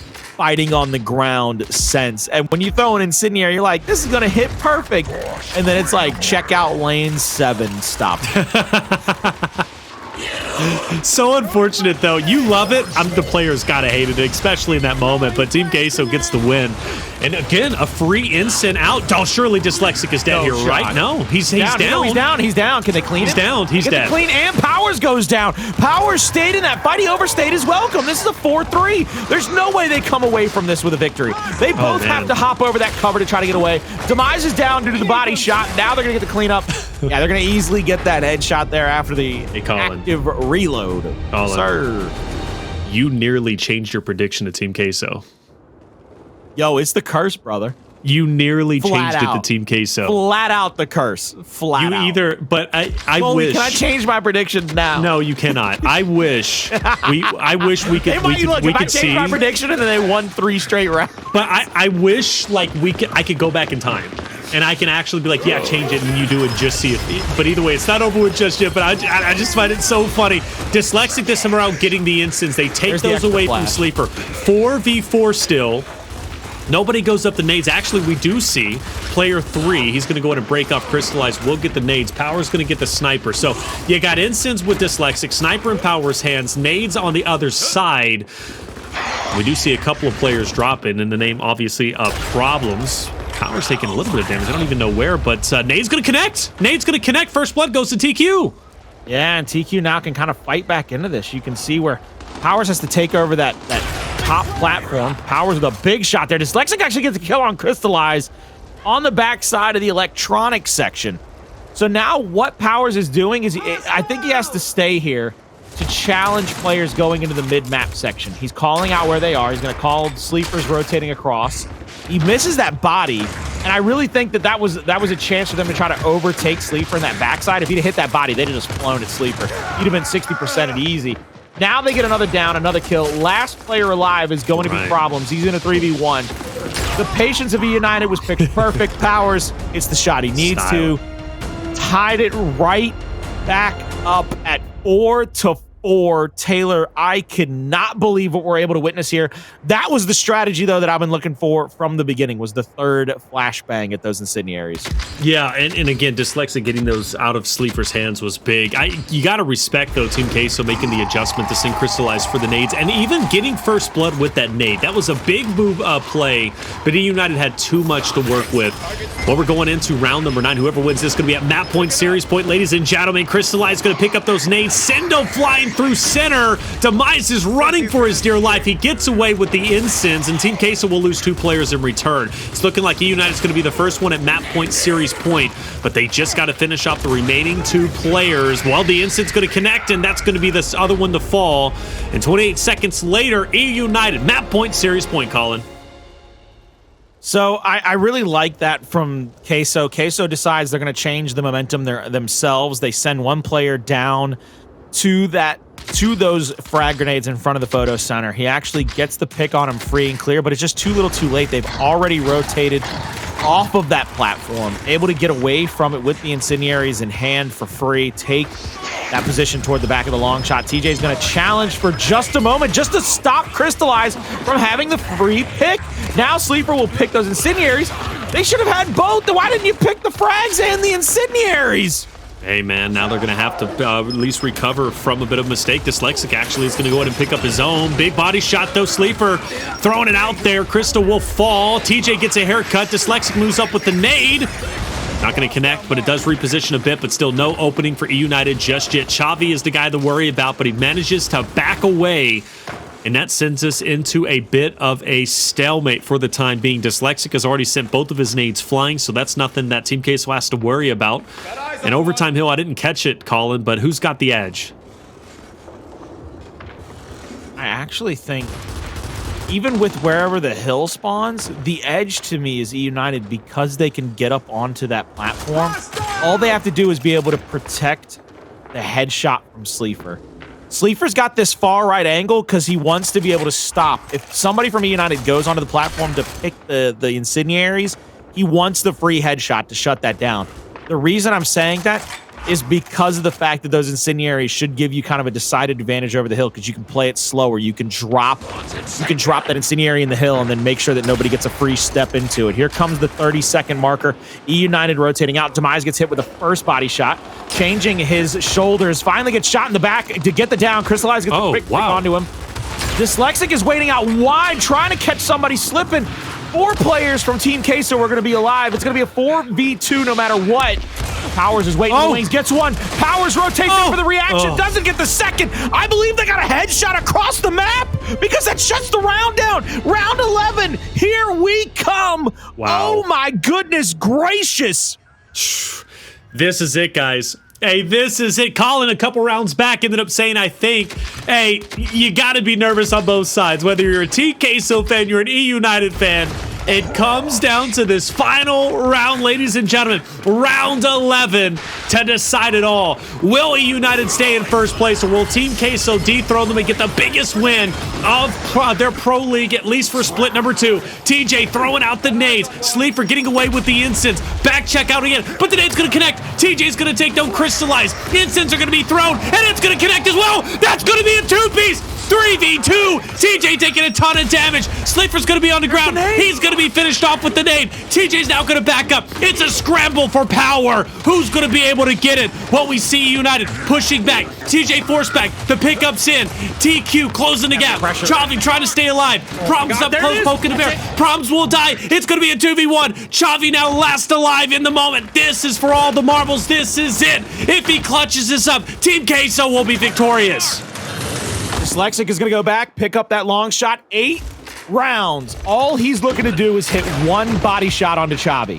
fighting on the ground sense. And when you throw an incendiary, you're like, this is going to hit perfect. And then it's like, check out lane 7, stop. So unfortunate, though. You love it. The players gotta hate it, especially in that moment. But Team Queso gets the win. And again, a free instant out. Oh, surely Dyslexic is dead here, right? No, he's down. No, he's down. He's down. Can they clean He's it? down. He's dead. Clean, and Powerz goes down. Powerz stayed in that fight. He overstayed his welcome. This is a 4-3. There's no way they come away from this with a victory. They both have to hop over that cover to try to get away. Demise is down due to the body shot. Now they're going to get the cleanup. Yeah, they're going to easily get that headshot there after the active reload. Sir. You nearly changed your prediction to Team Queso. Yo, it's the curse, brother. You nearly changed it to Team Queso. Flat out the curse. Flat out. Either, but I wish. Can I change my prediction now? No, you cannot. I wish we could. If I change my prediction and then they won 3 straight rounds. But I wish like I could go back in time. And I can actually be like, yeah, change it, and you do it, just see it. But either way, it's not over with just yet, but I just find it so funny. Dyslexic this time around getting the instants. They take those away from Sleeper. 4v4 still. Nobody goes up the nades. Actually, we do see player 3. He's going to go ahead and break off Cristalize. We'll get the nades. Power's going to get the sniper. So you got instants with Dyslexic, sniper in Power's hands, nades on the other side. We do see a couple of players dropping in the name, obviously, of Problems. Power's taking a little bit of damage. I don't even know where, but Nade's going to connect. Nade's going to connect. First blood goes to TQ. Yeah, and TQ now can kind of fight back into this. You can see where Powerz has to take over that top platform. Powerz with a big shot there. Dyslexic actually gets a kill on Cristalize on the back side of the electronics section. So now what Powerz is doing is, I think he has to stay here to challenge players going into the mid-map section. He's calling out where they are. He's going to call Sleepers rotating across. He misses that body, and I really think that was a chance for them to try to overtake Sleeper in that backside. If he'd have hit that body, they'd have just flown at Sleeper. He'd have been 60% and easy. Now they get another down, another kill. Last player alive is going to be Problems. He's in a 3v1. The patience of eUnited was picked perfect. Powerz, it's the shot he needs to. Tied it right back up at 4-4. Taylor, I cannot believe what we're able to witness here. That was the strategy, though, that I've been looking for from the beginning, was the third flashbang at those incendiaries. Yeah, and again, Dyslexic getting those out of Sleeper's hands was big. You got to respect, though, Team Queso making the adjustment to sync Cristalize for the nades, and even getting first blood with that nade. That was a big move play, but eUnited had too much to work with. Well, we're going into round number 9. Whoever wins this is going to be at map point, series point. Ladies and gentlemen, Cristalize is going to pick up those nades. Sendo flying through center. Demise is running for his dear life. He gets away with the incense, and Team Queso will lose 2 players in return. It's looking like eUnited is going to be the first one at map point, series point, but they just got to finish off the remaining 2 players. Well, the incense is going to connect, and that's going to be this other one to fall. And 28 seconds later, eUnited, map point, series point, Colin. So I really like that from Queso. Queso decides they're going to change the momentum themselves. They send 1 player down to those frag grenades in front of the photo center. He actually gets the pick on him free and clear, but it's just too little too late. They've already rotated off of that platform, able to get away from it with the incendiaries in hand for free, take that position toward the back of the long shot. TJ's going to challenge for just a moment, just to stop Cristalize from having the free pick. Now Sleeper will pick those incendiaries. They should have had both. Why didn't you pick the frags and the incendiaries? Hey, man, now they're going to have to at least recover from a bit of a mistake. Dyslexic actually is going to go ahead and pick up his own. Big body shot, though. Sleeper throwing it out there. Crystal will fall. TJ gets a haircut. Dyslexic moves up with the nade. Not going to connect, but it does reposition a bit, but still no opening for eUnited just yet. Chavii is the guy to worry about, but he manages to back away. And that sends us into a bit of a stalemate for the time being. Dyslexic has already sent both of his nades flying, so that's nothing that Team Queso has to worry about. And Overtime Hill, I didn't catch it, Colin, but who's got the edge? I actually think, even with wherever the hill spawns, the edge to me is eUnited because they can get up onto that platform. All they have to do is be able to protect the headshot from Sleefer. Sleefer's got this far right angle because he wants to be able to stop. If somebody from eUnited goes onto the platform to pick the incendiaries, he wants the free headshot to shut that down. The reason I'm saying that, is because of the fact that those incendiaries should give you kind of a decided advantage over the hill because you can play it slower. You can drop that incendiary in the hill and then make sure that nobody gets a free step into it. Here comes the 30-second marker. eUnited rotating out. Demise gets hit with the first body shot, changing his shoulders. Finally gets shot in the back to get the down. Cristalize gets a quick pick onto him. Dyslexic is waiting out wide, trying to catch somebody slipping. 4 players from Team Queso are going to be alive. It's going to be a 4v2 no matter what. Powerz is waiting in the wings, gets one. Powerz rotates in for the reaction, doesn't get the second. I believe they got a headshot across the map because that shuts the round down. Round 11, here we come. Wow. Oh my goodness gracious. This is it, guys. Hey, this is it. Colin, a couple rounds back, ended up saying, I think, hey, you got to be nervous on both sides. Whether you're a Team Queso fan, you're an eUnited fan, it comes down to this final round, ladies and gentlemen. Round 11 to decide it all. Will eUnited stay in first place, or will Team Queso dethrone them and get the biggest win of their pro league, at least for split number 2? TJ throwing out the nades. Sleeafer getting away with the incense. Back check out again, but the nade's going to connect. TJ's going to take down Cristalize. Incense are going to be thrown, and it's going to connect as well. That's going to be a 2-piece. 3v2. TJ taking a ton of damage. Sleeper's going to be on the ground. He's going to be finished off with the nade. TJ's now going to back up. It's a scramble for power. Who's going to be able to get it? Well, we see United pushing back. TJForce back. The pickup's in. TQ closing the gap. Chavii trying to stay alive. Problems up close, poking the bear. Problems will die. It's going to be a 2v1. Chavii now last alive in the moment. This is for all the marbles. This is it. If he clutches this up, Team Queso will be victorious. Dyslexic is going to go back, pick up that long shot. 8 rounds. All he's looking to do is hit 1 body shot onto Chavii.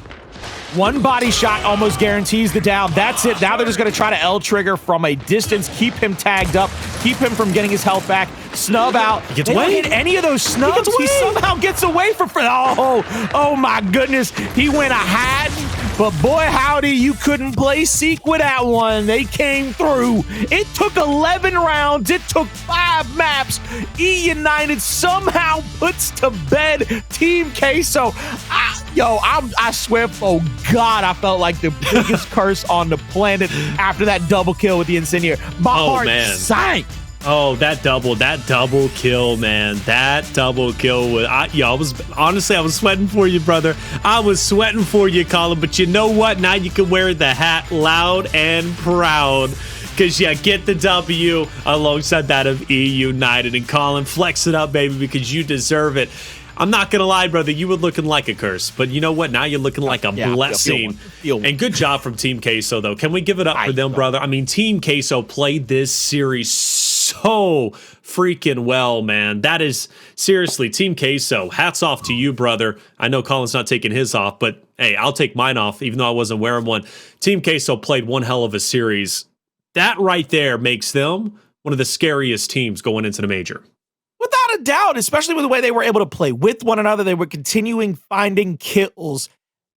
1 body shot almost guarantees the down. That's it. Now they're just going to try to L-trigger from a distance, keep him tagged up, keep him from getting his health back, snub out. He gets away. Hit any of those snubs. He somehow gets away from... Oh my goodness. He went a hat. But boy, howdy, you couldn't play Seek with that one. They came through. It took 11 rounds. It took 5 maps. eUnited somehow puts to bed Team Queso. I swear, oh God, I felt like the biggest curse on the planet after that double kill with the Incendiary. My heart sank. Oh, that double kill, man. That double kill was, I was sweating for you, brother. I was sweating for you, Colin, but you know what? Now you can wear the hat loud and proud because you get the W alongside that of eUnited. And Colin, flex it up, baby, because you deserve it. I'm not going to lie, brother. You were looking like a curse, but you know what? Now you're looking like a blessing. And good job from Team Queso, though. Can we give it up for them, brother? I mean, Team Queso played this series so freaking well, man. That is, seriously, Team Queso, hats off to you, brother. I know Colin's not taking his off, but hey, I'll take mine off, even though I wasn't wearing one. Team Queso played one hell of a series. That right there makes them one of the scariest teams going into the major. Without a doubt, especially with the way they were able to play with one another. They were continuing finding kills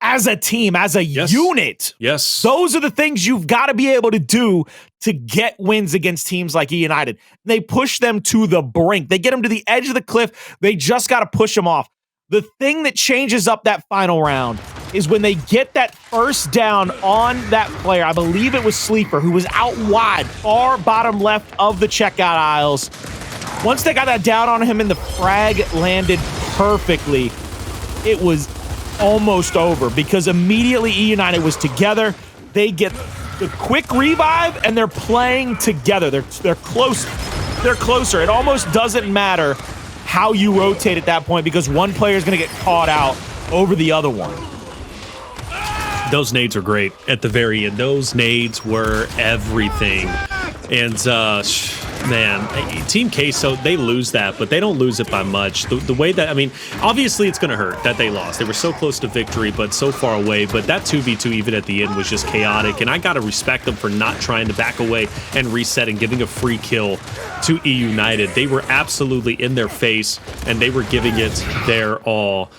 as a team, as a unit. Yes. Those are the things you've got to be able to do to get wins against teams like eUnited. They push them to the brink. They get them to the edge of the cliff. They just got to push them off. The thing that changes up that final round is when they get that first down on that player. I believe it was Sleeafer, who was out wide, far bottom left of the checkout aisles. Once they got that down on him and the frag landed perfectly, it was almost over because immediately eUnited was together. They get the quick revive and they're playing together. They're close. They're closer. It almost doesn't matter how you rotate at that point because one player is going to get caught out over the other one. Those nades are great at the very end. Those nades were everything. And, man, Team Queso, they lose that, but they don't lose it by much. The way that, I mean, obviously it's going to hurt that they lost. They were so close to victory, but so far away. But that 2v2 even at the end was just chaotic. And I got to respect them for not trying to back away and reset and giving a free kill to eUnited. They were absolutely in their face, and they were giving it their all.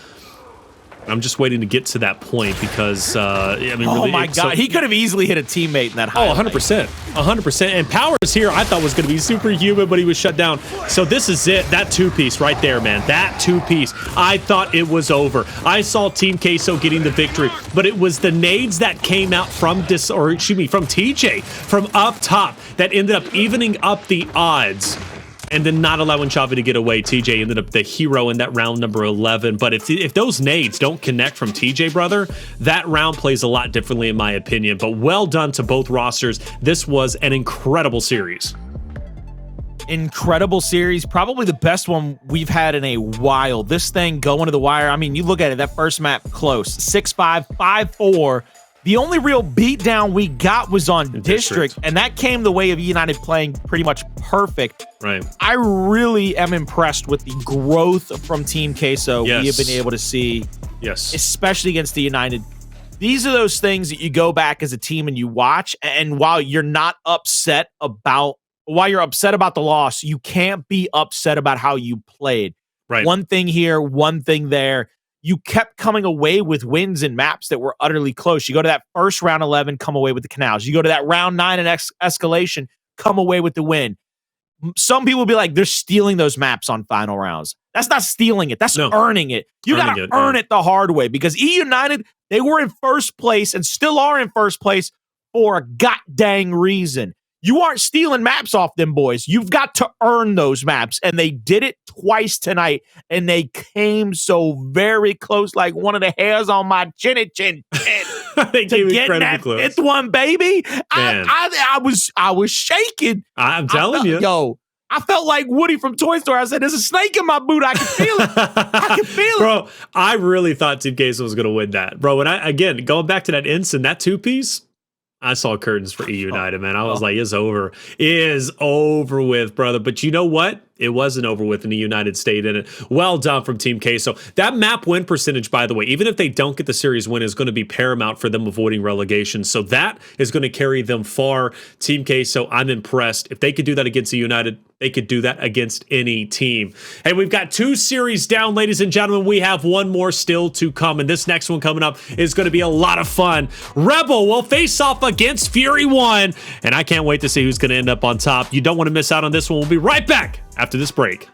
I'm just waiting to get to that point because, I mean, Oh really, my God, he could have easily hit a teammate in that Oh, highlight. 100%. 100%. And Powerz here, I thought was going to be superhuman, but he was shut down. So this is it. That two-piece right there, man. That two-piece. I thought it was over. I saw Team Queso getting the victory, but it was the nades that came out from from TJ, from up top that ended up evening up the odds. And then not allowing Chavii to get away. TJ ended up the hero in that round number 11. But if those nades don't connect from TJ, brother, that round plays a lot differently in my opinion. But well done to both rosters. This was an incredible series. Incredible series. Probably the best one we've had in a while. This thing going to the wire. I mean, you look at it, that first map close. 6-5, 5-4. The only real beatdown we got was on District, and that came the way of eUnited playing pretty much perfect. Right. I really am impressed with the growth from Team Queso we have been able to see, especially against the United. These are those things that you go back as a team and you watch, and while you're not upset about, while you're upset about the loss, you can't be upset about how you played. Right. One thing here, one thing there. You kept coming away with wins in maps that were utterly close. You go to that first round 11, come away with the Canals. You go to that round 9 in Escalation, come away with the win. Some people will be like, they're stealing those maps on final rounds. That's not stealing it. That's earning it. You got to earn it the hard way because eUnited, they were in first place and still are in first place for a goddamn reason. You aren't stealing maps off them boys. You've got to earn those maps. And they did it twice tonight. And they came so very close, like one of the hairs on my chin. They gave me incredibly close. Fifth one, baby. I was shaking. I'm telling you. Yo, I felt like Woody from Toy Story. I said, there's a snake in my boot. I can feel it. I can feel it. Bro, I really thought Team Queso was going to win that. Bro, when again, going back to that instant, that two-piece, I saw curtains for eUnited, man. I was like, it's over. It is over with, brother. But you know what? It wasn't over with in the United States in it. Well done from Team Queso. That map win percentage, by the way, even if they don't get the series win, is going to be paramount for them avoiding relegation. So that is going to carry them far. Team Queso, I'm impressed. If they could do that against the United, they could do that against any team. Hey, we've got 2 series down, ladies and gentlemen. We have one more still to come, and this next one coming up is going to be a lot of fun. Rebel will face off against Fury 1, and I can't wait to see who's going to end up on top. You don't want to miss out on this one. We'll be right back after this break.